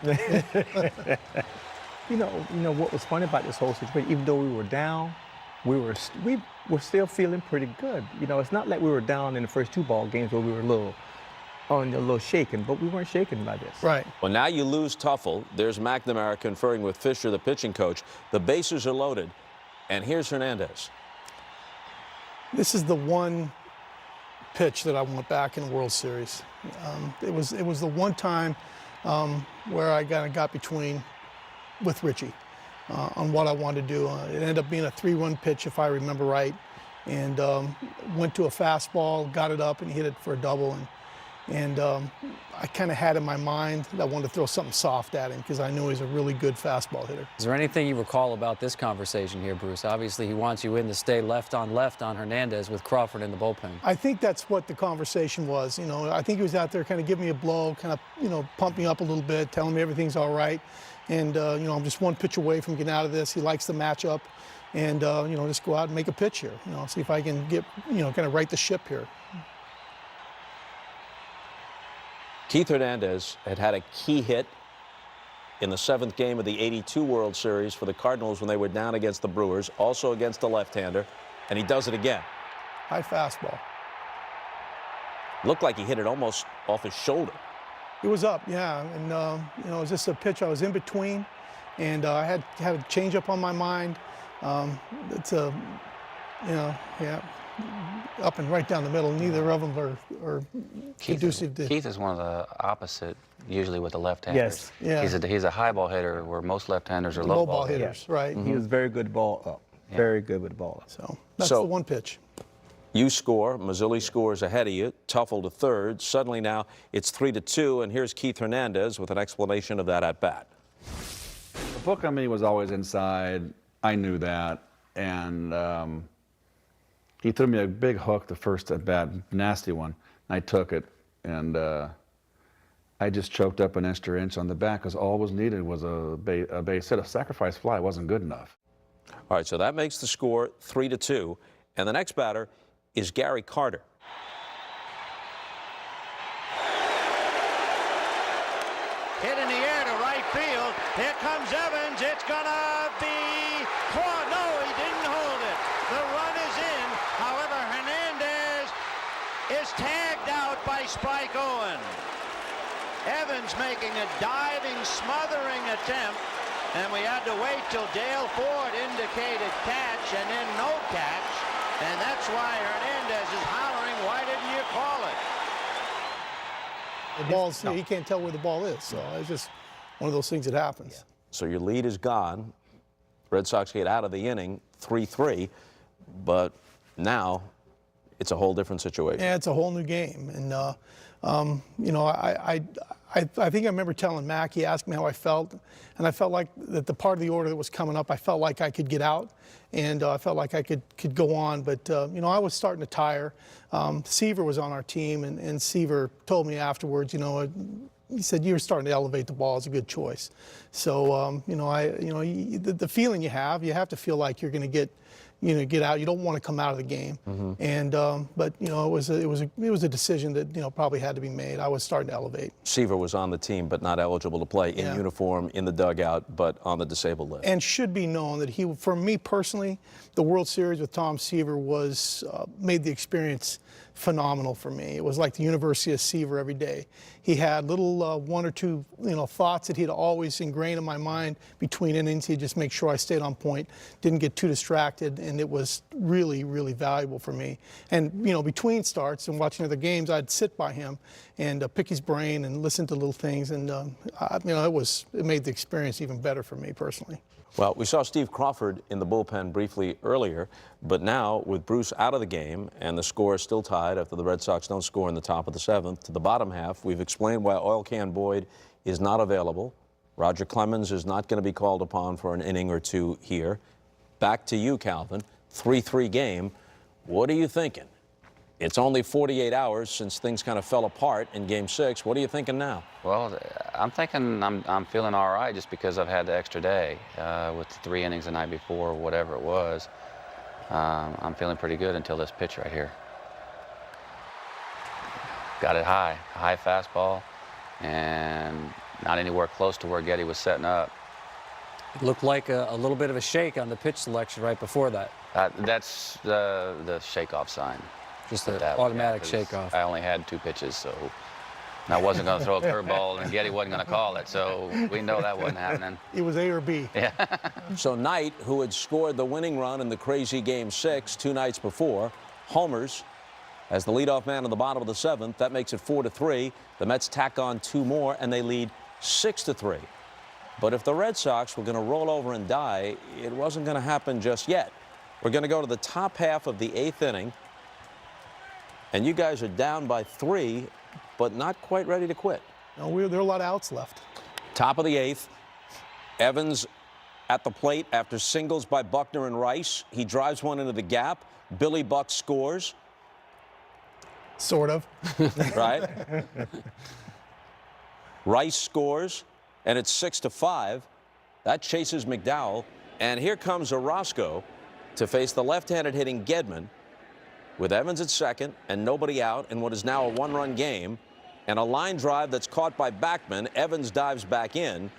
You know what was funny about this whole situation? Even though we were down, we were still feeling pretty good. You know, it's not like we were down in the first 2 ball games where we were a little shaken, but we weren't shaken by this. Right. Well, now you lose Tuffle. There's McNamara conferring with Fisher, the pitching coach. The bases are loaded, and here's Hernandez. This is the one pitch that I want back in the World Series. It was the one time where I kind of got between with Richie on what I wanted to do. It ended up being a 3-run pitch, if I remember right, and went to a fastball, got it up, and hit it for a double. And I kind of had in my mind that I wanted to throw something soft at him because I knew he was a really good fastball hitter. Is there anything you recall about this conversation here, Bruce? Obviously, he wants you in to stay left on Hernandez with Crawford in the bullpen. I think that's what the conversation was. You know, I think he was out there kind of giving me a blow, kind of, you know, pump me up a little bit, telling me everything's all right. And, you know, I'm just one pitch away from getting out of this. He likes the matchup. And, you know, just go out and make a pitch here. You know, see if I can get, you know, kind of right the ship here. Keith Hernandez had a key hit in the 7th game of the '82 World Series for the Cardinals when they were down against the Brewers, also against a left-hander, and he does it again. High fastball. Looked like he hit it almost off his shoulder. It was up, yeah, and you know, it was just a pitch I was in between, and I had a changeup on my mind. It's a, you know, yeah, up and right down the middle. Neither of them are conducive to. Keith is one of the opposite, usually with the left-handers. Yes, yeah. He's a high ball hitter, where most left-handers are low ball hitters. Right. He was very good ball up. Yeah. Very good with the ball up. So that's the one pitch. You score, Mazzilli scores ahead of you, Tuffle to third. Suddenly now it's 3-2, and here's Keith Hernandez with an explanation of that at bat. The book on me was always inside. I knew that, and he threw me a big hook the first at bat, nasty one. I took it, and I just choked up an extra inch on the back because all was needed was a base hit. A sacrifice fly wasn't good enough. All right, so that makes the score 3-2, and the next batter is Gary Carter. Hit in the air to right field. Here comes Evans. It's gonna be caught. No, he didn't hold it. The run is in. However, Hernandez is tagged out by Spike Owen. Evans making a diving, smothering attempt, and we had to wait till Dale Ford indicated catch, and then no catch. And that's why Hernandez is hollering, why didn't you call it? The ball's, he can't tell where the ball is, so it's just one of those things that happens. So your lead is gone. Red Sox get out of the inning, 3-3, but now it's a whole different situation. Yeah, it's a whole new game, and you know, I think I remember telling Mac, he asked me how I felt, and I felt like that the part of the order that was coming up, I felt like I could get out, and I felt like I could go on, but you know, I was starting to tire. Seaver was on our team, and Seaver told me afterwards, you know, he said, you're starting to elevate the ball. It's a good choice. So, you know, the feeling you have to feel like you're going to get out. You don't want to come out of the game. And but you know, it was a decision that, you know, probably had to be made. I was starting to elevate. Seaver was on the team, but not eligible to play in uniform in the dugout, but on the disabled list. And should be known that for me personally, the World Series with Tom Seaver was made the experience phenomenal for me. It was like the University of Seaver every day. He had little one or two, you know, thoughts that he'd always ingrained in my mind between innings. He'd just make sure I stayed on point, didn't get too distracted, and it was really, really valuable for me. And, you know, between starts and watching other games, I'd sit by him and pick his brain and listen to little things, and you know, it made the experience even better for me personally. Well, we saw Steve Crawford in the bullpen briefly earlier, but now with Bruce out of the game and the score is still tied after the Red Sox don't score in the top of the 7th to the bottom half, we've explained why Oil Can Boyd is not available. Roger Clemens is not going to be called upon for an inning or two here. Back to you, Calvin. 3-3 game. What are you thinking? It's only 48 hours since things kind of fell apart in Game 6. What are you thinking now? Well, I'm thinking I'm feeling all right just because I've had the extra day with the 3 innings the night before, whatever it was. I'm feeling pretty good until this pitch right here. got it high, a high fastball, and not anywhere close to where Getty was setting up. It looked like a little bit of a shake on the pitch selection right before that. That's the shake-off sign. Just an automatic shake-off. I only had 2 pitches, so I wasn't going to throw a curveball, and Getty wasn't going to call it, so we know that wasn't happening. It was A or B. Yeah. So Knight, who had scored the winning run in the crazy Game 6 2 nights before, homers as the leadoff man in the bottom of the 7th. That makes it 4-3. The Mets tack on 2 more, and they lead 6-3. But if the Red Sox were going to roll over and die, it wasn't going to happen just yet. We're going to go to the top half of the 8th inning, and you guys are down by 3, but not quite ready to quit. No, there are a lot of outs left. Top of the 8th, Evans at the plate after singles by Buckner and Rice. He drives one into the gap. Billy Buck scores. Sort of. Right? Rice scores, and it's 6-5. That chases McDowell, and here comes Orozco to face the left-handed hitting Gedman with Evans at second and nobody out in what is now a 1-run game, and a line drive that's caught by Backman. Evans dives back in,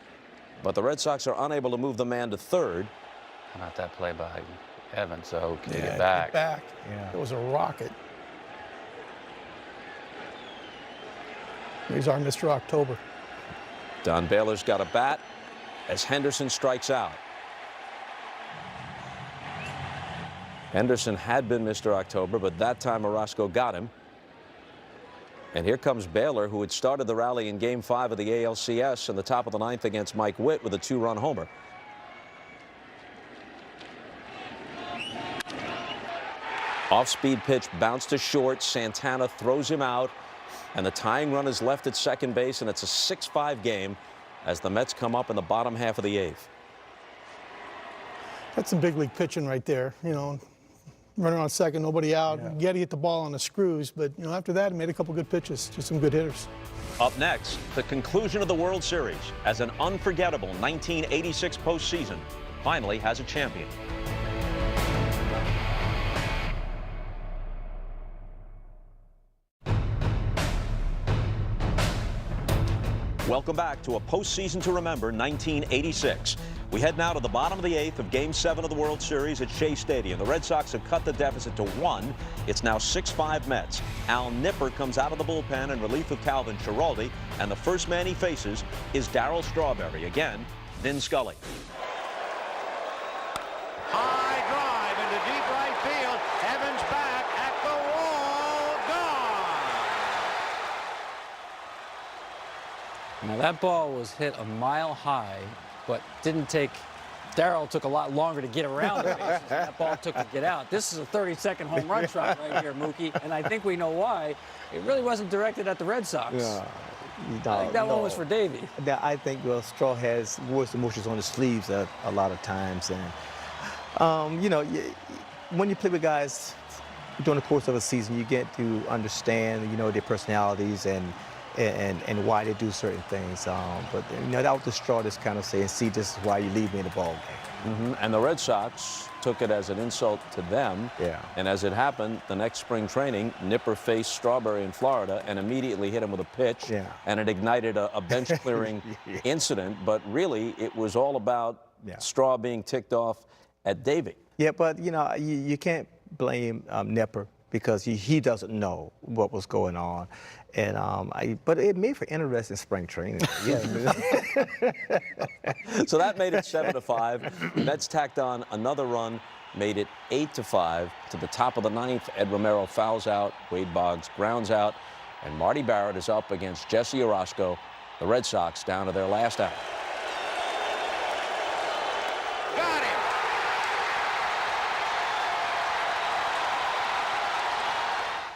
but the Red Sox are unable to move the man to third. How about that play by Evans? So can he Yeah, get back? Get back. Yeah. It was a rocket. Here's our Mr. October. Don Baylor's got a bat as Henderson strikes out. Henderson had been Mr. October, but that time Orozco got him. And here comes Baylor, who had started the rally in Game 5 of the ALCS in the top of the 9th against Mike Witt with a 2-run homer. Off-speed pitch bounced to short. Santana throws him out, and the tying run is left at second base, and it's a 6-5 game as the Mets come up in the bottom half of the 8th. That's some big league pitching right there. You know, running on second, nobody out. Yeah. Getty hit the ball on the screws, but you know, after that, he made a couple good pitches. Just some good hitters. Up next, the conclusion of the World Series as an unforgettable 1986 postseason finally has a champion. Welcome back to a postseason to remember, 1986. We head now to the bottom of the 8th of Game 7 of the World Series at Shea Stadium. The Red Sox have cut the deficit to 1. It's now 6-5 Mets. Al Nipper comes out of the bullpen in relief of Calvin Schiraldi, and the first man he faces is Darryl Strawberry. Again, Vin Scully. High drive into deep right field. Evans back at the wall. Gone. Now that ball was hit a mile high, but didn't take. Darryl took a lot longer to get around the bases. That ball took to get out. This is a 30-second home run shot right here, Mookie, and I think we know why. It really wasn't directed at the Red Sox. Yeah. I think that one was for Davey. I think Straw has worse emotions on his sleeves a lot of times, and you know, when you play with guys during the course of a season, you get to understand, you know, their personalities and why they do certain things. But you know, that was the Straw just kind of saying, "See, this is why you leave me in the ball game." And the Red Sox took it as an insult to them. Yeah. And as it happened, the next spring training, Nipper faced Strawberry in Florida and immediately hit him with a pitch. Yeah. And it ignited a bench clearing incident. But really, it was all about Straw being ticked off at Davey. Yeah, but you know, you can't blame Nipper because he doesn't know what was going on. And but it made for interesting spring training. Yeah. So that made it 7-5. The Mets tacked on another run, made it 8-5. To the top of the 9th, Ed Romero fouls out, Wade Boggs grounds out, and Marty Barrett is up against Jesse Orozco. The Red Sox down to their last out.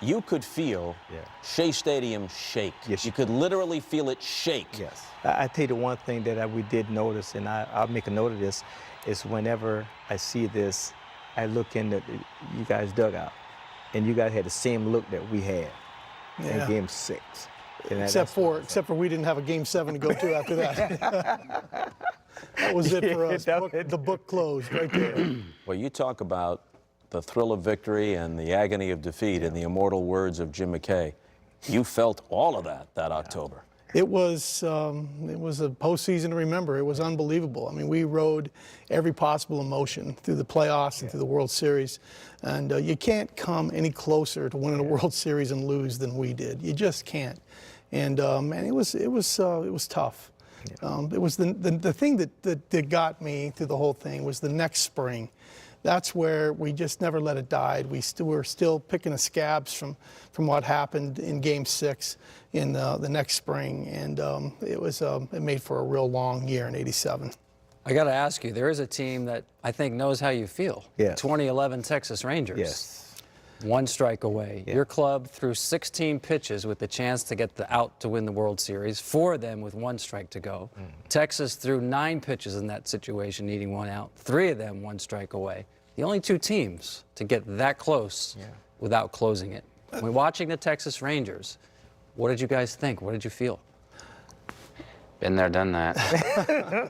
You could feel Shea Stadium shake. Yes, you could literally feel it shake. Yes. I tell you the one thing that we did notice, and I'll make a note of this, is whenever I see this, I look in you guys' dugout, and you guys had the same look that we had in Game 6. Except for we didn't have a Game 7 to go to after that. That was it for us. The book closed right there. Well, you talk about the thrill of victory and the agony of defeat in the immortal words of Jim McKay. You felt all of that October. It was a postseason to remember. It was unbelievable. I mean, we rode every possible emotion through the playoffs and through the World Series, and you can't come any closer to winning a World Series and lose than we did. You just can't. And it was tough. It was the thing that got me through the whole thing was the next spring. That's where we just never let it die. We're still picking the scabs from what happened in Game 6 in the next spring, and it made for a real long year in '87. I got to ask you, there is a team that I think knows how you feel. Yes. 2011 Texas Rangers. Yes. One strike away. Yeah. Your club threw 16 pitches with the chance to get the out to win the World Series, 4 of them with 1 strike to go. Texas threw 9 pitches in that situation, needing 1 out, 3 of them 1 strike away. The only 2 teams to get that close without closing it. When watching the Texas Rangers, what did you guys think? What did you feel? Been there, done that.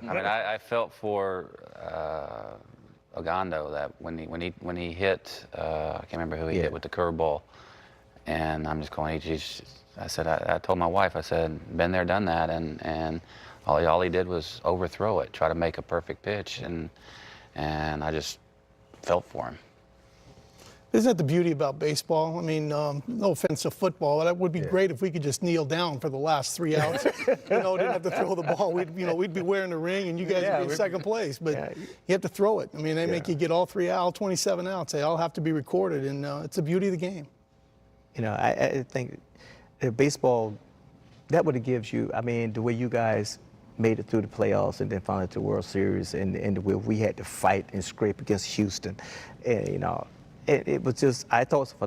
I mean, I felt for Ogando that when he hit, I can't remember who he hit with the curveball, and I'm just going, I told my wife, I said, been there, done that, and all he did was overthrow it, try to make a perfect pitch, and I just felt for him. Isn't that the beauty about baseball? I mean, no offense to football, but it would be great if we could just kneel down for the last 3 outs. Didn't have to throw the ball. We'd be wearing the ring, and you guys would be in second place. But you have to throw it. I mean, they make you get all 27 outs. They all have to be recorded, and it's the beauty of the game. You know, I think baseball, that would have gives you. I mean, the way you guys made it through the playoffs and then finally to the World Series, and where we had to fight and scrape against Houston, and you know. It was just, I thought it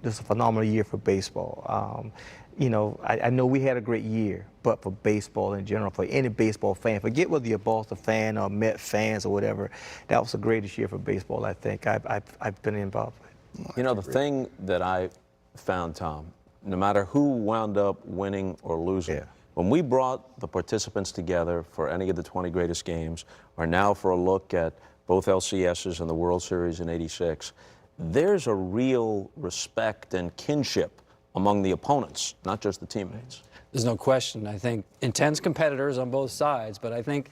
was a phenomenal year for baseball. You know, I know we had a great year, but for baseball in general, for any baseball fan, forget whether you're a Boston fan or Met fans or whatever, that was the greatest year for baseball, I think, I've been involved with. You know, the thing that I found, Tom, no matter who wound up winning or losing, when we brought the participants together for any of the 20 greatest games, or now for a look at both LCSs and the World Series in '86, there's a real respect and kinship among the opponents, not just the teammates. There's no question. I think intense competitors on both sides, but I think,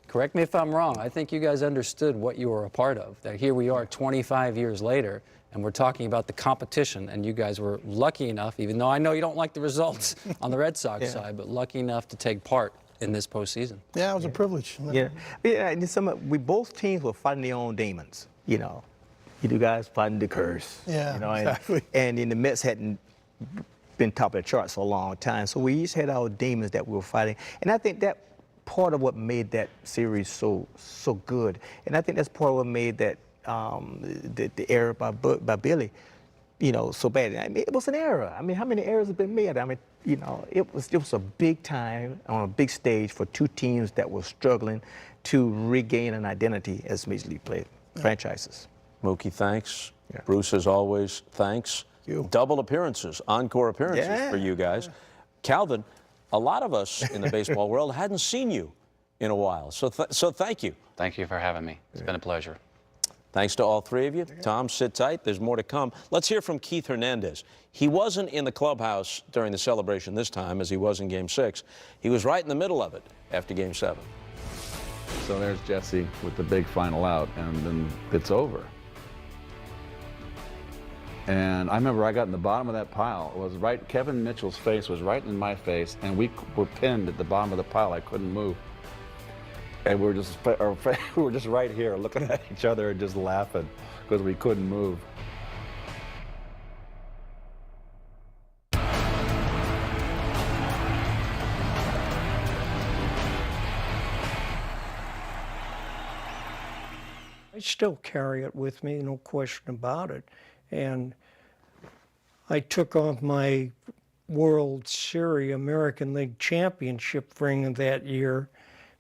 correct me if I'm wrong, I think you guys understood what you were a part of, that here we are 25 years later, and we're talking about the competition, and you guys were lucky enough, even though I know you don't like the results on the Red Sox side, but lucky enough to take part in this postseason. Yeah, it was a privilege. We both teams were fighting their own demons. You know, you two guys fighting the curse. Yeah, you know, exactly. And the Mets hadn't been top of the charts for a long time, so we each had our demons that we were fighting. And I think that part of what made that series so good, and I think that's part of what made that the error by Billy, you know, so bad. I mean, it was an error. I mean, how many errors have been made? I mean, you know, it was a big time on a big stage for 2 teams that were struggling to regain an identity as Major League franchises. Mookie, thanks. Bruce, as always, thanks. Double appearances, encore appearances for you guys. Calvin, a lot of us in the baseball world hadn't seen you in a while, so thank you. Thank you for having me. It's been a pleasure. Thanks to all 3 of you. Tom, sit tight. There's more to come. Let's hear from Keith Hernandez. He wasn't in the clubhouse during the celebration this time as he was in Game 6. He was right in the middle of it after Game 7. So there's Jesse with the big final out, and then it's over. And I remember I got in the bottom of that pile. It was right, Kevin Mitchell's face was right in my face, and we were pinned at the bottom of the pile. I couldn't move. And we were just right here looking at each other and just laughing because we couldn't move. I still carry it with me, no question about it. And I took off my World Series American League Championship ring that year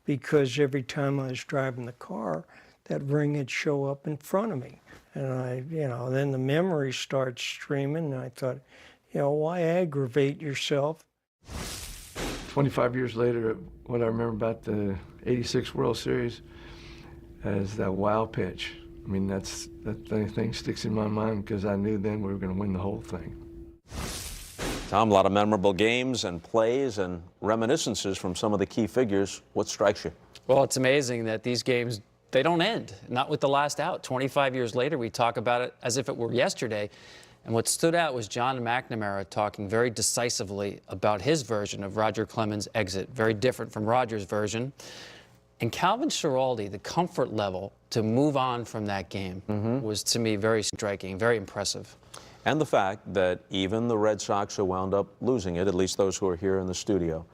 because every time I was driving the car, that ring would show up in front of me. And then the memory starts streaming, and I thought, why aggravate yourself? 25 years later, what I remember about the '86 World Series is that wild pitch. I mean, that thing sticks in my mind because I knew then we were going to win the whole thing. Tom, a lot of memorable games and plays and reminiscences from some of the key figures. What strikes you? Well, it's amazing that these games, they don't end, not with the last out. 25 years later, we talk about it as if it were yesterday. And what stood out was John McNamara talking very decisively about his version of Roger Clemens' exit, very different from Roger's version. And Calvin Schiraldi, the comfort level to move on from that game was, to me, very striking, very impressive. And the fact that even the Red Sox who wound up losing it, at least those who are here in the studio,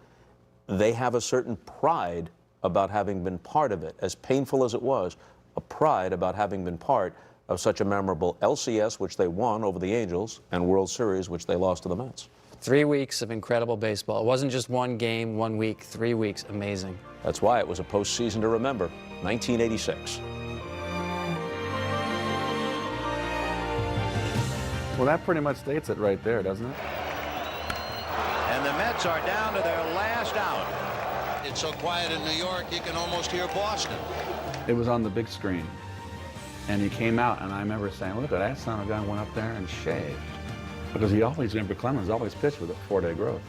they have a certain pride about having been part of it, as painful as it was, a pride about having been part of such a memorable LCS, which they won over the Angels, and World Series, which they lost to the Mets. 3 weeks of incredible baseball. It wasn't just one game, 1 week, 3 weeks. Amazing. That's why it was a postseason to remember, 1986. Well, that pretty much states it right there, doesn't it? And the Mets are down to their last out. It's so quiet in New York, you can almost hear Boston. It was on the big screen. And he came out, and I remember saying, look at that son of a gun went up there and shaved. Because he always, remember, Clemens always pitched with a 4-day growth.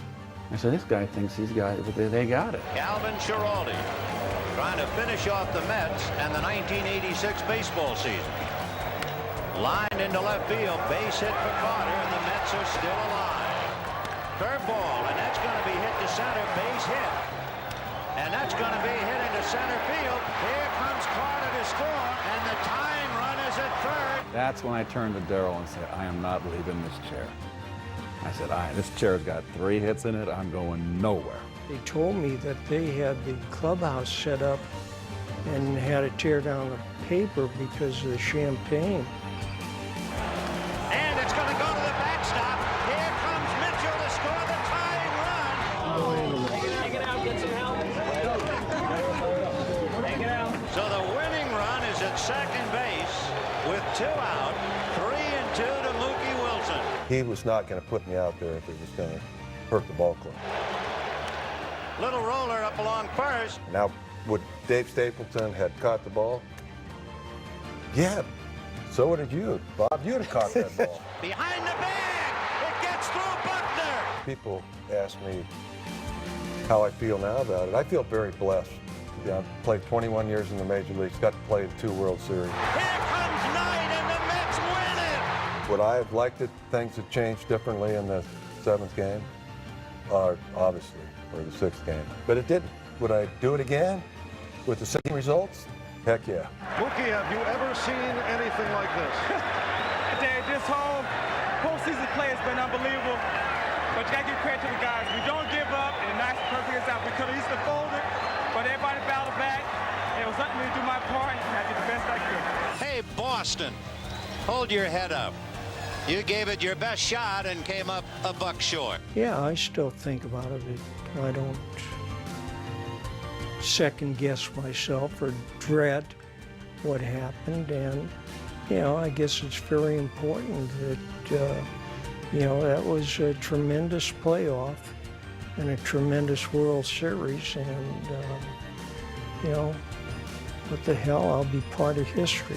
I said, this guy thinks he's got it, they got it. Calvin Schiraldi trying to finish off the Mets and the 1986 baseball season. Lined into left field, base hit for Carter, and the Mets are still alive. Curveball, and that's going to be hit to center, base hit. And that's going to be hit into center field. Here comes Carter to score, and the tying run is at third. That's when I turned to Darryl and said, I am not leaving this chair. I said, this chair's got 3 hits in it. I'm going nowhere. They told me that they had the clubhouse set up and had to tear down the paper because of the champagne. And it's going to go to the backstop. Here comes Mitchell to score the tying run. Take it out, get some help. Take it out. So the winning run is at second base with 2 out, 3-2 to Mookie Wilson. He was not going to put me out there if it was going to hurt the ball club. Little roller up along first. Now, would Dave Stapleton had caught the ball? Yeah, so would you. Bob, you'd have caught that ball. Behind the bag, it gets through Buckner. People ask me how I feel now about it. I feel very blessed. Yeah, I've played 21 years in the major leagues, got to play the 2 World Series. Here comes Knight, and the Mets win it. Would I have liked it, things to change differently in the 7th game? Obviously, or the 6th game. But it didn't. Would I do it again with the same results? Heck yeah. Mookie, have you ever seen anything like this? Dave, this whole postseason play has been unbelievable. But you got to give credit to the guys. We don't give up, and that's perfect out. We could have used to fold it, but everybody battled back. It was letting me do my part, and I did the best I could. Hey, Boston, hold your head up. You gave it your best shot and came up a buck short. Yeah, I still think about it. I don't second guess myself or dread what happened. And, I guess it's very important that, that was a tremendous playoff and a tremendous World Series. And, what the hell, I'll be part of history.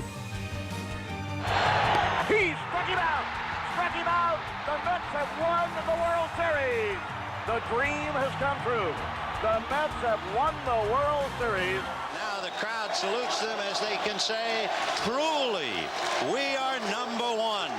He struck him out. Struck him out. The Mets have won the World Series. The dream has come true. The Mets have won the World Series. Now the crowd salutes them as they can say, truly, we are #1.